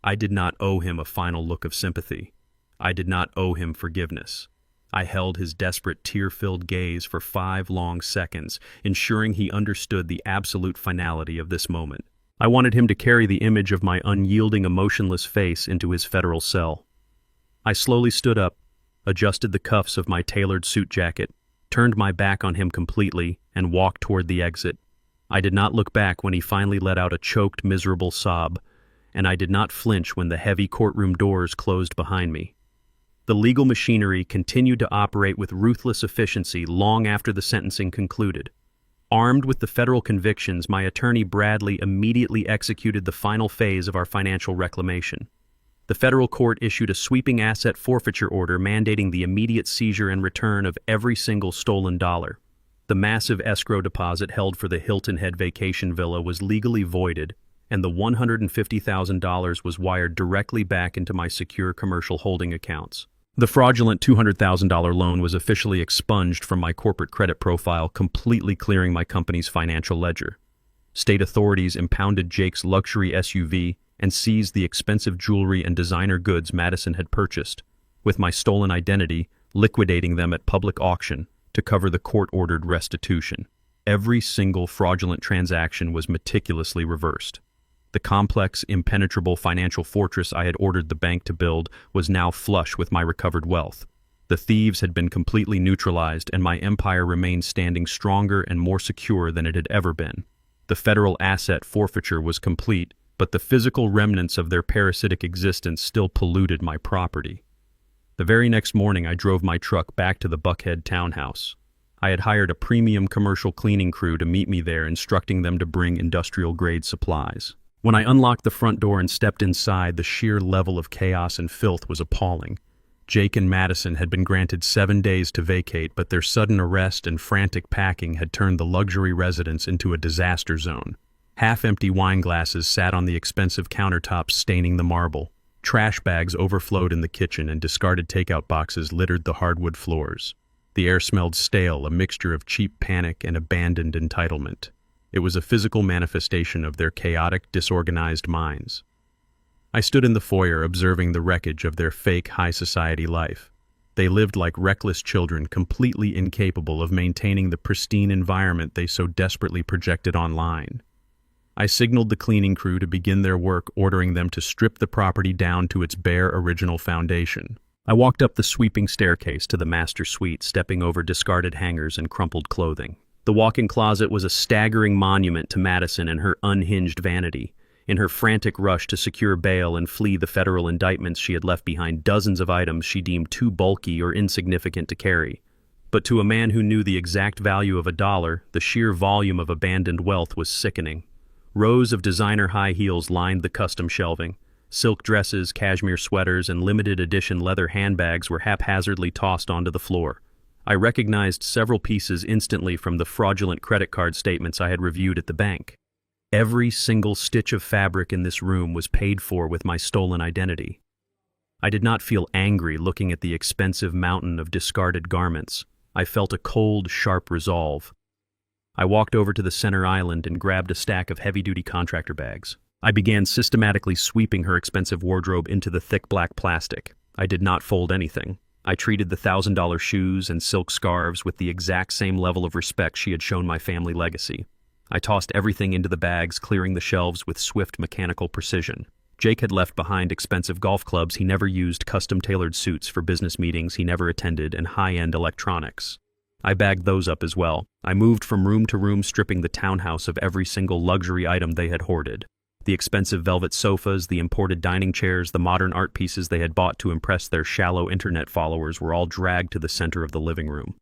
I did not owe him a final look of sympathy. I did not owe him forgiveness. I held his desperate, tear-filled gaze for 5 long seconds, ensuring he understood the absolute finality of this moment. I wanted him to carry the image of my unyielding, emotionless face into his federal cell. I slowly stood up, adjusted the cuffs of my tailored suit jacket, turned my back on him completely, and walked toward the exit. I did not look back when he finally let out a choked, miserable sob, and I did not flinch when the heavy courtroom doors closed behind me. The legal machinery continued to operate with ruthless efficiency long after the sentencing concluded. Armed with the federal convictions, my attorney Bradley immediately executed the final phase of our financial reclamation. The federal court issued a sweeping asset forfeiture order mandating the immediate seizure and return of every single stolen dollar. The massive escrow deposit held for the Hilton Head vacation villa was legally voided, and the $150,000 was wired directly back into my secure commercial holding accounts. The fraudulent $200,000 loan was officially expunged from my corporate credit profile, completely clearing my company's financial ledger. State authorities impounded Jake's luxury SUV and seized the expensive jewelry and designer goods Madison had purchased, with my stolen identity, liquidating them at public auction to cover the court-ordered restitution. Every single fraudulent transaction was meticulously reversed. The complex, impenetrable financial fortress I had ordered the bank to build was now flush with my recovered wealth. The thieves had been completely neutralized, and my empire remained standing stronger and more secure than it had ever been. The federal asset forfeiture was complete, but the physical remnants of their parasitic existence still polluted my property. The very next morning, I drove my truck back to the Buckhead townhouse. I had hired a premium commercial cleaning crew to meet me there, instructing them to bring industrial-grade supplies. When I unlocked the front door and stepped inside, the sheer level of chaos and filth was appalling. Jake and Madison had been granted 7 days to vacate, but their sudden arrest and frantic packing had turned the luxury residence into a disaster zone. Half-empty wine glasses sat on the expensive countertops, staining the marble. Trash bags overflowed in the kitchen, and discarded takeout boxes littered the hardwood floors. The air smelled stale, a mixture of cheap panic and abandoned entitlement. It was a physical manifestation of their chaotic, disorganized minds. I stood in the foyer observing the wreckage of their fake high society life. They lived like reckless children, completely incapable of maintaining the pristine environment they so desperately projected online. I signaled the cleaning crew to begin their work, ordering them to strip the property down to its bare original foundation. I walked up the sweeping staircase to the master suite, stepping over discarded hangers and crumpled clothing. The walk-in closet was a staggering monument to Madison and her unhinged vanity. In her frantic rush to secure bail and flee the federal indictments, she had left behind dozens of items she deemed too bulky or insignificant to carry. But to a man who knew the exact value of a dollar, the sheer volume of abandoned wealth was sickening. Rows of designer high heels lined the custom shelving. Silk dresses, cashmere sweaters, and limited-edition leather handbags were haphazardly tossed onto the floor. I recognized several pieces instantly from the fraudulent credit card statements I had reviewed at the bank. Every single stitch of fabric in this room was paid for with my stolen identity. I did not feel angry looking at the expensive mountain of discarded garments. I felt a cold, sharp resolve. I walked over to the center island and grabbed a stack of heavy-duty contractor bags. I began systematically sweeping her expensive wardrobe into the thick black plastic. I did not fold anything. I treated the $1,000 shoes and silk scarves with the exact same level of respect she had shown my family legacy. I tossed everything into the bags, clearing the shelves with swift mechanical precision. Jake had left behind expensive golf clubs he never used, custom-tailored suits for business meetings he never attended, and high-end electronics. I bagged those up as well. I moved from room to room, stripping the townhouse of every single luxury item they had hoarded. The expensive velvet sofas, the imported dining chairs, the modern art pieces they had bought to impress their shallow internet followers were all dragged to the center of the living room.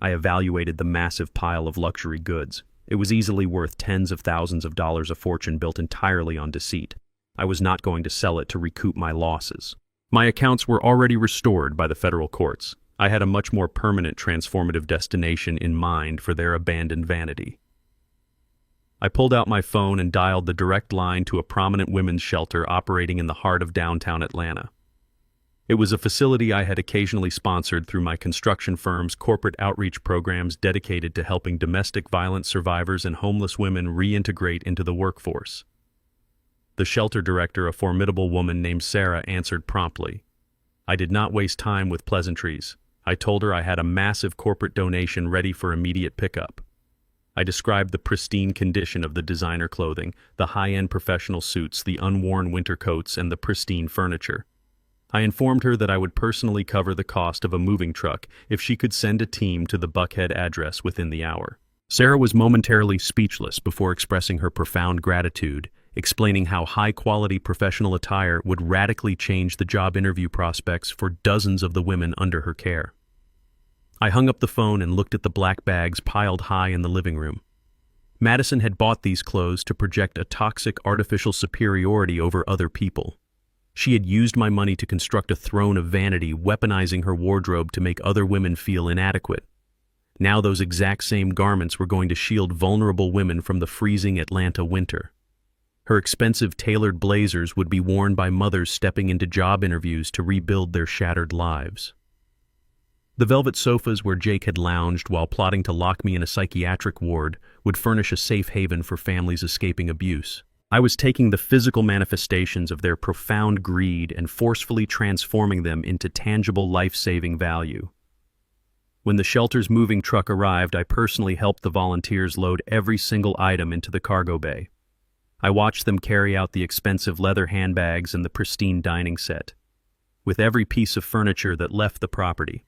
I evaluated the massive pile of luxury goods. It was easily worth tens of thousands of dollars, a fortune built entirely on deceit. I was not going to sell it to recoup my losses. My accounts were already restored by the federal courts. I had a much more permanent transformative destination in mind for their abandoned vanity. I pulled out my phone and dialed the direct line to a prominent women's shelter operating in the heart of downtown Atlanta. It was a facility I had occasionally sponsored through my construction firm's corporate outreach programs dedicated to helping domestic violence survivors and homeless women reintegrate into the workforce. The shelter director, a formidable woman named Sarah, answered promptly. I did not waste time with pleasantries. I told her I had a massive corporate donation ready for immediate pickup. I described the pristine condition of the designer clothing, the high-end professional suits, the unworn winter coats, and the pristine furniture. I informed her that I would personally cover the cost of a moving truck if she could send a team to the Buckhead address within the hour. Sarah was momentarily speechless before expressing her profound gratitude, explaining how high-quality professional attire would radically change the job interview prospects for dozens of the women under her care. I hung up the phone and looked at the black bags piled high in the living room. Madison had bought these clothes to project a toxic artificial superiority over other people. She had used my money to construct a throne of vanity, weaponizing her wardrobe to make other women feel inadequate. Now those exact same garments were going to shield vulnerable women from the freezing Atlanta winter. Her expensive tailored blazers would be worn by mothers stepping into job interviews to rebuild their shattered lives. The velvet sofas where Jake had lounged while plotting to lock me in a psychiatric ward would furnish a safe haven for families escaping abuse. I was taking the physical manifestations of their profound greed and forcefully transforming them into tangible life-saving value. When the shelter's moving truck arrived, I personally helped the volunteers load every single item into the cargo bay. I watched them carry out the expensive leather handbags and the pristine dining set. With every piece of furniture that left the property,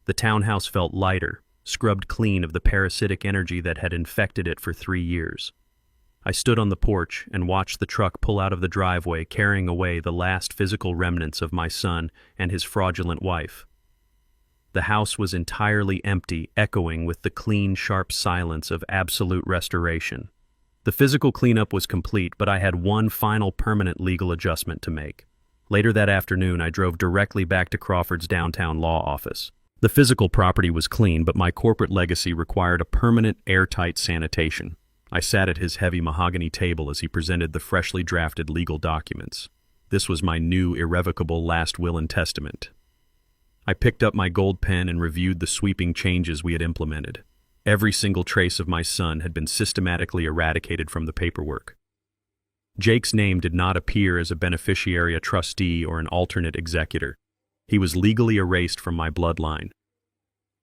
the townhouse felt lighter, scrubbed clean of the parasitic energy that had infected it for 3 years. I stood on the porch and watched the truck pull out of the driveway, carrying away the last physical remnants of my son and his fraudulent wife. The house was entirely empty, echoing with the clean, sharp silence of absolute restoration. The physical cleanup was complete, but I had one final permanent legal adjustment to make. Later that afternoon, I drove directly back to Crawford's downtown law office. The physical property was clean, but my corporate legacy required a permanent, airtight sanitation. I sat at his heavy mahogany table as he presented the freshly drafted legal documents. This was my new, irrevocable last will and testament. I picked up my gold pen and reviewed the sweeping changes we had implemented. Every single trace of my son had been systematically eradicated from the paperwork. Jake's name did not appear as a beneficiary, a trustee, or an alternate executor. He was legally erased from my bloodline.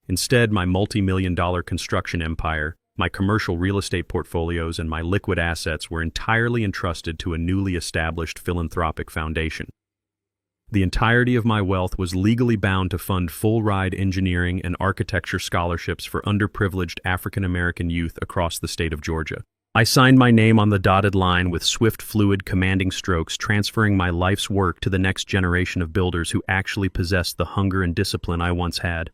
Instead, my multi-million-dollar construction empire, my commercial real estate portfolios, and my liquid assets were entirely entrusted to a newly established philanthropic foundation. The entirety of my wealth was legally bound to fund full-ride engineering and architecture scholarships for underprivileged African-American youth across the state of Georgia. I signed my name on the dotted line with swift, fluid, commanding strokes, transferring my life's work to the next generation of builders who actually possessed the hunger and discipline I once had.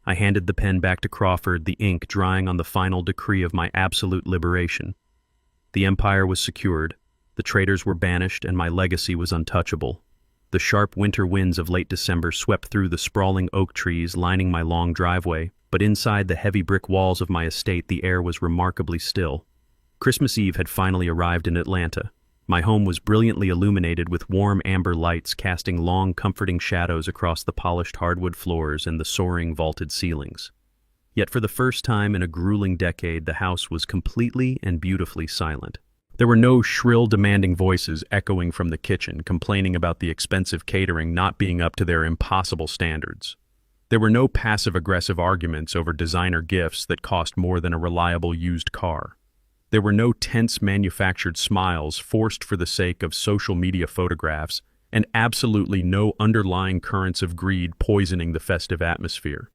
I handed the pen back to Crawford, the ink drying on the final decree of my absolute liberation. The empire was secured, the traitors were banished, and my legacy was untouchable. The sharp winter winds of late December swept through the sprawling oak trees lining my long driveway, but inside the heavy brick walls of my estate the air was remarkably still. Christmas Eve had finally arrived in Atlanta. My home was brilliantly illuminated with warm amber lights casting long, comforting shadows across the polished hardwood floors and the soaring vaulted ceilings. Yet for the first time in a grueling decade, the house was completely and beautifully silent. There were no shrill, demanding voices echoing from the kitchen, complaining about the expensive catering not being up to their impossible standards. There were no passive-aggressive arguments over designer gifts that cost more than a reliable used car. There were no tense manufactured smiles forced for the sake of social media photographs, and absolutely no underlying currents of greed poisoning the festive atmosphere.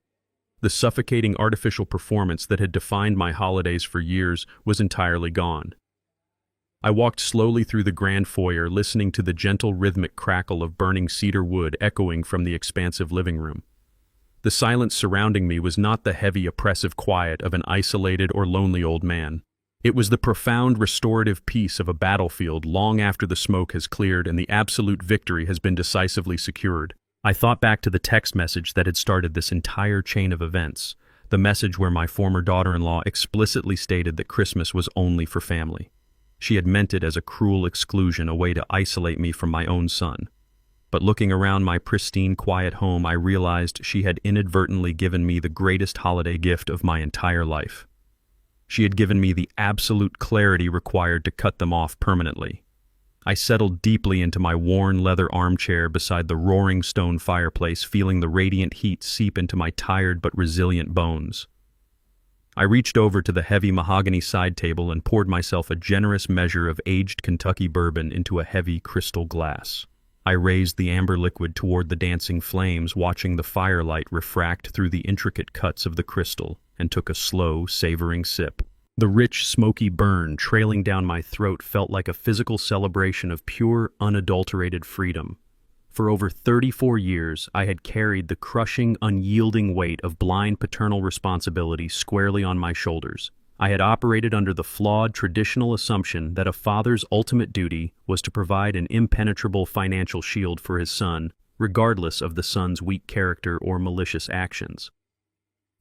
The suffocating artificial performance that had defined my holidays for years was entirely gone. I walked slowly through the grand foyer, listening to the gentle rhythmic crackle of burning cedar wood echoing from the expansive living room. The silence surrounding me was not the heavy, oppressive quiet of an isolated or lonely old man. It was the profound restorative peace of a battlefield long after the smoke has cleared and the absolute victory has been decisively secured. I thought back to the text message that had started this entire chain of events, the message where my former daughter-in-law explicitly stated that Christmas was only for family. She had meant it as a cruel exclusion, a way to isolate me from my own son. But looking around my pristine, quiet home, I realized she had inadvertently given me the greatest holiday gift of my entire life. She had given me the absolute clarity required to cut them off permanently. I settled deeply into my worn leather armchair beside the roaring stone fireplace, feeling the radiant heat seep into my tired but resilient bones. I reached over to the heavy mahogany side table and poured myself a generous measure of aged Kentucky bourbon into a heavy crystal glass. I raised the amber liquid toward the dancing flames, watching the firelight refract through the intricate cuts of the crystal, and took a slow, savoring sip. The rich, smoky burn trailing down my throat felt like a physical celebration of pure, unadulterated freedom. For over 34 years, I had carried the crushing, unyielding weight of blind paternal responsibility squarely on my shoulders. I had operated under the flawed traditional assumption that a father's ultimate duty was to provide an impenetrable financial shield for his son, regardless of the son's weak character or malicious actions.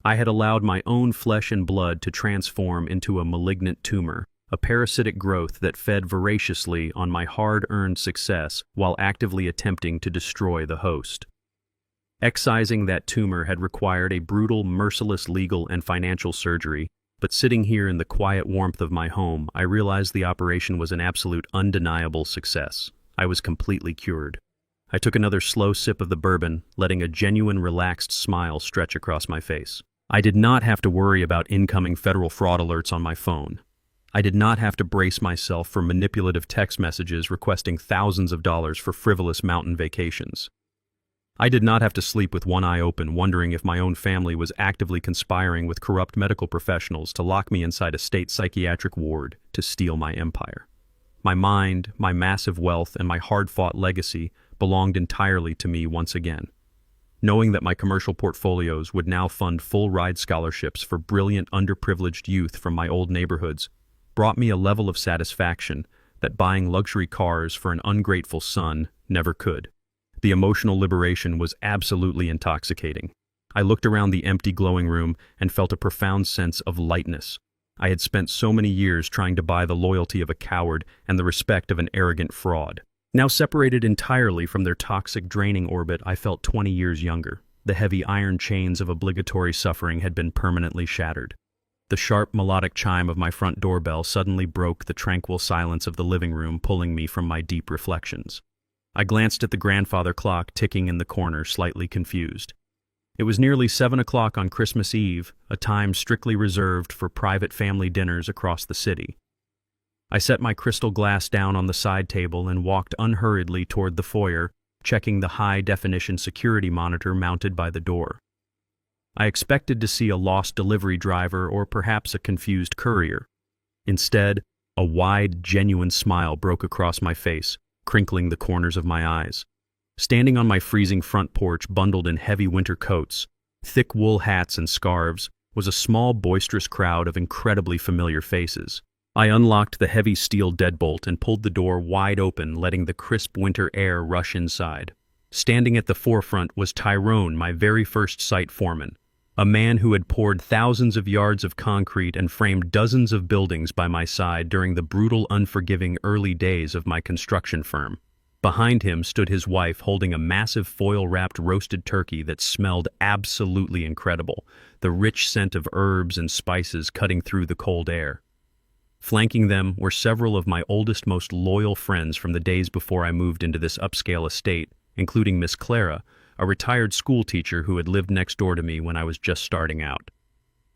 I had allowed my own flesh and blood to transform into a malignant tumor, a parasitic growth that fed voraciously on my hard-earned success while actively attempting to destroy the host. Excising that tumor had required a brutal, merciless legal and financial surgery, but sitting here in the quiet warmth of my home, I realized the operation was an absolute, undeniable success. I was completely cured. I took another slow sip of the bourbon, letting a genuine, relaxed smile stretch across my face. I did not have to worry about incoming federal fraud alerts on my phone. I did not have to brace myself for manipulative text messages requesting thousands of dollars for frivolous mountain vacations. I did not have to sleep with one eye open, wondering if my own family was actively conspiring with corrupt medical professionals to lock me inside a state psychiatric ward to steal my empire. My mind, my massive wealth, and my hard-fought legacy belonged entirely to me once again. Knowing that my commercial portfolios would now fund full-ride scholarships for brilliant, underprivileged youth from my old neighborhoods brought me a level of satisfaction that buying luxury cars for an ungrateful son never could. The emotional liberation was absolutely intoxicating. I looked around the empty, glowing room and felt a profound sense of lightness. I had spent so many years trying to buy the loyalty of a coward and the respect of an arrogant fraud. Now separated entirely from their toxic, draining orbit, I felt 20 years younger. The heavy iron chains of obligatory suffering had been permanently shattered. The sharp, melodic chime of my front doorbell suddenly broke the tranquil silence of the living room, pulling me from my deep reflections. I glanced at the grandfather clock ticking in the corner, slightly confused. It was nearly 7 o'clock on Christmas Eve, a time strictly reserved for private family dinners across the city. I set my crystal glass down on the side table and walked unhurriedly toward the foyer, checking the high-definition security monitor mounted by the door. I expected to see a lost delivery driver or perhaps a confused courier. Instead, a wide, genuine smile broke across my face, crinkling the corners of my eyes. Standing on my freezing front porch, bundled in heavy winter coats, thick wool hats and scarves, was a small, boisterous crowd of incredibly familiar faces. I unlocked the heavy steel deadbolt and pulled the door wide open, letting the crisp winter air rush inside. Standing at the forefront was Tyrone, my very first site foreman, a man who had poured thousands of yards of concrete and framed dozens of buildings by my side during the brutal, unforgiving early days of my construction firm. Behind him stood his wife, holding a massive foil-wrapped roasted turkey that smelled absolutely incredible, the rich scent of herbs and spices cutting through the cold air. Flanking them were several of my oldest, most loyal friends from the days before I moved into this upscale estate, including Miss Clara, a retired school teacher who had lived next door to me when I was just starting out.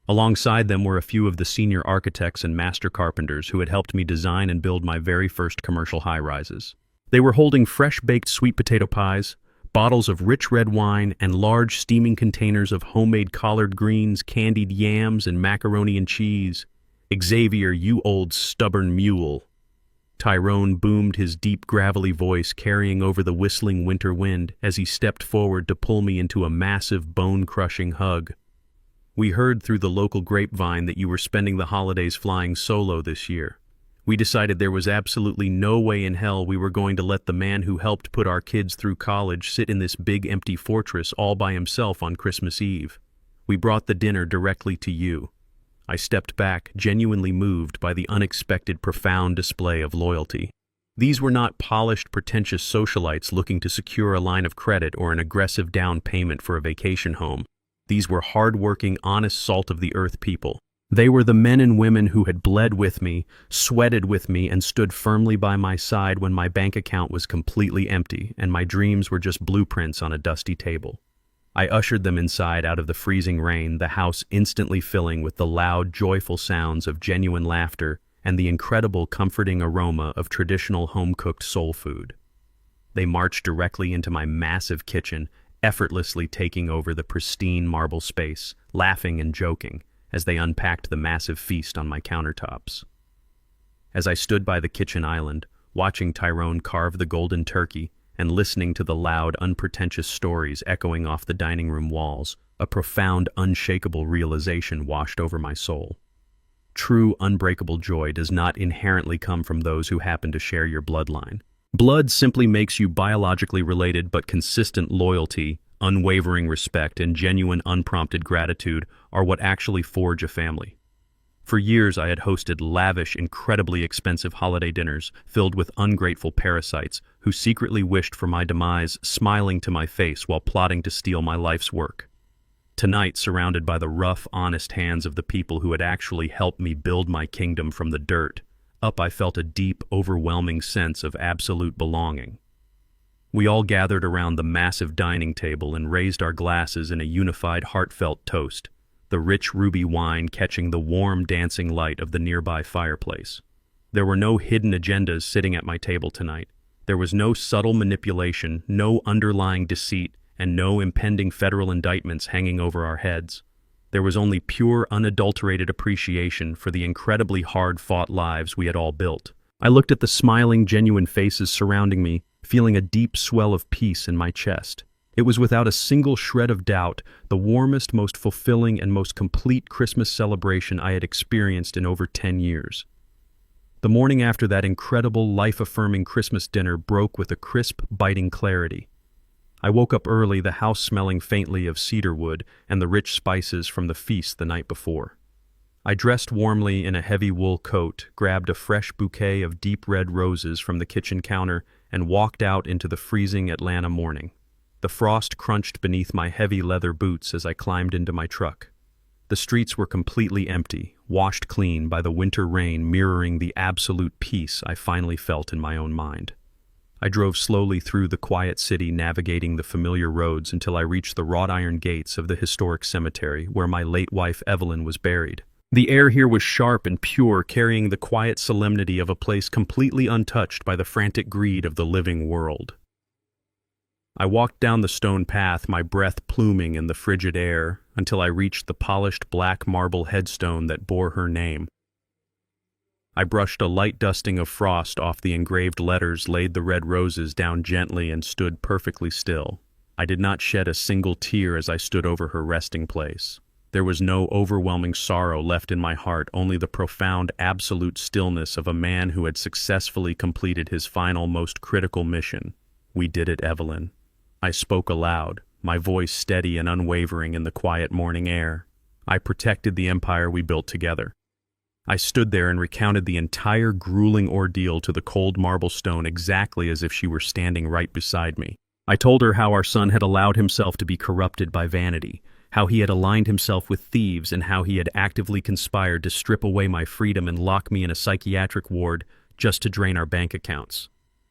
Alongside them were a few of the senior architects and master carpenters who had helped me design and build my very first commercial high-rises. They were holding fresh-baked sweet potato pies, bottles of rich red wine, and large steaming containers of homemade collard greens, candied yams, and macaroni and cheese. "Xavier, you old stubborn mule." Tyrone boomed, his deep, gravelly voice carrying over the whistling winter wind as he stepped forward to pull me into a massive, bone-crushing hug. "We heard through the local grapevine that you were spending the holidays flying solo this year. We decided there was absolutely no way in hell we were going to let the man who helped put our kids through college sit in this big, empty fortress all by himself on Christmas Eve. We brought the dinner directly to you." I stepped back, genuinely moved by the unexpected, profound display of loyalty. These were not polished, pretentious socialites looking to secure a line of credit or an aggressive down payment for a vacation home. These were hard-working, honest, salt-of-the-earth people. They were the men and women who had bled with me, sweated with me, and stood firmly by my side when my bank account was completely empty and my dreams were just blueprints on a dusty table. I ushered them inside out of the freezing rain, the house instantly filling with the loud, joyful sounds of genuine laughter and the incredible, comforting aroma of traditional home-cooked soul food. They marched directly into my massive kitchen, effortlessly taking over the pristine marble space, laughing and joking as they unpacked the massive feast on my countertops. As I stood by the kitchen island, watching Tyrone carve the golden turkey and listening to the loud, unpretentious stories echoing off the dining room walls, a profound, unshakable realization washed over my soul. True, unbreakable joy does not inherently come from those who happen to share your bloodline. Blood simply makes you biologically related, but consistent loyalty, unwavering respect, and genuine unprompted gratitude are what actually forge a family. For years, I had hosted lavish, incredibly expensive holiday dinners filled with ungrateful parasites who secretly wished for my demise, smiling to my face while plotting to steal my life's work. Tonight, surrounded by the rough, honest hands of the people who had actually helped me build my kingdom from the dirt, I felt a deep, overwhelming sense of absolute belonging. We all gathered around the massive dining table and raised our glasses in a unified, heartfelt toast, the rich ruby wine catching the warm, dancing light of the nearby fireplace. There were no hidden agendas sitting at my table tonight. There was no subtle manipulation, no underlying deceit, and no impending federal indictments hanging over our heads. There was only pure, unadulterated appreciation for the incredibly hard-fought lives we had all built. I looked at the smiling, genuine faces surrounding me, feeling a deep swell of peace in my chest. It was without a single shred of doubt the warmest, most fulfilling, and most complete Christmas celebration I had experienced in over 10 years. The morning after that incredible, life-affirming Christmas dinner broke with a crisp, biting clarity. I woke up early, the house smelling faintly of cedar wood and the rich spices from the feast the night before. I dressed warmly in a heavy wool coat, grabbed a fresh bouquet of deep red roses from the kitchen counter, and walked out into the freezing Atlanta morning. The frost crunched beneath my heavy leather boots as I climbed into my truck. The streets were completely empty, washed clean by the winter rain, mirroring the absolute peace I finally felt in my own mind. I drove slowly through the quiet city, navigating the familiar roads until I reached the wrought iron gates of the historic cemetery where my late wife Evelyn was buried. The air here was sharp and pure, carrying the quiet solemnity of a place completely untouched by the frantic greed of the living world. I walked down the stone path, my breath pluming in the frigid air, until I reached the polished black marble headstone that bore her name. I brushed a light dusting of frost off the engraved letters, laid the red roses down gently, and stood perfectly still. I did not shed a single tear as I stood over her resting place. There was no overwhelming sorrow left in my heart, only the profound, absolute stillness of a man who had successfully completed his final, most critical mission. "We did it, Evelyn." I spoke aloud, my voice steady and unwavering in the quiet morning air. I protected the empire we built together. I stood there and recounted the entire grueling ordeal to the cold marble stone exactly as if she were standing right beside me. I told her how our son had allowed himself to be corrupted by vanity, how he had aligned himself with thieves, and how he had actively conspired to strip away my freedom and lock me in a psychiatric ward just to drain our bank accounts.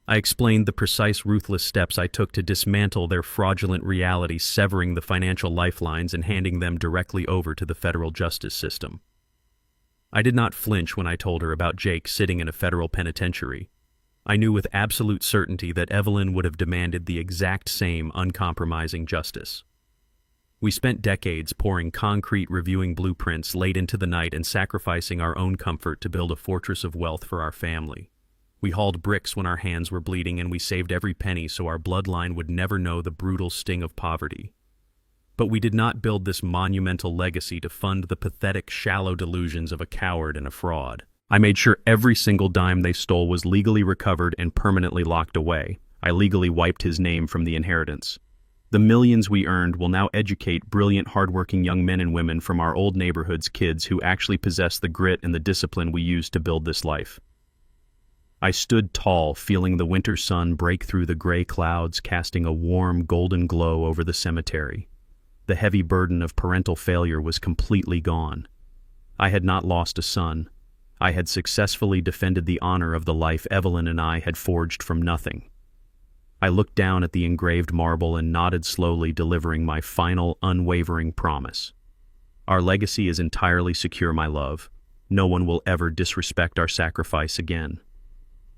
I explained the precise, ruthless steps I took to dismantle their fraudulent reality, severing the financial lifelines and handing them directly over to the federal justice system. I did not flinch when I told her about Jake sitting in a federal penitentiary. I knew with absolute certainty that Evelyn would have demanded the exact same uncompromising justice. We spent decades pouring concrete, reviewing blueprints late into the night, and sacrificing our own comfort to build a fortress of wealth for our family. We hauled bricks when our hands were bleeding, and we saved every penny so our bloodline would never know the brutal sting of poverty. But we did not build this monumental legacy to fund the pathetic, shallow delusions of a coward and a fraud. I made sure every single dime they stole was legally recovered and permanently locked away. I legally wiped his name from the inheritance. The millions we earned will now educate brilliant, hardworking young men and women from our old neighborhood's kids who actually possess the grit and the discipline we used to build this life. I stood tall, feeling the winter sun break through the gray clouds, casting a warm, golden glow over the cemetery. The heavy burden of parental failure was completely gone. I had not lost a son. I had successfully defended the honor of the life Evelyn and I had forged from nothing. I looked down at the engraved marble and nodded slowly, delivering my final, unwavering promise. Our legacy is entirely secure, my love. No one will ever disrespect our sacrifice again.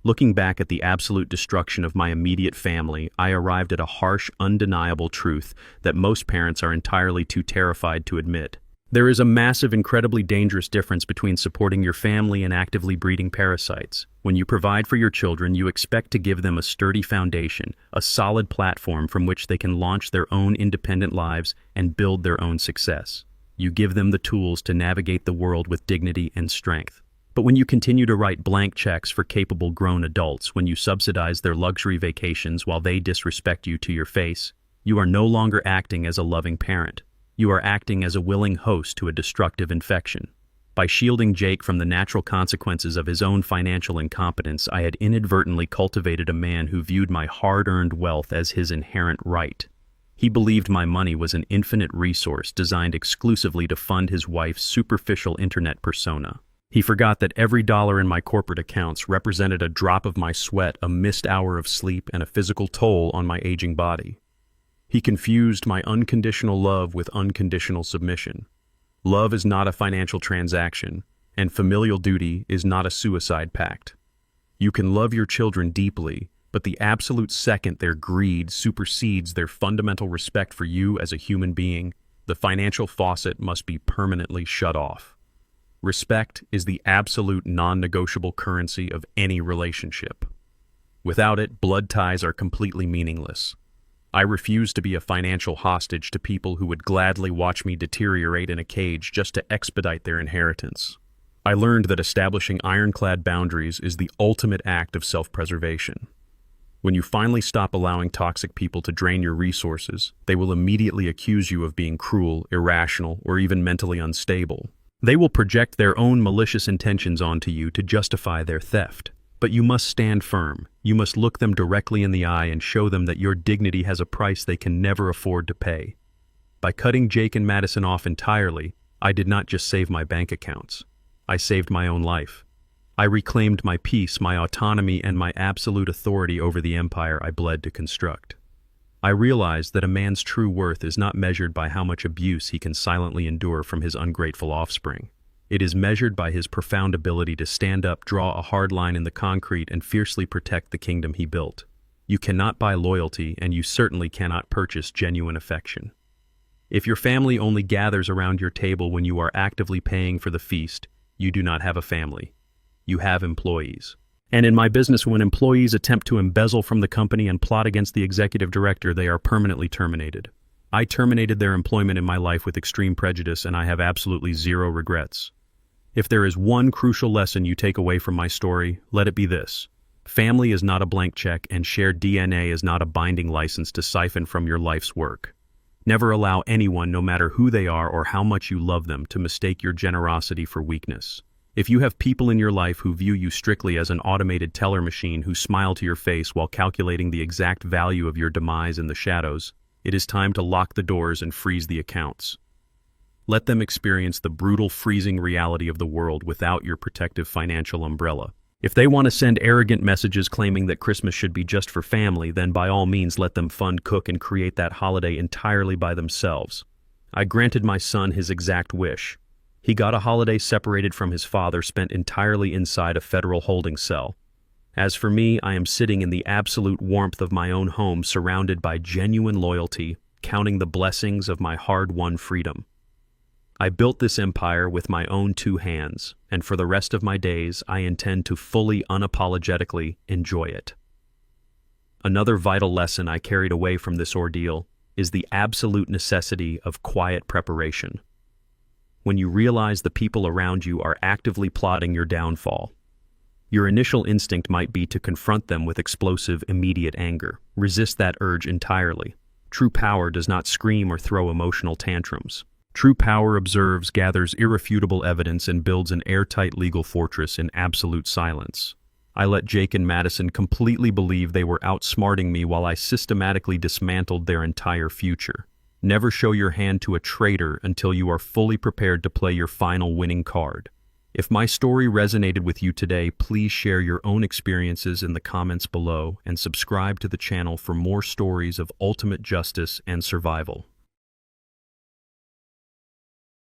Looking back at the absolute destruction of my immediate family, I arrived at a harsh, undeniable truth that most parents are entirely too terrified to admit. There is a massive, incredibly dangerous difference between supporting your family and actively breeding parasites. When you provide for your children, you expect to give them a sturdy foundation, a solid platform from which they can launch their own independent lives and build their own success. You give them the tools to navigate the world with dignity and strength. But when you continue to write blank checks for capable grown adults, when you subsidize their luxury vacations while they disrespect you to your face, you are no longer acting as a loving parent. You are acting as a willing host to a destructive infection. By shielding Jake from the natural consequences of his own financial incompetence, I had inadvertently cultivated a man who viewed my hard-earned wealth as his inherent right. He believed my money was an infinite resource designed exclusively to fund his wife's superficial internet persona. He forgot that every dollar in my corporate accounts represented a drop of my sweat, a missed hour of sleep, and a physical toll on my aging body. He confused my unconditional love with unconditional submission. Love is not a financial transaction, and familial duty is not a suicide pact. You can love your children deeply, but the absolute second their greed supersedes their fundamental respect for you as a human being, the financial faucet must be permanently shut off. Respect is the absolute non-negotiable currency of any relationship. Without it, blood ties are completely meaningless. I refuse to be a financial hostage to people who would gladly watch me deteriorate in a cage just to expedite their inheritance. I learned that establishing ironclad boundaries is the ultimate act of self-preservation. When you finally stop allowing toxic people to drain your resources, they will immediately accuse you of being cruel, irrational, or even mentally unstable. They will project their own malicious intentions onto you to justify their theft. But you must stand firm. You must look them directly in the eye and show them that your dignity has a price they can never afford to pay. By cutting Jake and Madison off entirely, I did not just save my bank accounts. I saved my own life. I reclaimed my peace, my autonomy, and my absolute authority over the empire I bled to construct. I realized that a man's true worth is not measured by how much abuse he can silently endure from his ungrateful offspring. It is measured by his profound ability to stand up, draw a hard line in the concrete, and fiercely protect the kingdom he built. You cannot buy loyalty, and you certainly cannot purchase genuine affection. If your family only gathers around your table when you are actively paying for the feast, you do not have a family. You have employees. And in my business, when employees attempt to embezzle from the company and plot against the executive director, they are permanently terminated. I terminated their employment in my life with extreme prejudice, and I have absolutely zero regrets. If there is one crucial lesson you take away from my story, let it be this. Family is not a blank check, and shared DNA is not a binding license to siphon from your life's work. Never allow anyone, no matter who they are or how much you love them, to mistake your generosity for weakness. If you have people in your life who view you strictly as an automated teller machine who smile to your face while calculating the exact value of your demise in the shadows, it is time to lock the doors and freeze the accounts. Let them experience the brutal, freezing reality of the world without your protective financial umbrella. If they want to send arrogant messages claiming that Christmas should be just for family, then by all means let them fund, cook, and create that holiday entirely by themselves. I granted my son his exact wish. He got a holiday separated from his father, spent entirely inside a federal holding cell. As for me, I am sitting in the absolute warmth of my own home, surrounded by genuine loyalty, counting the blessings of my hard-won freedom. I built this empire with my own two hands, and for the rest of my days, I intend to fully, unapologetically enjoy it. Another vital lesson I carried away from this ordeal is the absolute necessity of quiet preparation. When you realize the people around you are actively plotting your downfall, your initial instinct might be to confront them with explosive, immediate anger. Resist that urge entirely. True power does not scream or throw emotional tantrums. True power observes, gathers irrefutable evidence, and builds an airtight legal fortress in absolute silence. I let Jake and Madison completely believe they were outsmarting me while I systematically dismantled their entire future. Never show your hand to a traitor until you are fully prepared to play your final winning card. If my story resonated with you today, please share your own experiences in the comments below and subscribe to the channel for more stories of ultimate justice and survival.